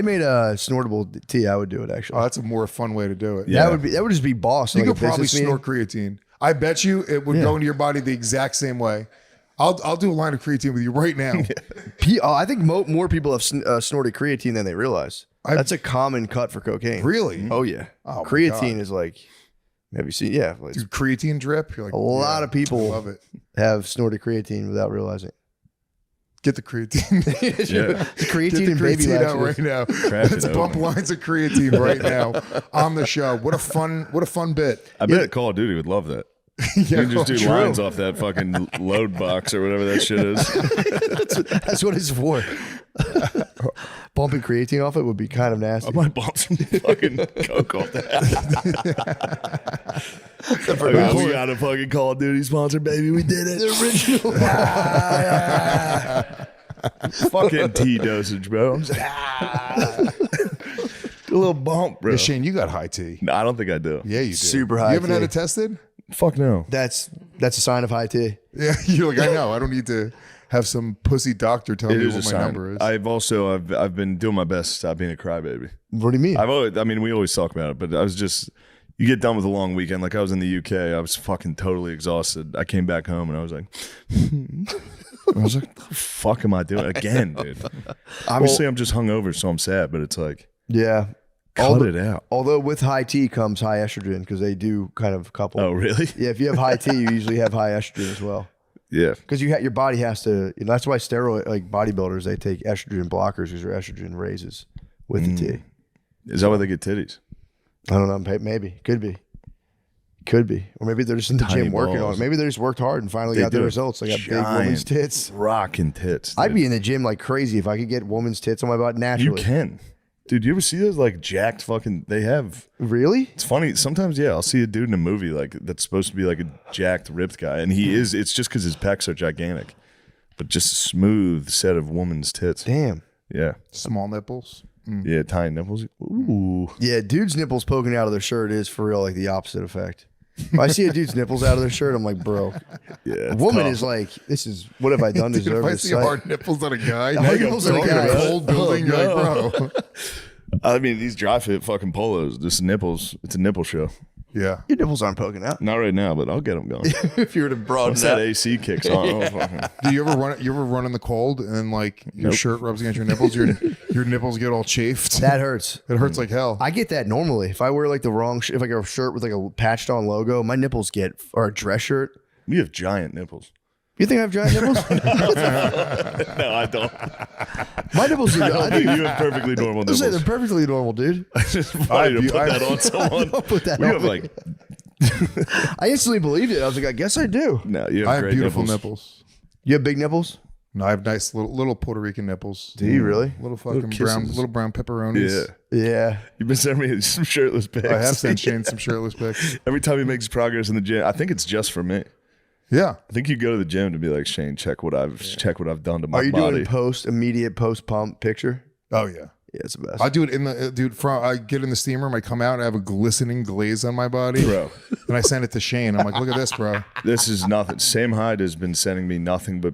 made a snortable tea, I would do it actually. Oh, that's a more fun way to do it. Yeah. That would just be boss. You like could a probably business meeting. snort creatine. I bet you it would go into your body the exact same way. I'll do a line of creatine with you right now. I think more people have snorted creatine than they realize. That's a common cut for cocaine. Really? Oh yeah. Oh, my creatine God. is like Have you seen? Yeah, like, Dude, creatine drip. You're like, a lot of people love it. have snorted creatine without realizing. Get the creatine. Yeah. Creatine Get the and baby creatine out laxatives. right now. Crack Let's it bump open. lines of creatine right now on the show. What a fun bit. I bet Call of Duty would love that. You can just do true. lines off that fucking load box or whatever that shit is. That's what it's for. Bumping creatine off it would be kind of nasty. I might bump some fucking coke off that. We got a fucking Call of Duty sponsor, baby. We did it. The original. Fucking tea dosage, bro. I'm just, a little bump, bro. Yeah, Shane, you got high tea. No, I don't think I do. Yeah, you do. Super high You haven't had tea. it tested? Fuck no. That's a sign of high tea. Yeah, you're like, I know. I don't need to have some pussy doctor tell It me is a what my sign. number is. I've been doing my best to stop being a crybaby. What do you mean? We always talk about it, but I was just, you get done with a long weekend. Like I was in the UK, I was fucking totally exhausted. I came back home and I was like, what the fuck am I doing again, dude? Obviously, I'm just hungover, so I'm sad. But it's like, Yeah. cut it out. Although with high T comes high estrogen because they do kind of couple. Oh, really? Yeah, if you have high T, you usually have high estrogen as well. Yeah. Because your body has to. That's why steroid like bodybuilders they take estrogen blockers because your estrogen raises with the T. Is that why they get titties? I don't know. Maybe could be, or maybe they're just in the Tiny gym working on balls. it. Maybe they just worked hard and finally They got the do. results. They got big Giant woman's tits. Rocking tits. I'd dude. be in the gym like crazy if I could get woman's tits on my butt You naturally. can. Dude, you ever see those like jacked fucking, they have, Really? it's funny. Sometimes, yeah, I'll see a dude in a movie like that's supposed to be like a jacked, ripped guy. And he is, it's just because his pecs are gigantic. But just a smooth set of woman's tits. Damn. Yeah. Small nipples. Yeah, tiny nipples. Ooh. Yeah, dudes' nipples poking out of their shirt is for real like the opposite effect. If I see a dude's nipples out of their shirt, I'm like, bro. Yeah. A it's woman tough. is like, this is what have I done to Dude, deserve if I this? see sight? hard nipples on a guy, Hard nipples on a talking guy. in a cold building, you're no. like, bro. I mean, these dry fit fucking polos, just nipples. It's a nipple show. Yeah. Your nipples aren't poking out. Not right now, but I'll get them going. If you were to broaden Once that that. AC kicks on, oh, fucking. Do you ever run? You ever run in the cold and then like your Nope. shirt rubs against your nipples? Your nipples get all chafed. That hurts. It hurts like hell. I get that normally. If I wear like the wrong, if I get a shirt with like a patched on logo, my nipples get, or a dress shirt. We have giant nipples. You think I have giant nipples? No, I don't. My nipples are, I think you have perfectly normal I say they're nipples. perfectly normal, dude. It's just funny to put that on someone. Don't put that We on have me. like, I instantly believed it. I was like, I guess I do. no, you have I have great beautiful nipples. You have big nipples? No, I have nice little Puerto Rican nipples. Do you really? Little fucking Little kisses. little brown pepperonis. Yeah. Yeah. You've been sending me some shirtless pics. I have sent Shane some shirtless pics. Every time he makes progress in the gym, I think it's just for me. Yeah. I think you go to the gym to be like, Shane, check what I've done to my Are you body. doing immediate post pump picture? Oh yeah. Yeah, it's the best. I do it in the I get in the steam room. I come out and I have a glistening glaze on my body, Bro. and I send it to Shane. I'm like, look at this, bro. This is nothing. Sam Hyde has been sending me nothing but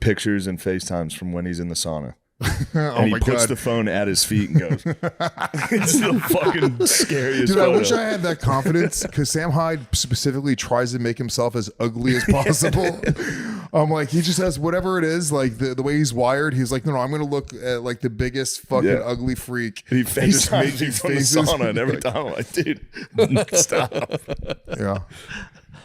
pictures and FaceTimes from when he's in the sauna. Oh And he my puts god. the phone at his feet and goes, it's the fucking scariest Dude, I photo. wish I had that confidence because Sam Hyde specifically tries to make himself as ugly as possible. I'm like, he just has whatever it is, like the way he's wired. He's like, no, I'm going to look at like the biggest fucking Yeah. ugly freak. And he and just make FaceTimes me these from the faces. sauna, and every time I'm like, dude, stop. Yeah.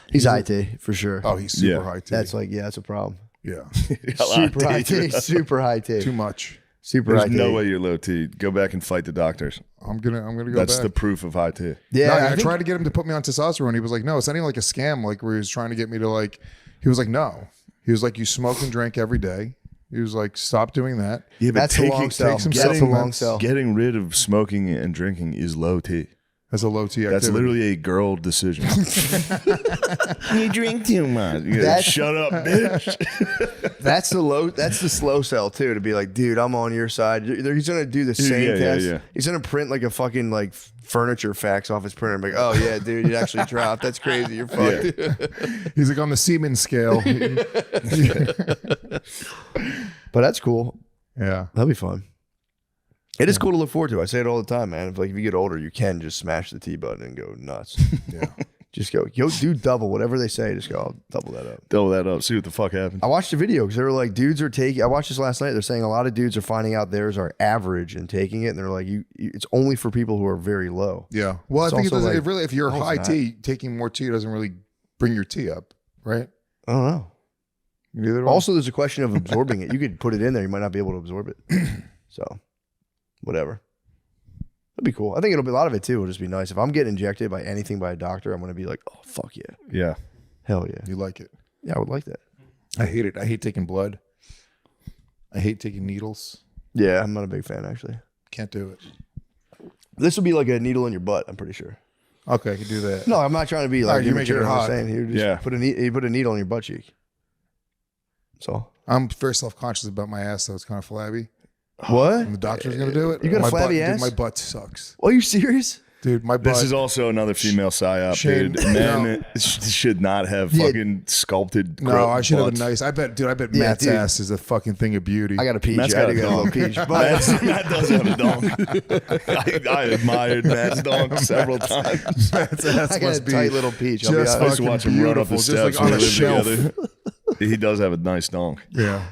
He's high T for sure. Oh, he's super Yeah. high T. That's like, yeah, that's a problem. yeah. Super high T. Super high T. Too much. Super There's high T. no way you're low T. Go back and fight the doctors. I'm gonna go That's back. the proof of high T. Yeah, No, I I think- tried to get him to put me on testosterone. He was like, no, it's not even like a scam. Like where he was trying to get me to like, he was like, no. He was like, you smoke and drink every day. He was like, stop doing that. Yeah, but That's the long sell. take some That's the long supplements. sell. getting rid of smoking and drinking is low T. As a low T activity. That's literally a girl decision. You drink too much. You gotta That's- shut up, bitch. That's the slow sell too. To be like, dude, I'm on your side. He's gonna do the same yeah, test. yeah. He's gonna print like a fucking like furniture fax off his printer. And be like, oh yeah, dude, you actually dropped. That's crazy. You're fucked. He's like on the semen scale. But that's cool. Yeah. That'll be fun. It is cool to look forward to. I say it all the time, man. If you get older, you can just smash the T button and go nuts. Yeah. Just go, yo, do double whatever they say. Just go, I'll double that up. Double that up. See what the fuck happened. I watched the video because they were like, dudes are taking. I watched this last night. They're saying a lot of dudes are finding out theirs are average and taking it, and they're like, it's only for people who are very low. Yeah. Well, It's I think it also doesn't. like- It really, if you're No, it's high not. T, taking more tea doesn't really bring your tea up, right? I don't know. Neither do I. Also, there's a question of absorbing it. You could put it in there, you might not be able to absorb it. So, whatever. That'd be cool. I think it'll be a lot of it too. It'll just be nice. If I'm getting injected by anything by a doctor, I'm gonna be like, oh fuck yeah, Yeah. hell yeah, you like it. yeah, I would like that. I hate it. I hate taking blood. I hate taking needles. Yeah, I'm not a big fan actually. Can't do it. This would be like a needle in your butt. I'm pretty sure. Okay, I can do that. No, I'm not trying to be like Alright, you make it immature. I'm just hot. saying he would just Yeah. put a needle in your butt cheek. So I'm very self-conscious about my ass, though. It's kind of flabby. what? And the doctor's gonna do it. You got a My flabby butt, ass? Dude, my butt sucks, Oh, you serious? dude. My butt. This is also another female psyop, Shane, dude. Men should not have Yeah. fucking sculpted. no, I should have a butts. nice. I bet Yeah, Matt's dude. ass is a fucking thing of beauty. I got a peach. Matt's I had got to a get a little dong. peach. But Matt does have a dong. I admired Matt's dong several times. Matt's ass I got a must be tight little peach. I'll be just I used to honest. watch him run up the beautiful, just steps like on when a we lived shelf. together. He does have a nice dong. Yeah.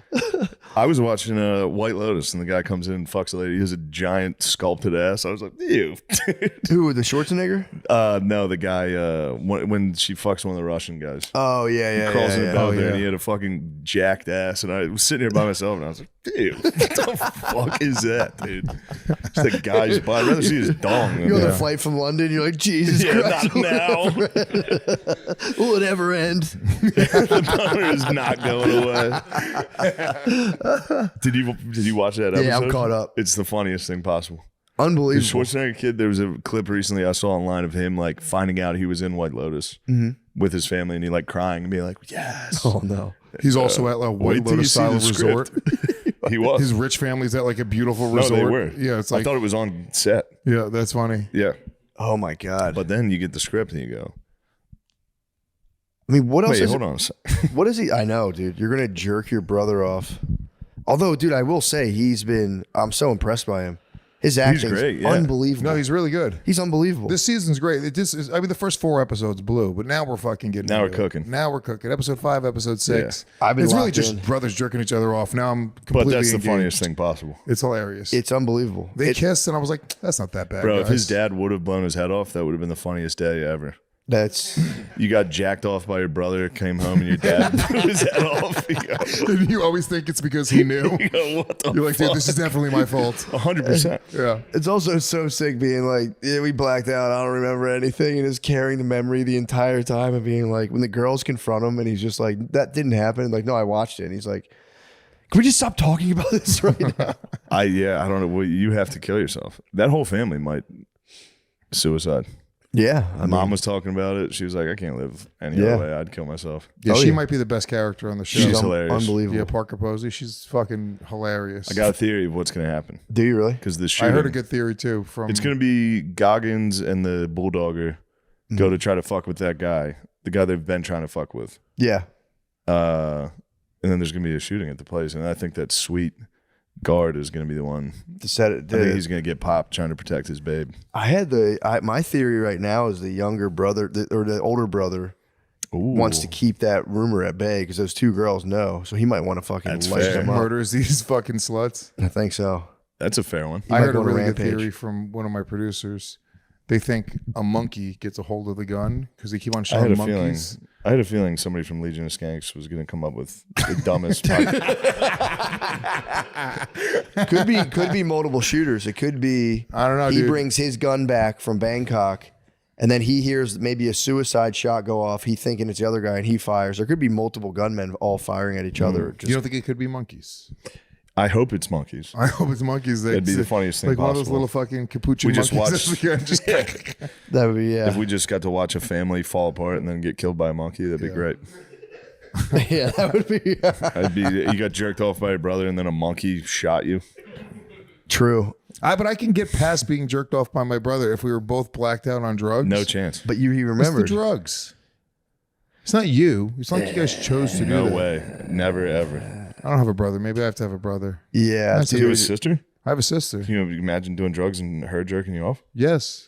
I was watching White Lotus, and the guy comes in and fucks a lady. He has a giant sculpted ass. I was like, ew. Who, the Schwarzenegger? No, the guy when she fucks one of the Russian guys. Oh yeah, yeah, Crawls yeah, in the yeah. bed Oh, there, yeah. and he had a fucking jacked ass, and I was sitting here by myself, and I was like, "Ew, what the fuck is that, dude?" It's the guy's butt. I'd rather see his dong. Than You're on that. the flight from London. You're like, Jesus Yeah, Christ, not now. will it ever end? The boner is not going away. Did you watch that episode? Yeah, I'm caught up. It's the funniest thing possible. The Unbelievable. Schwarzenegger kid, there was a clip recently I saw online of him like finding out he was in White Lotus with his family, and he like crying and being like, "Yes." Oh no. He's also at like Wait White till you Lotus see style the resort. script. He was. His rich family's at like a beautiful No, resort. they were. Yeah, it's I like thought it was on set. yeah, that's funny. Yeah, Oh my God. but then you get the script and you go, I mean, what else "Wait, is hold on a second." What is he? I know, dude. You're gonna jerk your brother off. Although, dude, I will say I'm so impressed by him. His acting great, yeah. unbelievable. No, he's really good. He's unbelievable. This season's great. I mean, the first 4 episodes blew, but now we're fucking getting. Now we're into it. cooking. Now we're cooking. Episode 5, episode 6. I've been It's really locked just in. brothers jerking each other off. Now I'm But completely. that's the engaged. funniest thing possible, It's hilarious. It's unbelievable. They kissed, and I was like, "That's not that bad, bro. If guys." his dad would have blown his head off, that would have been the funniest day ever. That's You got jacked off by your brother, came home, and your dad blew his head off. You go, And you always think it's because he knew. you go, what the You're like, fuck? dude, this is definitely my fault. 100%. Yeah. it's also so sick being like, yeah, we blacked out. I don't remember anything, and just carrying the memory the entire time of being like, when the girls confront him, and he's just like, that didn't happen. Like, no, I watched it. And he's like, can we just stop talking about this right now? I don't know. Well, you have to kill yourself. That whole family might suicide. Yeah, I Mom was talking about it. She was like, I can't live any Yeah. other way. I'd kill myself. Yeah, Oh, she yeah. might be the best character on the show. She's hilarious. unbelievable. Yeah, Parker Posey. She's fucking hilarious. I got a theory of what's going to happen Do you really? because this I shooting. heard a good theory too from It's going to be Goggins and the Bulldogger go to try to fuck with that guy, the guy they've been trying to fuck with. Yeah. And then there's going to be a shooting at the place. And I think that sweet guard is going to be the one. To set it. I think he's going to get popped trying to protect his babe. My theory right now is the younger brother or the older brother wants to keep that rumor at bay because those 2 girls know. So he might want to fucking That's light fair. them up. murders these fucking sluts. I think so. That's a fair one. He I might heard a go on a really good rampage. theory from one of my producers. They think a monkey gets a hold of the gun because they keep on I showing had a feeling. monkeys. I had a feeling somebody from Legion of Skanks was going to come up with the dumbest. Could be multiple shooters. It could be. I don't know, He dude. brings his gun back from Bangkok, and then he hears maybe a suicide shot go off. He thinking it's the other guy, and he fires. There could be multiple gunmen all firing at each other. Just, You don't think it could be monkeys? I hope it's monkeys. I hope it's monkeys. That'd be the funniest thing Like one of those possible. little fucking capuchin We just monkeys. watched- Yeah, just that would be If we just got to watch a family fall apart and then get killed by a monkey, that'd be great. yeah, that would be I'd be you got jerked off by your brother and then a monkey shot you. true. but I can get past being jerked off by my brother if we were both blacked out on drugs. No chance. But he It's the remembered. drugs. It's not you. It's not like you guys chose to do No that. way. Never ever. I don't have a brother. Maybe I have to have a brother. Yeah, Do you have a dude. sister? I have a sister. Can you imagine doing drugs and her jerking you off? Yes.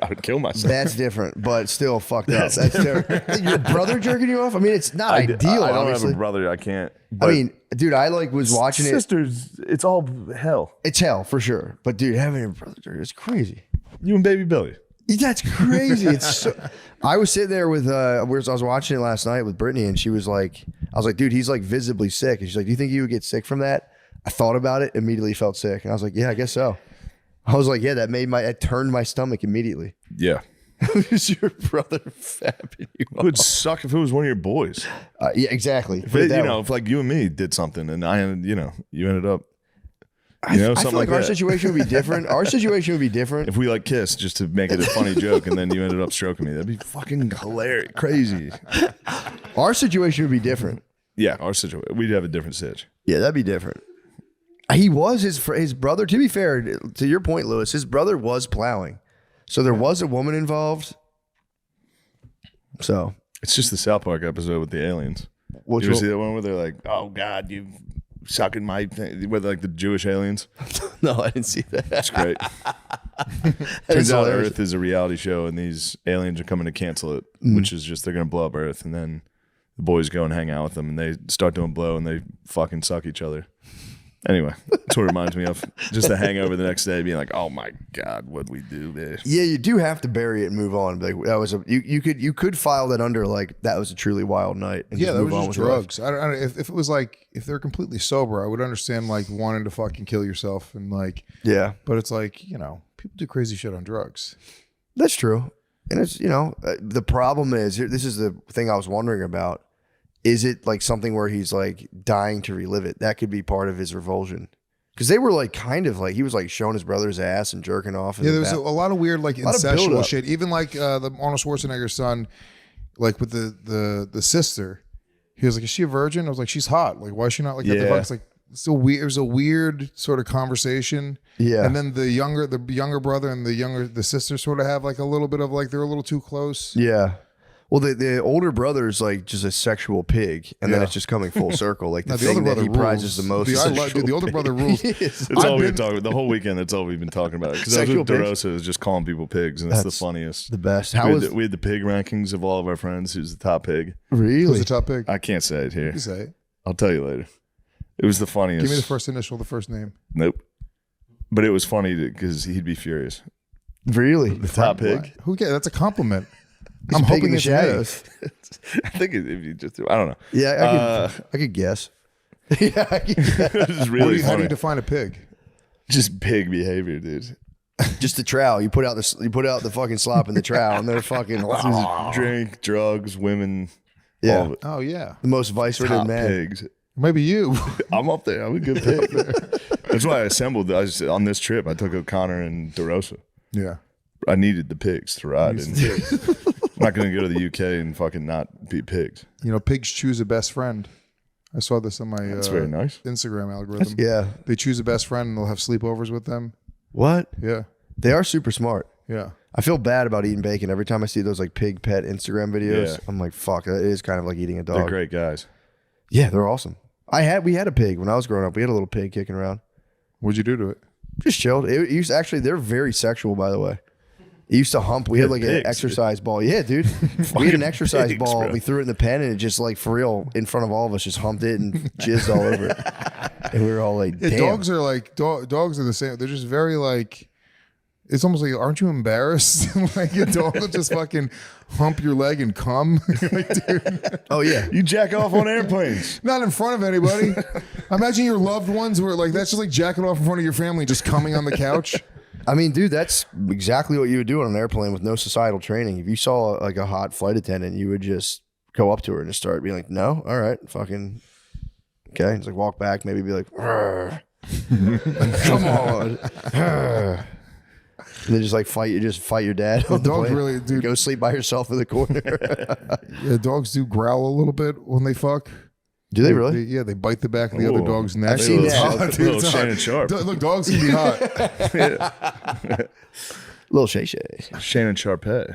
I would kill myself. That's different, but still fucked up. That's terrible. Your brother jerking you off? I mean, it's not ideal. I don't obviously. have a brother. I can't. I but mean, dude, I like was watching it. sisters, it's all hell. It's hell for sure. But dude, having a brother jerk is crazy. You and baby Billy. That's crazy. It's so. I was sitting there with I was watching it last night with Brittany, and she was like, I was like, dude, he's like visibly sick. And she's like, do you think you would get sick from that? I thought about it, immediately felt sick. And I was like, yeah, I guess so. I was like, yeah, it turned my stomach immediately. Yeah. Is your brother fapping you It would suck if it was one of your boys. Yeah, exactly. If if like you and me did something and you ended up, I feel something like our that. situation would be different. Our situation would be different. If we like kissed just to make it a funny joke and then you ended up stroking me, that'd be fucking hilarious, crazy. Our situation would be different. Yeah, our situation, we'd have a different sitch. Yeah, that'd be different. He was his brother. To be fair, to your point, Lewis, his brother was plowing, so there was a woman involved. So It's just the South Park episode with the aliens. You ever see that one where they're like, "Oh God, you sucking my thing," with like the Jewish aliens? No, I didn't see that. It's great. Turns out Earth is a reality show, and these aliens are coming to cancel it, which is just they're gonna blow up Earth, and then the boys go and hang out with them, and they start doing blow, and they fucking suck each other. Anyway, that's what it reminds me of. Just the hangover the next day, being like, "Oh my God, what'd we do there?" Yeah, you do have to bury it and move on. Like that was you could file that under like that was a truly wild night. And Yeah, just that move was on just with drugs. I don't if it was like if they're completely sober, I would understand like wanting to fucking kill yourself and like Yeah, but it's like people do crazy shit on drugs. that's true. And it's the problem is this is the thing I was wondering about. Is it like something where he's like dying to relive it? That could be part of his revulsion. Because they were like kind of like he was like showing his brother's ass and jerking off. Yeah, there was a lot of weird like lot of incestual buildup. shit. Even like the Arnold Schwarzenegger's son, like with the sister, he was like, "Is she a virgin?" I was like, "She's hot. Like, why is she not like that?" The Yeah. fuck's like so weird. It was a weird sort of conversation. Yeah. And then the younger brother and the sister sort of have like a little bit of like they're a little too close. Yeah. Well, the older brother's like just a sexual pig, and then Yeah. it's just coming full circle. Like the No, thing that he prizes the most. is The older brother rules. That's I've all we've been- been talking about. The whole weekend, that's all we've been talking about. Because I was Sexual with DeRosa, is just calling people pigs, and it's the funniest. the best. we, How had was the, we had the pig rankings of all of our friends. Who's the top pig? Who's really? the top pick? I can't say it here. You say it. I'll tell you later. It was the funniest. Give me the first initial, the first name. Nope. But it was funny because he'd be furious. Really? The top pig. Who cares? That's a compliment. He's I'm a pig hoping in the it's me. shadows. I think if you just, I don't know. Yeah, I could guess. Yeah, I could guess. It was really How do funny. you define a pig? Just pig behavior, dude. Just the trowel. You put out the fucking slop in the trowel, and they're fucking Drink, drugs, women. yeah. All of it. Oh yeah, The most vice-ridden Top man. pigs. maybe you. I'm up there. I'm a good pig. That's why I assembled. On this trip, I took O'Connor and DeRosa. Yeah. I needed the pigs to ride. And I'm not going to go to the UK and fucking not be pigs. Pigs choose a best friend. I saw this on my That's very nice. Instagram algorithm. Yeah. They choose a best friend and they'll have sleepovers with them. What? Yeah. They are super smart. Yeah. I feel bad about eating bacon every time I see those like pig pet Instagram videos. Yeah. I'm like, fuck, that is kind of like eating a dog. They're great guys. Yeah, they're awesome. We had a pig when I was growing up. We had a little pig kicking around. What'd you do to it? Just chilled. It used they're very sexual, by the way. It used to hump. We had like pigs, an exercise ball. Yeah, dude. We had an exercise pigs, ball. bro. We threw it in the pen, and it just like for real in front of all of us just humped it and jizzed all over it. And we were all like, Yeah, damn. dogs are like dogs are the same. They're just very like. It's almost like, aren't you embarrassed? Like a dog will just fucking hump your leg and come. Like, dude, Oh yeah. You jack off on airplanes. not in front of anybody. Imagine your loved ones were like that's just like jacking off in front of your family, just coming on the couch. I mean, dude, that's exactly what you would do on an airplane with no societal training. If you saw like a hot flight attendant, you would just go up to her and just start being like, "No, all right, fucking okay." Just like walk back, maybe be like, "Arr." "Come on," "Arr." and then just like fight your dad. On the dogs plane. really, dude. Go sleep by yourself in the corner. Yeah, dogs do growl a little bit when they fuck. Do they really? Yeah, they bite the back of the other Ooh. dog's neck. I've seen It's that. hot, dude, Little it's hot. Shannon Sharp. Look, dogs can be hot. Little Shay Shay. Shannon Sharpet.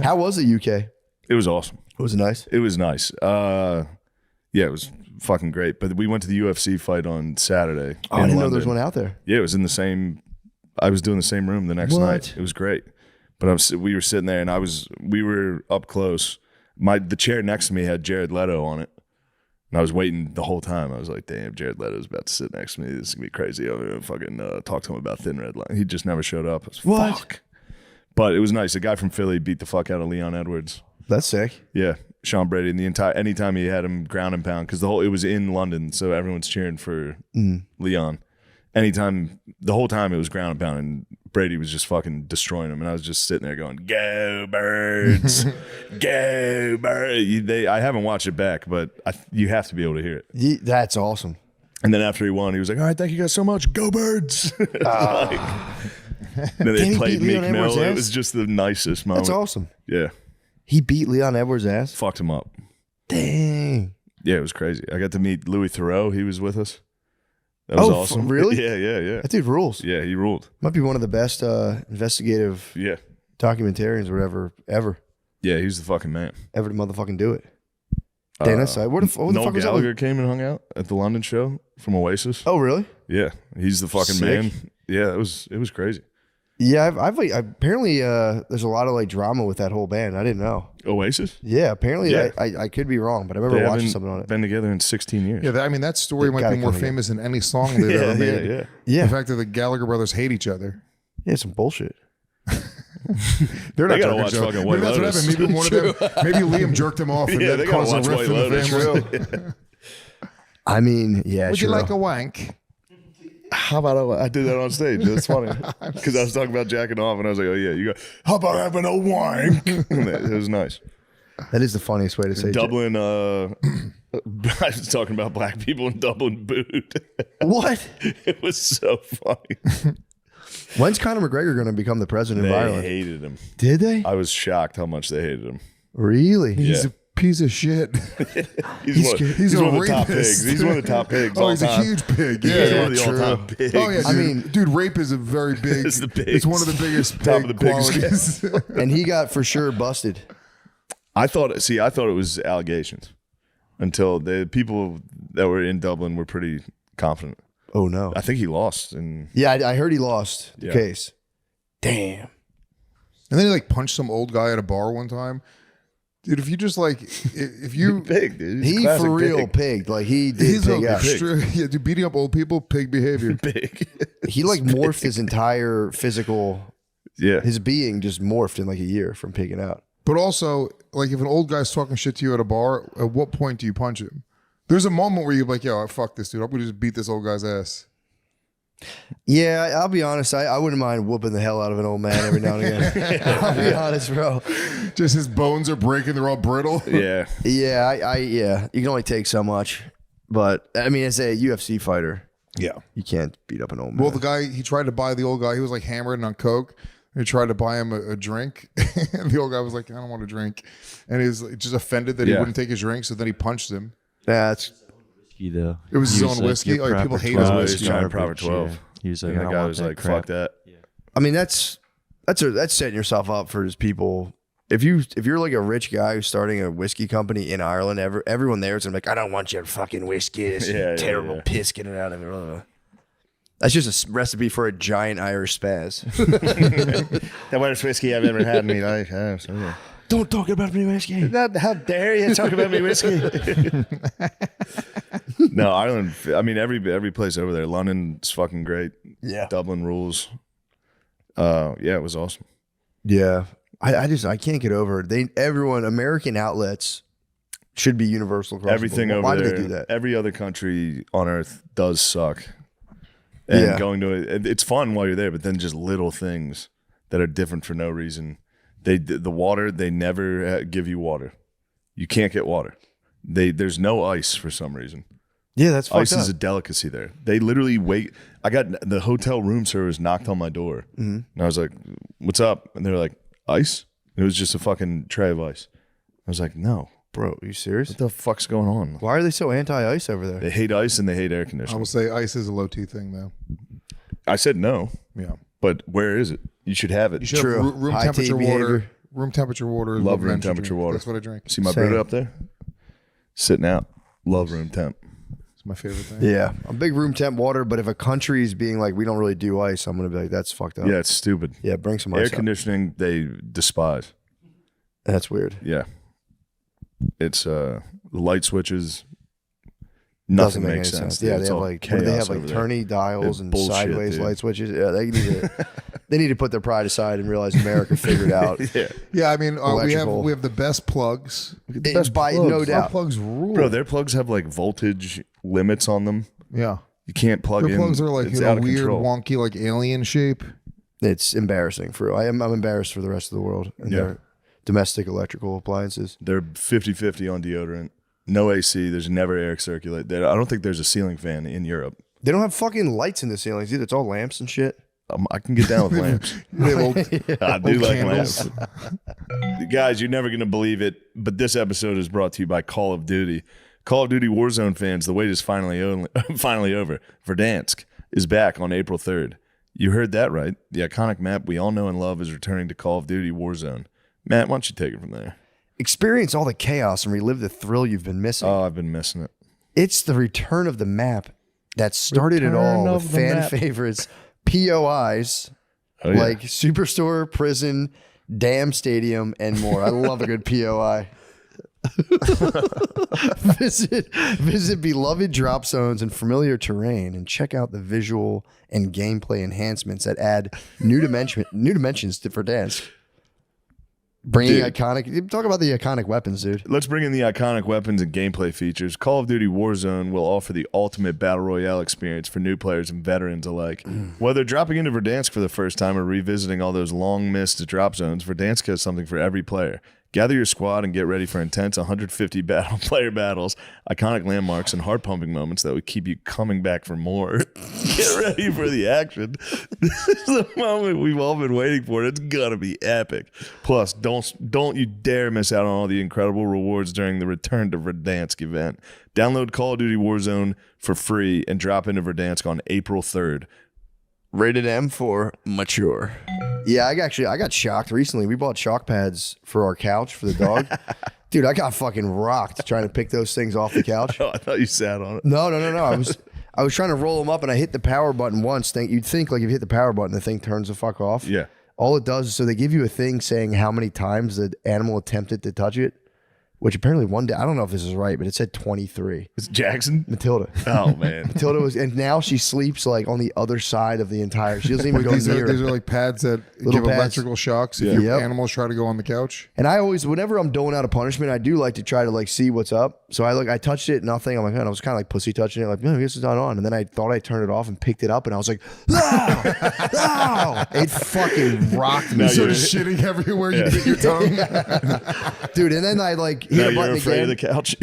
How was the UK? It was awesome. Was it nice? It was nice. Yeah, it was fucking great. But we went to the UFC fight on Saturday. Oh, I in didn't know there was London. one out there. Yeah, it was in the same I was doing the same room the next What? night. It was great. But we were sitting there, and we were up close. The chair next to me had Jared Leto on it. And I was waiting the whole time. I was like, damn, Jared Leto's about to sit next to me. This is going to be crazy. I'm going to fucking talk to him about Thin Red Line. He just never showed up. I was, What? Fuck. But it was nice. A guy from Philly beat the fuck out of Leon Edwards. That's sick. Yeah. Sean Brady. And anytime he had him ground and pound, because it was in London, so everyone's cheering for Leon. The whole time it was ground and pound, and Brady was just fucking destroying him, and I was just sitting there going, "Go Birds, go Birds!" I haven't watched it back, but you have to be able to hear it. That's awesome. And then after he won, he was like, "All right, thank you guys so much, go Birds!" Then they he played beat Leon Meek Edwards' Mill. ass? It was just the nicest moment. That's awesome. Yeah, He beat Leon Edwards' ass. fucked him up. Dang. Yeah, it was crazy. I got to meet Louis Theroux. He was with us. That was awesome. Really? Yeah. That dude rules. Yeah, he ruled. Might be one of the best investigative Yeah. documentarians or whatever ever Yeah, he's the fucking man. to motherfucking do it. Dennis, what the Noel fuck was that? Gallagher came and hung out at the London show from Oasis. Oh, really? Yeah, he's the fucking Sick. man. Yeah, it was crazy. Yeah, I've apparently there's a lot of like drama with that whole band. I didn't know. Oasis? Yeah, apparently Yeah. I could be wrong, but I remember They watching haven't something on it. been together in 16 years. Yeah, I mean that story They might gotta be more come together. famous than any song they've ever made. yeah. Yeah, The fact that the Gallagher brothers hate each other. yeah, some bullshit. They're They not gotta jerking watch each other. fucking White Maybe that's Lotus. what happened. Maybe one of them. Maybe Liam jerked him off and Yeah, then they gotta caused a watch rift White in the Lotus. family. I mean, yeah, Would sure. you like a wank? How about I did that on stage? That's funny because I was talking about jacking off, and I was like, "Oh yeah, you go. How about having a wank?" It was nice. That is the funniest way to say Dublin. I was talking about black people in Dublin booed. What? It was so funny. When's Conor McGregor going to become the president of They Ireland? hated him. Did they? I was shocked how much they hated him. Really? He's Yeah. a piece of shit. He's a one of the top rapist. pigs. He's one of the top pigs. Oh, all he's time. a huge pig. He's Yeah. one of the true. all-time pigs. Oh yeah, dude. I mean- dude, rape is a very big. It's the pigs. It's one of the biggest Top pig of the pigs. qualities. And he got for sure busted. I thought it was allegations until the people that were in Dublin were pretty confident. Oh no. I think he lost, and Yeah, I heard he lost the Yeah. case. Damn. And then he like punched some old guy at a bar one time. Dude, if you just like, if you, pig, dude. He's a He classic for real pig. pigged. Like he did he's pig a out. yeah, dude, beating up old people, pig behavior. Pig. He like morphed his entire physical, Yeah. his being just morphed in like a year from pigging out. But also, like, if an old guy's talking shit to you at a bar, at what point do you punch him? There's a moment where you're like, yo, fuck this dude. I'm gonna just beat this old guy's ass. Yeah, I'll be honest. I wouldn't mind whooping the hell out of an old man every now and again. I'll be honest, bro. Just his bones are breaking, they're all brittle. Yeah. Yeah, yeah. You can only take so much, but I mean, as a UFC fighter, Yeah. you can't beat up an old man. Well, the guy, he tried to buy the old guy. He was like hammered on coke. He tried to buy him a drink, and the old guy was like, "I don't want a drink," and he was like, just offended that he Yeah. wouldn't take his drink. So then he punched him. That's Whiskey, though. It was his He own like, whiskey? "Your Oh, yeah, people proper hate his 12 whiskey. is He's trying garbage." proper 12. Yeah. He was like, And I the don't guy want was that like, crap. "Fuck that." I mean, that's setting yourself up for just people. If you're like a rich guy who's starting a whiskey company in Ireland, everyone there is gonna be like, I don't want your fucking whiskey. This Yeah, terrible yeah. piss getting out of it. That's just a recipe for a giant Irish spaz. The worst whiskey I've ever had in my life. Don't talk about me whiskey. How dare you talk about me whiskey? No, Ireland. I mean, every place over there. London's fucking great. Yeah. Dublin rules. Yeah, it was awesome. Yeah. I can't get over it. Everyone, American outlets should be universal across the Everything board. over Why there. do they do that? Every other country on earth does suck. And Yeah. going to it's fun while you're there, but then just little things that are different for no reason. The water, they never give you water. You can't get water. There's no ice for some reason. Yeah, that's fucked Ice up. is a delicacy there. They literally wait. I got the hotel room service knocked on my door, and I was like, "What's up?" And they're like, "Ice." It was just a fucking tray of ice. I was like, "No, Bro, are you serious? what the fuck's going on?" Why are they so anti-ice over there? They hate ice and they hate air I conditioning. will say ice is a low T thing, though. I said no, Yeah. but where is it? You should have it. You should True. have room High temperature tea water. behavior. Room temperature water. is Love what room energy temperature drink. water. That's what I drink. See my Same. Buddha up there? Sitting out. Love room temp. It's my favorite thing. Yeah, I'm big room temp water, but if a country's being like, we don't really do ice, I'm gonna be like, that's fucked up. Yeah, it's stupid. Yeah, bring some Air ice. conditioning, they despise. That's weird. Yeah. It's the light switches. Doesn't Nothing make makes any sense. sense. Yeah, It's they have all like what do they have chaos like over there. turny dials It's and bullshit, sideways dude. light switches. Yeah, they need to put their pride aside and realize America figured out. Yeah, I mean, Electrical. we have the best plugs. It's by no Our doubt. plugs rule. Bro, their plugs have like voltage limits on them. Yeah. You can't plug Their in. plugs are like it's in a out of weird, control. wonky, like alien shape. It's embarrassing for I'm embarrassed for the rest of the world and their domestic electrical appliances. They're 50-50 on deodorant. No AC. There's never air circulate. I don't think there's a ceiling fan in Europe. They don't have fucking lights in the ceilings either. It's all lamps and shit. I can get down with lamps. I do like candles. lamps. Guys, you're never going to believe it, but this episode is brought to you by Call of Duty. Call of Duty Warzone fans, the wait is finally over. Verdansk is back on April 3rd. You heard that right. The iconic map we all know and love is returning to Call of Duty Warzone. Matt, why don't you take it from there? Experience all the chaos and relive the thrill you've been missing. Oh, I've been missing it. It's the return of the map that started it all with fan favorites, POIs, Oh, yeah. like Superstore, Prison, Dam Stadium, and more. I love a good POI. visit beloved drop zones and familiar terrain and check out the visual and gameplay enhancements that add new dimensions to Verdansk. Bringing Dude. iconic. Talk about the iconic weapons, dude. Let's bring in the iconic weapons and gameplay features. Call of Duty Warzone will offer the ultimate battle royale experience for new players and veterans alike. Whether dropping into Verdansk for the first time or revisiting all those long-missed drop zones, Verdansk has something for every player. Gather your squad and get ready for intense 150 player battles, iconic landmarks, and heart-pumping moments that will keep you coming back for more. Get ready for the action. This is the moment we've all been waiting for. It's gonna be epic. Plus, don't you dare miss out on all the incredible rewards during the Return to Verdansk event. Download Call of Duty Warzone for free and drop into Verdansk on April 3rd. Rated M for mature. Yeah, I got shocked recently. We bought shock pads for our couch for the dog. Dude, I got fucking rocked trying to pick those things off the couch. Oh, I thought you sat on it. No. I was trying to roll them up and I hit the power button once. You'd think like if you hit the power button, the thing turns the fuck off. Yeah. All it does is so they give you a thing saying how many times the animal attempted to touch it, which apparently one day, I don't know if this is right, but it said 23. It's Jackson? Matilda. Oh, man. Matilda was, and now she sleeps like on the other side of the entire, she doesn't even go These near are like pads that Little give pads. electrical shocks if Yeah. your Yep. animals try to go on the couch. And I always, whenever I'm doling out a punishment, I do like to try to like see what's up. So I touched it, nothing. I'm like, man, I was kind of like pussy touching it, like, no, I guess it's not on. And then I thought I turned it off and picked it up, and I was like, "Ow! Ow!" It fucking rocked me, Now So you're- shitting everywhere you hit your tongue. dude. And then I like hit Now a you're button afraid again. of the couch?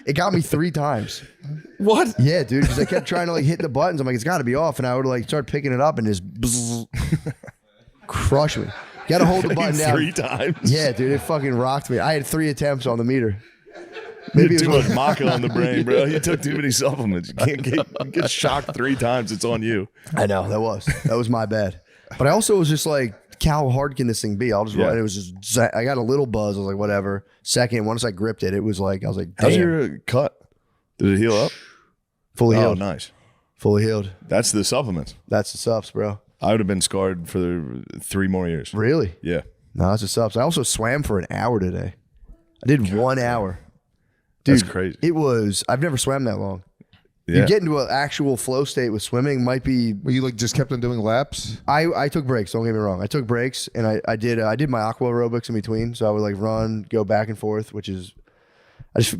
It got me 3 times. What? Yeah, dude, because I kept trying to like hit the buttons. I'm like, it's got to be off, and I would like start picking it up and just bzzz, crush me. Got to hold the button down. 3 times? Yeah, dude, it fucking rocked me. I had 3 attempts on the meter. Maybe it Too was much maca on the brain, bro. You took too many supplements. You can't get shocked 3 times. It's on you. I know that was my bad. But I also was just like, how hard can this thing be? I'll just Yeah. run. It was just, I got a little buzz. I was like, whatever. Second, once I gripped it, it was like, I was like, How's damn, your cut? Did it heal up? fully Oh, healed, nice. fully healed. That's the supplements. That's the subs, bro. I would have been scarred for 3 more years. Really? Yeah. No, that's the subs. I also swam for an hour today. I did 1 hour. That's Dude, crazy. It was, I've never swam that long. Yeah. You get into an actual flow state with swimming might be, Well, you like just kept on doing laps. I took breaks, don't get me wrong. I took breaks and I did my aqua aerobics in between. So I would like run, go back and forth, which is,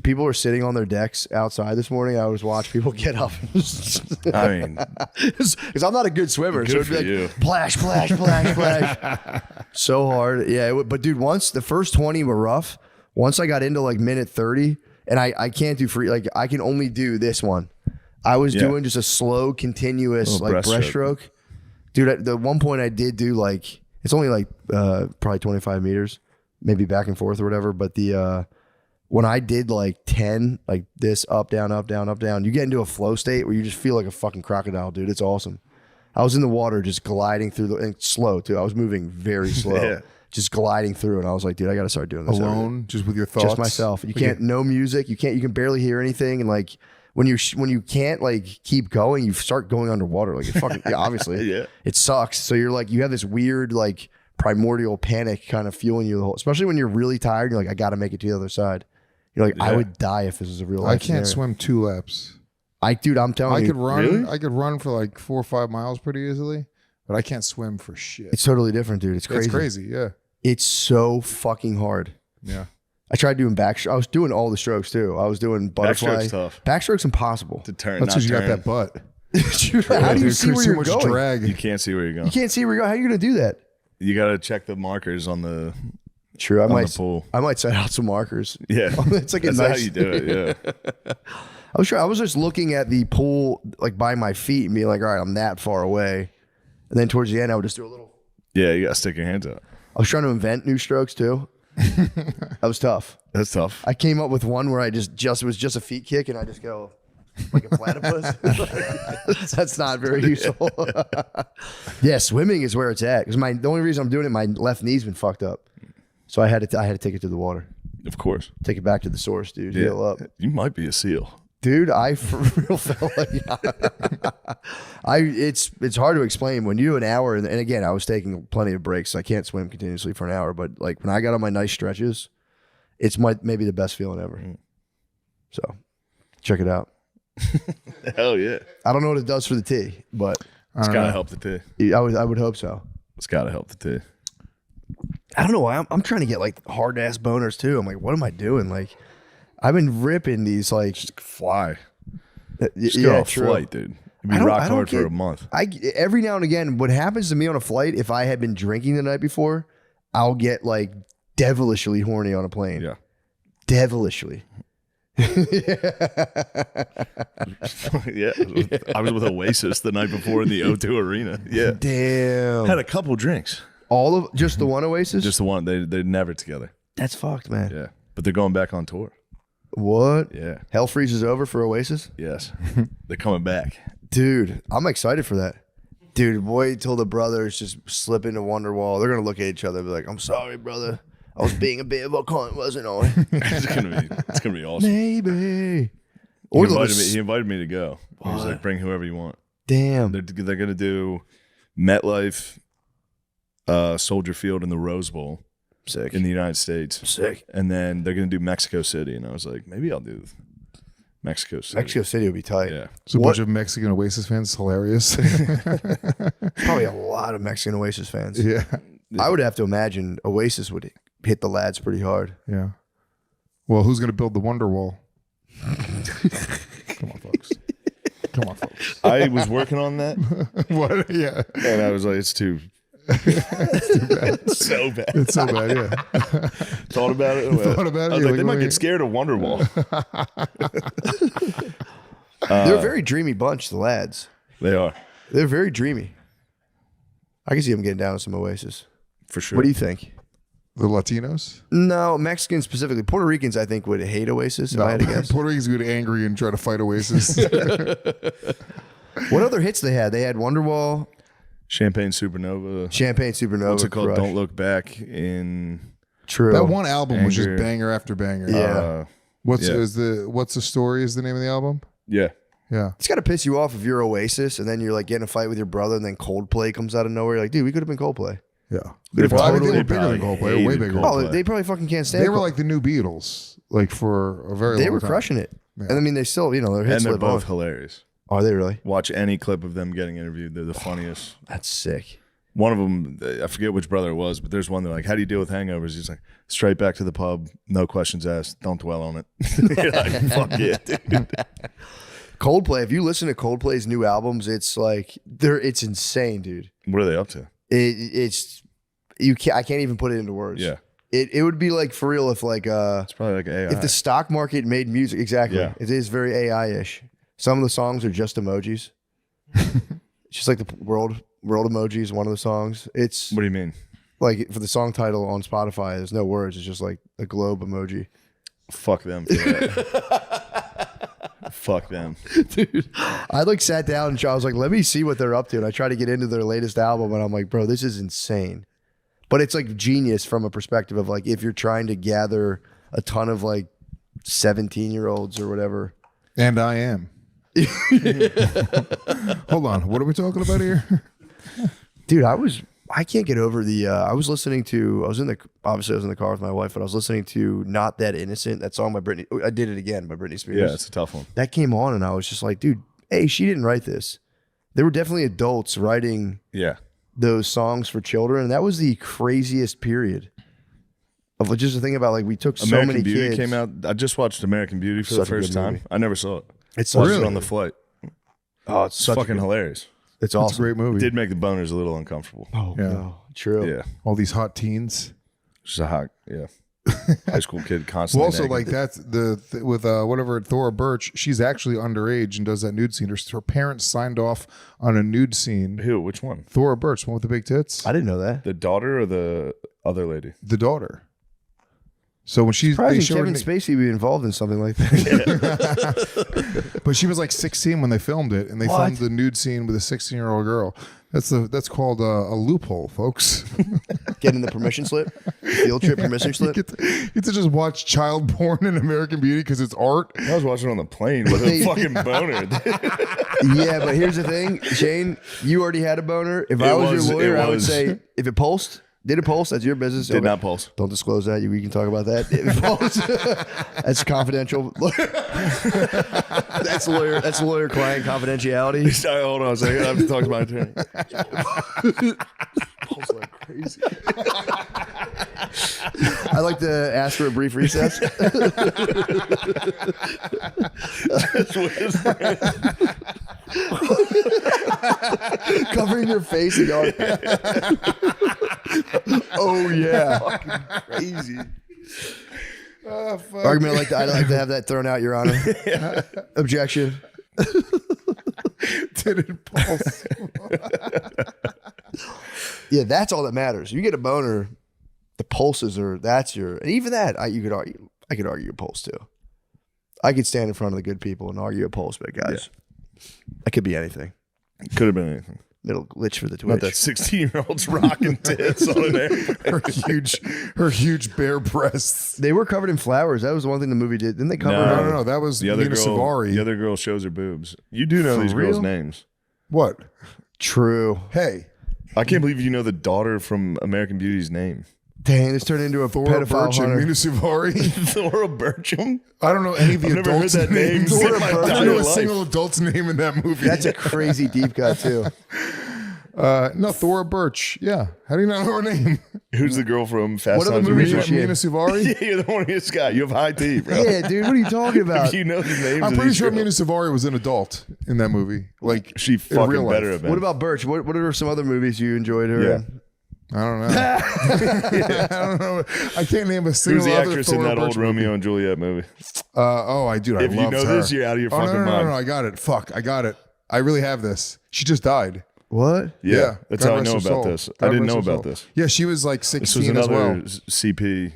people were sitting on their decks outside this morning. I was watching people get up. I mean, Because I'm not a good swimmer. Good so it'd be for like, you. splash, splash, splash, splash. So hard. Yeah. But dude, once the first 20 were rough, once I got into like minute 30, and I can't do free, like I can only do this one. I was Yeah. doing just a slow, continuous Little like breaststroke. Dude, at the one point I did do like, it's only like probably 25 meters, maybe back and forth or whatever. But when I did like 10, like this, up, down, up, down, up, down, you get into a flow state where you just feel like a fucking crocodile, dude. It's awesome. I was in the water just gliding through and slow too. I was moving very slow, Yeah. just gliding through. And I was like, dude, I got to start doing this. Alone, just with your thoughts. Just myself. You can't, no music. You can barely hear anything. And like, when you can't like keep going, you start going underwater. Like it fucking obviously, Yeah. it sucks. So you're like you have this weird like primordial panic kind of fueling you the whole, especially when you're really tired. You're like, I got to make it to the other side. You're like, I would die if this was a real life I can't scenario. swim 2 laps. Dude, I'm telling I you, could run. Really? I could run for like 4 or 5 miles pretty easily, but I can't swim for shit. it's totally different, dude. It's crazy. It's crazy. Yeah. It's so fucking hard. Yeah. I tried doing I was doing all the strokes too. I was doing butterfly. Backstroke's tough. Backstroke's impossible. To turn. That's not because you got turn. that butt. How do you Dude, see where too you're much going? drag. You can't see where you're You going. can't see where you're going. How are you going to do that? You got to check the markers on the True. I on the might. pool. I might set out some markers. Yeah. It's like a That's nice. how you do it. Yeah. I was just looking at the pool like by my feet and being like, all right, I'm that far away. And then towards the end, I would just do a little. Yeah. You got to stick your hands out. I was trying to invent new strokes too. That was tough. That's tough. I came up with one where I just it was just a feet kick and I just go like a platypus. That's not very useful. Yeah, swimming is where it's at because the only reason I'm doing it, my left knee's been fucked up, so I had to take it to the water, Of course. take it back to the source, dude. Yeah. Heal up, You might be a seal. dude. I for real felt like it's hard to explain when you do an hour and again I was taking plenty of breaks. So I can't swim continuously for an hour, but like when I got on my nice stretches, it's maybe the best feeling ever. So check it out. Hell yeah. I don't know what it does for the tea, but It's got to help the tea. I would hope so. It's got to help the tea. I don't know why I'm trying to get like hard ass boners too. I'm like, what am I doing? Like, I've been ripping these like Fly. Just go on a flight, dude. You'd be rock hard for a month. Every now and again, what happens to me on a flight, if I had been drinking the night before, I'll get like devilishly horny on a plane. Yeah. Devilishly. Yeah. I was with Oasis the night before in the O2 Arena. Yeah. Damn. Had a couple drinks. Just the one Oasis? Just the one. They're never together. That's fucked, man. Yeah. But they're going back on tour. What? Yeah. Hell freezes over for Oasis? Yes. They're coming back. Dude, I'm excited for that. Dude, wait till the brothers just slip into Wonderwall. They're gonna look at each other and be like, I'm sorry, brother. I was being a bit of a cunt, wasn't I? It's gonna be awesome. Maybe. He invited me to go. He was like, bring whoever you want. Damn. They're gonna do MetLife, Soldier Field, and the Rose Bowl Sick. in the United States. Sick. And then they're gonna do Mexico City, and I was like, maybe I'll do Mexico City. Mexico City would be tight. Yeah. It's a bunch of Mexican Oasis fans. It's hilarious. Probably a lot of Mexican Oasis fans. yeah. I would have to imagine Oasis would hit the lads pretty hard. Yeah. Well, who's going to build the Wonder Wall? Come on, folks. Come on, folks. I was working on that, What? Yeah. and I was like, it's too bad. So bad. It's so bad. Yeah. Thought about it. Thought about it? I was You're like, they like, might wait. get scared of Wonderwall. They're a very dreamy bunch, the lads. They are, They're very dreamy. I can see them getting down with some Oasis. for sure. What do you think? The Latinos? No, Mexicans specifically. Puerto Ricans, I think, would hate Oasis, if I had to guess. Puerto Ricans get angry and try to fight Oasis. What other hits they had? They had Wonderwall, Champagne Supernova. Champagne Supernova. What's it called? Crush. Don't Look Back. In True. That one album was just Anger. banger after banger. Yeah. What's Yeah. What's the story? Is the name of the album? Yeah. Yeah. It's got to piss you off if you're Oasis and then you're like getting a fight with your brother and then Coldplay comes out of nowhere. You're like, dude, we could have been Coldplay. Yeah. They've Well, I mean, they totally were bigger than probably Coldplay. Way hated bigger. Coldplay. Oh, they probably fucking can't stand They were Coldplay. like the new Beatles, like for a very long time. They were crushing it. And I mean, they still, their hits And they're live both on. hilarious. Are they really? Watch any clip of them getting interviewed. They're the funniest. That's sick. One of them, I forget which brother it was, but there's one they're like, how do you deal with hangovers? He's like, straight back to the pub, no questions asked, don't dwell on it. You're like, fuck yeah, dude. Coldplay, if you listen to Coldplay's new albums, it's like, it's insane, dude. What are they up to? I can't even put it into words. Yeah. It would be like for real if like It's probably like AI. if the stock market made music. Exactly. Yeah. It is very AI-ish. Some of the songs are just emojis. It's just like the world emoji is one of the songs. It's What do you mean? like for the song title on Spotify, there's no words. It's just like a globe emoji. Fuck them for that. Fuck them. Dude, I like sat down and I was like, let me see what they're up to. And I tried to get into their latest album and I'm like, bro, this is insane. But it's like genius from a perspective of like if you're trying to gather a ton of like 17-year-olds or whatever And I am. Hold on. What are we talking about here? Dude, I can't get over I was in the car with my wife, but I was listening to Not That Innocent, that song by Britney. I Did It Again by Britney Spears. Yeah, it's a tough one. That came on and I was just like, dude, A, she didn't write this. There were definitely adults writing those songs for children. And that was the craziest period of just the thing about like we took so American many Beauty kids. came out. I just watched American Beauty for the Such a good first time. movie. I never saw it. It's Watched really it on the flight. Oh, it's It's such fucking a good, hilarious. It's It's a awesome. great movie. Did make the boners a little uncomfortable. Oh, Yeah. no. True. Yeah, All these hot teens. just a hot high school kid Well, constantly. also nagging. like that's with whatever Thora Birch, she's actually underage and does that nude scene. Her parents signed off on a nude scene. Who? Which one? Thora Birch, one with the big tits, I didn't know that. The daughter or the other lady? the daughter. So when they Surprising showed, Kevin Spacey would be involved in something like that. but she was like 16 when they filmed it, and they What? filmed the nude scene with a 16-year-old girl. That's called a loophole, folks. Getting the permission slip, field trip permission you slip. get to just watch child porn in American Beauty because it's art. I was watching on the plane with a fucking boner. Yeah, but here's the thing, Shane. You already had a boner. If I was your lawyer, I would say if it pulsed, did it pulse? That's your business. Did not pulse. Don't disclose that. We can talk about that. If it pulsed, that's confidential. That's lawyer-client confidentiality. Sorry, hold on a second. I have to talk to my attorney. Pulse like crazy. I'd like to ask for a brief recess. Covering your face and going, oh yeah, Crazy. argument. I'd like to have that thrown out, Your Honor. Objection. Did it pulse? Yeah, that's all that matters. You get a boner, the pulses are and even that I could argue your pulse too. I could stand in front of the good people and argue a pulse, but guys, I could be anything. Could have been anything. It'll glitch for the Not Twitch. that 16-year-old's rocking tits on an airplane. her huge bare breasts. They were covered in flowers. That was the one thing the movie did. Didn't they cover? No, that was The other Mina girl. Savari. The other girl shows her boobs. You do know For these girls' real? names. What? True. Hey, I can't believe you know the daughter from American Beauty's name. Dang, this turned into a Thora pedophile Birch and hunter. Mina Savari. Thora Bircham? I don't know any of the I've never adults' heard that name names. in my I don't entire know a life. single adult's name in that movie. That's a crazy deep cut too. No, Thora Birch. Yeah. How do you not know her name? Who's the girl from Fast What other Times at movies Ridgemont? was she in? Mina Savari. Yeah, you're the one guy. You have high tea, bro. Yeah, dude, what are you talking about? You know the names I'm of pretty these sure girls. Mina Savari was an adult in that movie. Like She in fucking real life. better have been. What about Birch? What are some other movies you enjoyed her Yeah. in? I don't know. I don't know. I can't name a single Who's the other actress in Thora that old Birch Romeo and Juliet movie? I do. I If you loved know her. this, you're out of your Oh, fucking no, mind. I got it. Fuck, I got it. I really have this. She just died. What? Yeah, that's God how I rest know her about soul. this. God I didn't rest know her about soul. this. Yeah, she was like This was 16 as another well. CP.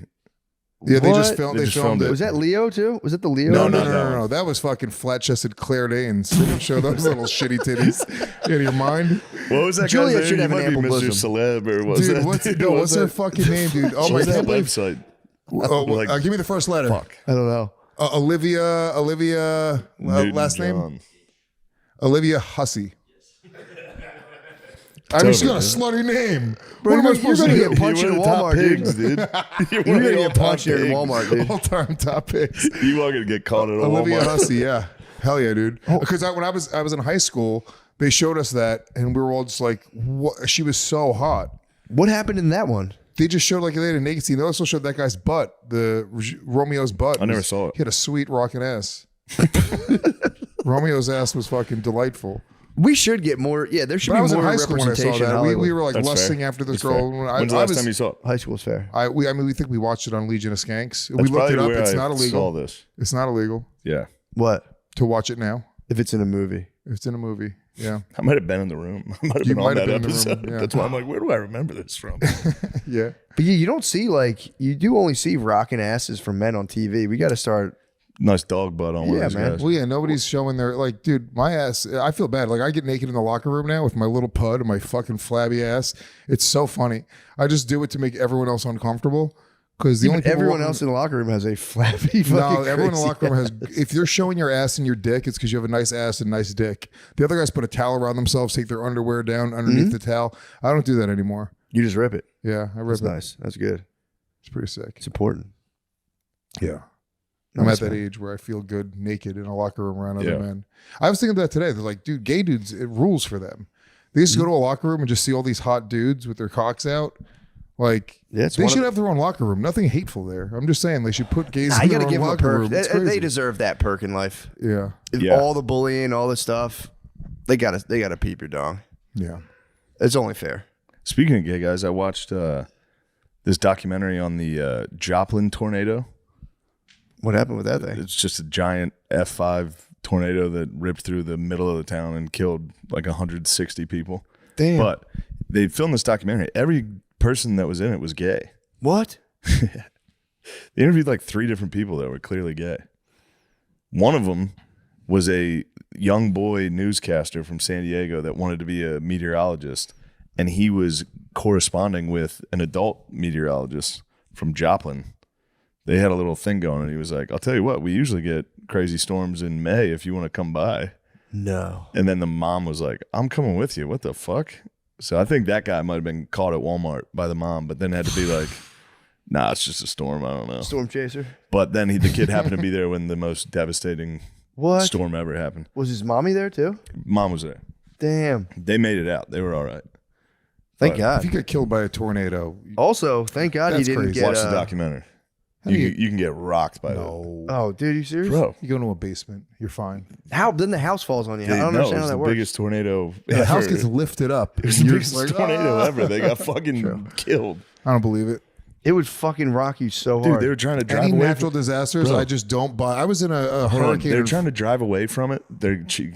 Yeah, they What? just filmed. They They just filmed filmed it. Was that Leo too? Was it the Leo? No, not no, that no, one. no. That was fucking flat-chested Claire Danes. Didn't show those little shitty titties. You out of your mind, What was that Juliet guy's should name? have He an might be ample Mr. bosom. Celeb or what's dude? that? What's dude? what's her fucking name, dude? Oh my What's that god! website? Like, Like- give me the first letter. Fuck. I don't know. Olivia. Newton Last name? John. Olivia Hussey. I mean, she's got a slutty name. What am I supposed to gonna do? get punched in You're one of the top Walmart, dude. pigs, dude. You're You're one of gonna the get all-time punched here in pigs. Walmart, dude. All-time top picks. You are gonna get caught at a Olivia Walmart. Hussey, yeah. Hell yeah, dude. Because when I was in high school, they showed us that, and we were all just like, "What?" She was so hot. What happened in that one? They just showed like they had a naked scene. They also showed that guy's butt, Romeo's butt. I never saw it. He had a sweet rocking ass. Romeo's ass was fucking delightful. We should get more. Yeah, there should But I be was in more high school when I saw representation. in that. Hollywood. We were like That's lusting fair. after this That's girl. fair. When When's the last time you saw it? High school's fair. we think we watched it on Legion of Skanks. We That's looked it probably up. where It's I not illegal. Saw this. It's not illegal Yeah, What to watch it now. if it's in a movie? It's in a movie. Yeah. I might have been in the room. I might have You been on might have that been in the room, episode. yeah. That's why I'm like, where do I remember this from? Yeah. But you don't see you do only see rocking asses from men on TV. We got to start. Nice dog butt on one Yeah, of those man. guys. Well, yeah, nobody's showing their, like, dude, my ass, I feel bad. Like, I get naked in the locker room now with my little pud and my fucking flabby ass. It's so funny. I just do it to make everyone else uncomfortable Because the only people everyone walking- else in the locker room has a flappy fucking No, everyone in the crazy locker room has. If you're showing your ass and your dick, it's because you have a nice ass and nice dick. The other guys put a towel around themselves, take their underwear down underneath the towel. I don't do that anymore. You just rip it. Yeah, I rip That's it. nice. That's good. It's pretty sick. It's important. Yeah. I'm Nice, at that man. age where I feel good naked in a locker room around other Yeah. men. I was thinking about that today. They're like, dude, gay dudes, it rules for them. They used to go to a locker room and just see all these hot dudes with their cocks out. Like, Yeah, it's they one should of- have their own locker room. Nothing hateful there. I'm just saying they should put gays I in their gotta own give them a locker perk. room. It's They crazy. deserve that perk in life. Yeah. Yeah. All the bullying, all the stuff. They gotta peep your dong. Yeah. It's only fair. Speaking of gay guys, I watched this documentary on the Joplin tornado. What happened with that thing? It's just a giant F5 tornado that ripped through the middle of the town and killed like 160 people. Damn. But they filmed this documentary. Every person that was in it was gay. What? They interviewed like 3 different people that were clearly gay. One of them was a young boy newscaster from San Diego that wanted to be a meteorologist, and he was corresponding with an adult meteorologist from Joplin. They had a little thing going, and he was like, I'll tell you what, we usually get crazy storms in May if you want to come by. No. And then the mom was like, I'm coming with you. What the fuck? So I think that guy might have been caught at Walmart by the mom, but then had to be like, nah, it's just a storm. I don't know. Storm chaser. But then the kid happened to be there when the most devastating What? storm ever happened. Was his mommy there too? Mom was there. Damn. They made it out. They were all right. Thank If God. you get killed by a tornado, Also, thank God he That's didn't crazy. get. Watch the documentary. How do You can get rocked by that. Oh, dude, you serious? Bro. you go into a basement, you're fine. How then the house falls on you? I don't No, understand it how was that the works. biggest tornado The ever. house gets lifted up. It was and the you're biggest just like, tornado "Ah." ever. They got fucking killed. I don't believe it. It would fucking rock you so Dude, hard. they were trying to drive Any away natural from disasters, Bro. I just don't buy. I was in a Hold on. hurricane. They were trying to drive away from it.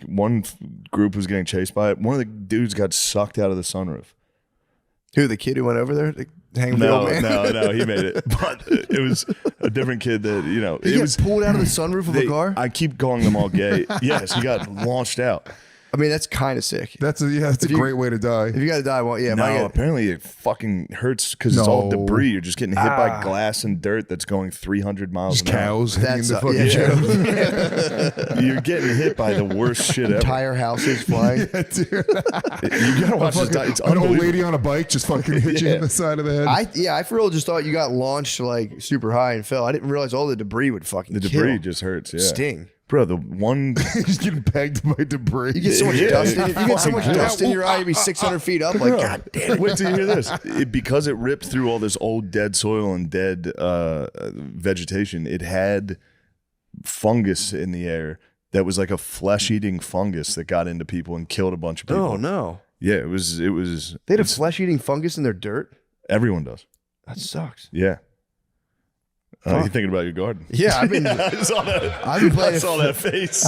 One group was getting chased by it. One of the dudes got sucked out of the sunroof. Who, the kid who went over there to hang with the old man? No, he made it. But it was a different kid that, He it got was. pulled out of the sunroof of a car? I keep calling them all gay. Yes, he got launched out. I mean, that's kind of sick. That's a you- great way to die. If you got to die, well, yeah. if I No, get- apparently it fucking hurts because it's all No. debris. You're just getting hit by glass and dirt that's going 300 miles Just an hour. cows hanging That's the fucking yeah. You're getting hit by the worst shit ever. Entire houses flying. You gotta watch this. It's An old unbelievable. lady on a bike just fucking hit you in the side of the head. I for real just thought you got launched like super high and fell. I didn't realize all the debris would fucking The debris kill. just hurts. Yeah, Sting. bro. The one. Just getting pegged by debris. You get so much Yeah, dust. yeah. You get so much Fucking dust in your eye. You'd be 600 feet up. Like, God damn it. Wait till you hear this. Because it ripped through all this old dead soil and dead vegetation, it had fungus in the air that was like a flesh-eating fungus that got into people and killed a bunch of people. Oh no. Yeah, it was. They had a flesh-eating fungus in their dirt. Everyone does. That sucks. Yeah. Fuck. You thinking about your garden? Yeah, I've been I saw that. I've been playing I saw that face.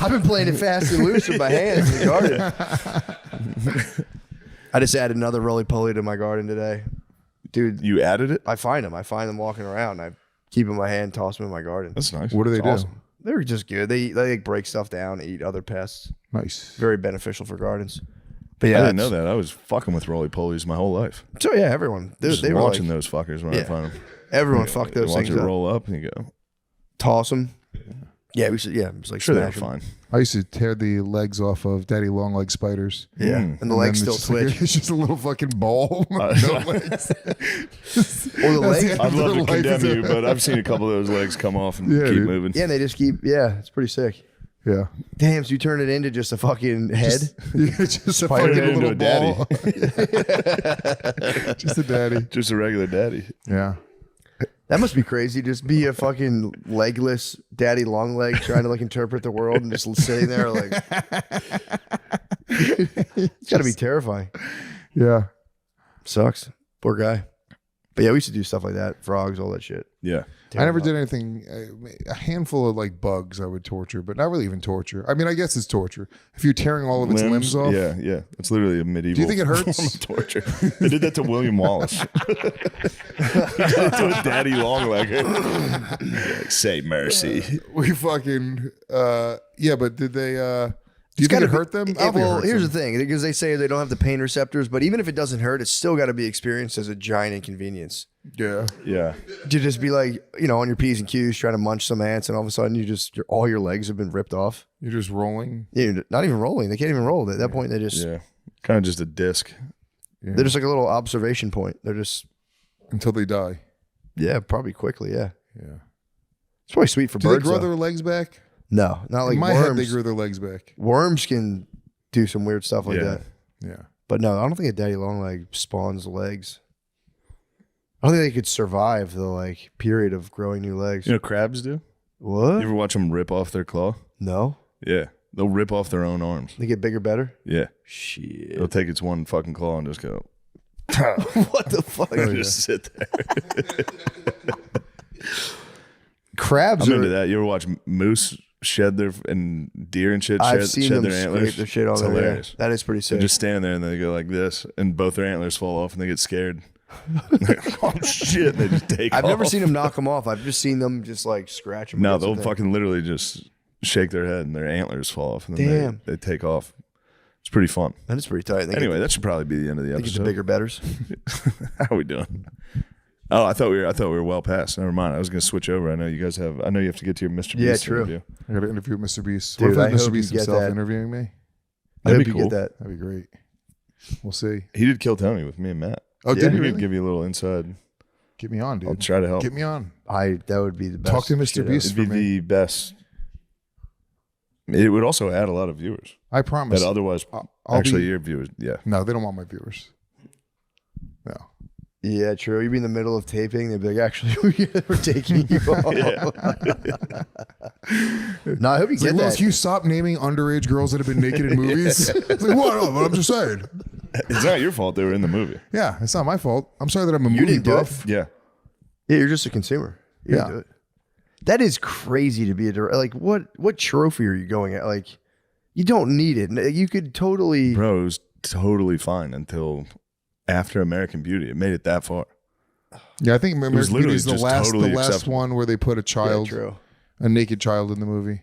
I've been playing it fast and loose with my hands in the garden. I just added another roly-poly to my garden today. Dude, You added it? I find them walking around. I keep them in my hand, toss them in my garden. That's nice. What do they It's do? awesome. They're just good. They like break stuff down, eat other pests. Nice. Very beneficial for gardens. But I yeah, didn't know that. I was fucking with roly-polies my whole life. So yeah, everyone. Just They were watching like, those fuckers when I Yeah. find them. everyone fucked those Watch things it up. roll up and you go, Toss them. Yeah, we should. Yeah, it was like sure they're smash 'em. fine. I used to tear the legs off of daddy long leg spiders. Yeah, Mm. and the legs then still it's just like- twitch. it's just a little fucking ball. No legs. Or the legs. it. I'd love to Their life condemn is a- you, but I've seen a couple of those legs come off and Yeah, keep dude. moving. Yeah, and they just keep. Yeah, it's pretty sick. Yeah. Damn, so you turn it into just a fucking head. Just a Spider fucking it into little a daddy. ball. Just a daddy. Just a regular daddy. Yeah. That must be crazy. Just be a fucking legless daddy long leg trying to like interpret the world and just sitting there like. It's got to be terrifying. Yeah. Sucks. Poor guy. But yeah, we used to do stuff like that. Frogs, all that shit. Yeah. I never did anything. A handful of like bugs I would torture, but not really even torture. I mean, I guess it's torture if you're tearing all of its limbs off. Yeah, yeah. It's literally a medieval Do you think it hurts? form of torture. They did that to William Wallace. He did it to a daddy longlegger. Like, say mercy. We fucking yeah, but did they Do you think gotta it hurt them? I don't think it Well, hurts here's them. the thing, because they say they don't have the pain receptors, but even if it doesn't hurt, it's still got to be experienced as a giant inconvenience. Yeah. Yeah. To just be like, on your P's and Q's trying to munch some ants, and all of a sudden all your legs have been ripped off. You're just rolling. Yeah, not even rolling. They can't even roll. At that point, they just Yeah. Kind of just a disc. Yeah. they're just like a little observation point. They're just Until they die. probably quickly. Yeah, Yeah. it's probably sweet for Do they birds. grow though. their legs back? No, not like In my head, worms. they grew their legs back. Worms can do some weird stuff like Yeah. that. Yeah. But no, I don't think a daddy long leg spawns legs. I don't think they could survive the period of growing new legs. You know, crabs do. What? You ever watch them rip off their claw? No, Yeah. They'll rip off their own arms. they get bigger, better. Yeah. Shit. They'll take its one fucking claw and just go. What the fuck? Just sit there. Crabs I'm are. into that. You ever watch moose shed their and deer and shit I've shed, seen shed them their antlers? scrape their shit on It's their hair. hilarious. That is pretty They sick. just stand there and they go like this, and both their antlers fall off, and they get scared. Like, oh shit! They just take. I've never off. seen them knock them off. I've just seen them just scratch them. No, against they'll the thing. fucking literally just shake their head, and their antlers fall off, and then Damn. they take off. It's pretty fun. That is pretty tight. They Anyway, that should probably be the end of the get the episode. bigger betters. How are we doing? Oh, I thought we were well past. Never mind. I was going to switch over. I know you guys have. I know you have to get to your Mr. Yeah, Beast true. interview. I got to interview Mr. Beast. Dude, what I if it was hope Mr. you Beast get himself that. interviewing me? I That'd hope be you cool. get that. That'd be great. We'll see. He did kill Tony with me and Matt. Oh, Yeah, did He you did really? give you a little inside. Get me on, dude. I'll try to help. Get me on. That would be the best. Talk to Mr. shit Beast. It'd be for me. the best. It would also add a lot of viewers I promise. that otherwise, I'll actually, be- your viewers. Yeah. No, they don't want my viewers. No. Yeah, true. You'd be in the middle of taping. They'd be like, actually, we're taking you off. No, I hope you It's get like, Lils, that. can you stop naming underage girls that have been naked in movies? It's like, what? No, but I'm just saying. It's not your fault they were in the movie. Yeah, it's not my fault. I'm sorry that I'm a You movie didn't do buff. Yeah. Yeah, you're just a consumer. You Yeah. didn't do it. That is crazy to be a director. Like, what trophy are you going at? Like, you don't need it. You could totally. Bro, it was totally fine until after American Beauty. It made it that far. Yeah, I think was American Beauty literally is the just last, totally the last acceptable. one where they put a Yeah, child, true. a naked child in the movie.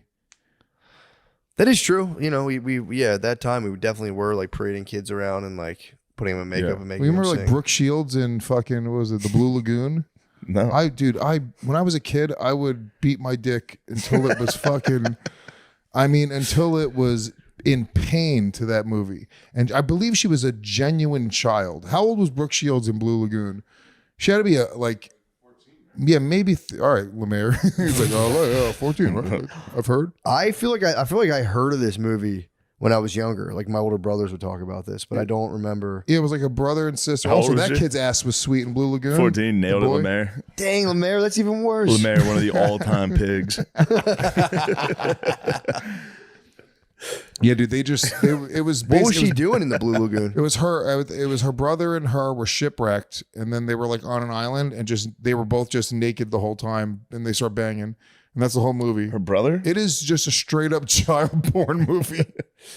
That is true. You know, we at that time we definitely were like parading kids around and like putting them in makeup Yeah. and making Remember them like sing. Brooke Shields in fucking, what was it, the Blue Lagoon? No. When I was a kid, I would beat my dick until it was fucking, until it was in pain to that movie. And I believe she was a genuine child. How old was Brooke Shields in Blue Lagoon? She had to be maybe, all right, Lemaire. He's like, oh, yeah, 14, right? I've heard. I feel like I heard of this movie when I was younger. Like my older brothers would talk about this, but I don't remember. Yeah, it was like a brother and sister. How Also, old was that she? kid's ass was sweet in Blue Lagoon. 14, nailed The it, boy. Lemaire. Dang, Lemaire, that's even worse. Lemaire, one of the all-time pigs. Yeah, dude, it was What was basically- she doing in the Blue Lagoon? It was her brother and her were shipwrecked, and then they were like on an island, and they were both just naked the whole time, and they start banging, and that's the whole movie. Her brother? It is just a straight up child porn movie.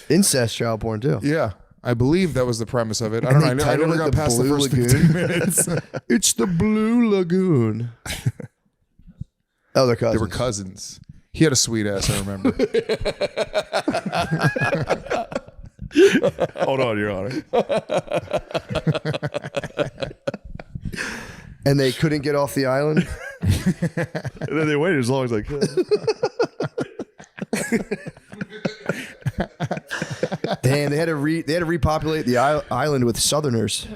Incest child porn too. Yeah, I believe that was the premise of it. I don't know. I titled never it got The past the Blue first Lagoon. 15 minutes. It's the Blue Lagoon. Oh, they're cousins. They were cousins. He had a sweet ass. I remember. Hold on, Your Honor. And they couldn't get off the island. And then they waited as long as they could. Damn, they had to repopulate the island with Southerners.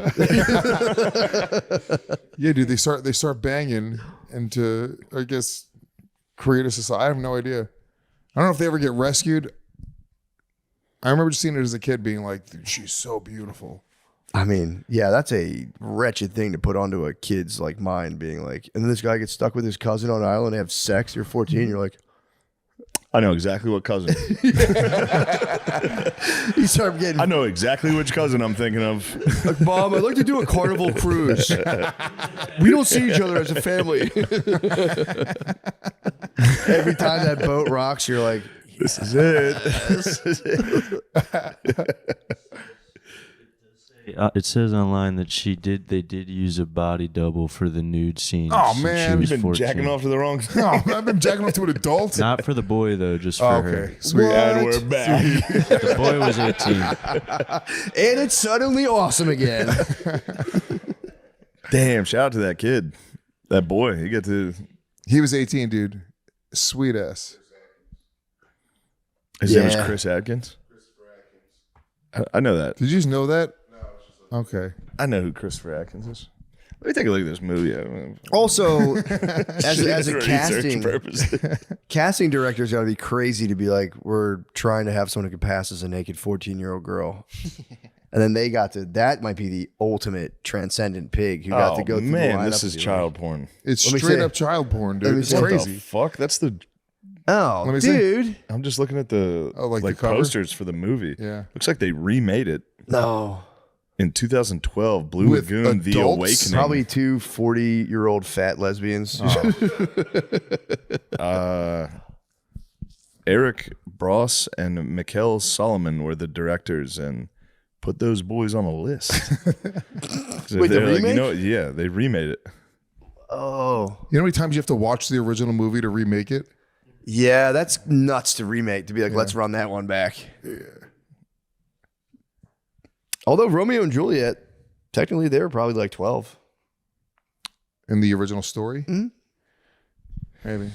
Yeah, dude. They start banging, and to, I guess, create a society. I have no idea. I don't know if they ever get rescued. I remember just seeing it as a kid, being like, "Dude, she's so beautiful." I mean, yeah, that's a wretched thing to put onto a kid's like mind, being like, and then this guy gets stuck with his cousin on an island, they have sex. You're 14, you're like, I know exactly what cousin. you start getting I know exactly which cousin I'm thinking of. like, Mom, I'd like to do a carnival cruise. We don't see each other as a family. Every time that boat rocks, you're like, This is it. This is it. it says online that they did use a body double for the nude scene. Oh, since man. she was You've been 14. jacking off to the wrong No, I've been jacking off to an adult. Not for the boy though, just for Oh, her. okay. Sweet. And we're back. The boy was 18. And it's suddenly awesome again. Damn, shout out to that kid. That boy. He got to. He was 18, dude. Sweet ass. His name was Yeah. Chris Atkins. I know that. Did you just know that? No. Okay. I know who Christopher Atkins is. Let me take a look at this movie. Also, as a Research purpose. casting director's got to be crazy to be like, we're trying to have someone who can pass as a naked 14-year-old girl. And then they got to, that might be the ultimate transcendent pig who got to go through the man, lineup this is and be child porn. It's Let me straight see. up child porn, Let dude. me It's see. What crazy. the fuck? That's the. Like, oh, Let me see. dude. I'm just looking at the Oh, like the cover? posters for the movie. Yeah. Looks like they remade it No. in 2012. Blue With Lagoon: The adults? Awakening. Probably two 40-year-old fat lesbians. Eric Bross and Mikkel Solomon were the directors and put those boys on a list. Wait, the remake? Yeah, they remade it. Oh. You know how many times you have to watch the original movie to remake it? Yeah, that's nuts to remake, to be like, let's run that one back. Although Romeo and Juliet, technically they were probably like 12. In the original story? Mhm. Maybe.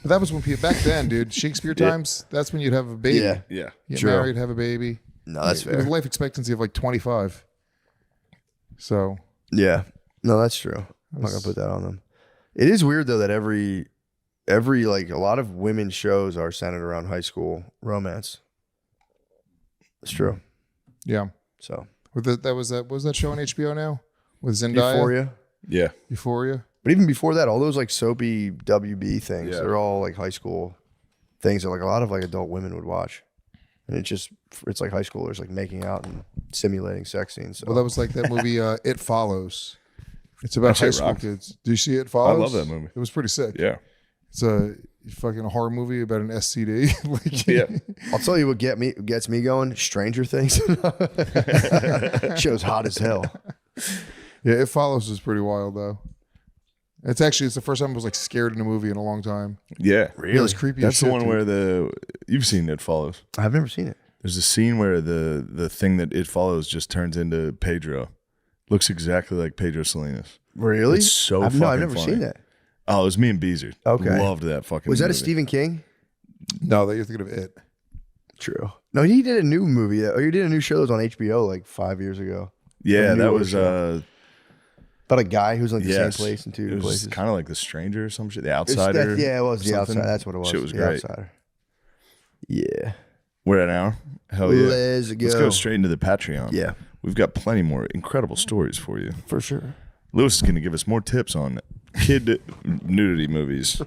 But that was when people, back then, dude, Shakespeare times, that's when you'd have a baby. Yeah. Yeah. Get True. married, have a baby. No, that's It was fair. life expectancy of like 25. So, Yeah. No, that's true. I'm not going to put that on them. It is weird, though, that every like, a lot of women's shows are centered around high school romance. It's true. yeah. So, With what was that show on HBO now? With Zendaya? Euphoria. Yeah. Euphoria? But even before that, all those like soapy WB things, Yeah. they're all like high school things that like a lot of like adult women would watch. And it's like high schoolers like making out and simulating sex scenes. So. Well, that was like that movie, It Follows. It's about That high shit school rocked. kids. Do you see It Follows? love that movie. It was pretty sick. Yeah. It's a fucking horror movie about an STD. Like, Yeah. I'll tell you what gets me going. Stranger Things. Show's hot as hell. Yeah, It Follows is pretty wild though. It's the first time I was like scared in a movie in a long time. Yeah. It was creepy. That's as the shit, one dude. where you've seen It Follows. I've never seen it. There's a scene where the thing that It Follows just turns into Pedro. Looks exactly like Pedro Salinas. Really? It's so I've fucking never funny. seen that. Oh, it was me and Beezer. Okay. Loved that fucking Was that a movie. Stephen King? No, that you're thinking of It. True. No, he did a new movie. He did a new show that was on HBO like 5 years ago. Yeah, A that newer was show. About a guy who's like the yes. same place in two It was places. kind of like The Stranger or some shit. The It's Outsider. yeah, it was or The something. Outsider. That's what it was. Shit was The great. Outsider. Yeah. We're at an hour. Hell yeah. Let's go. Let's go straight into the Patreon. Yeah, We've got plenty more incredible stories for you. for sure. Lewis is going to give us more tips on kid nudity movies.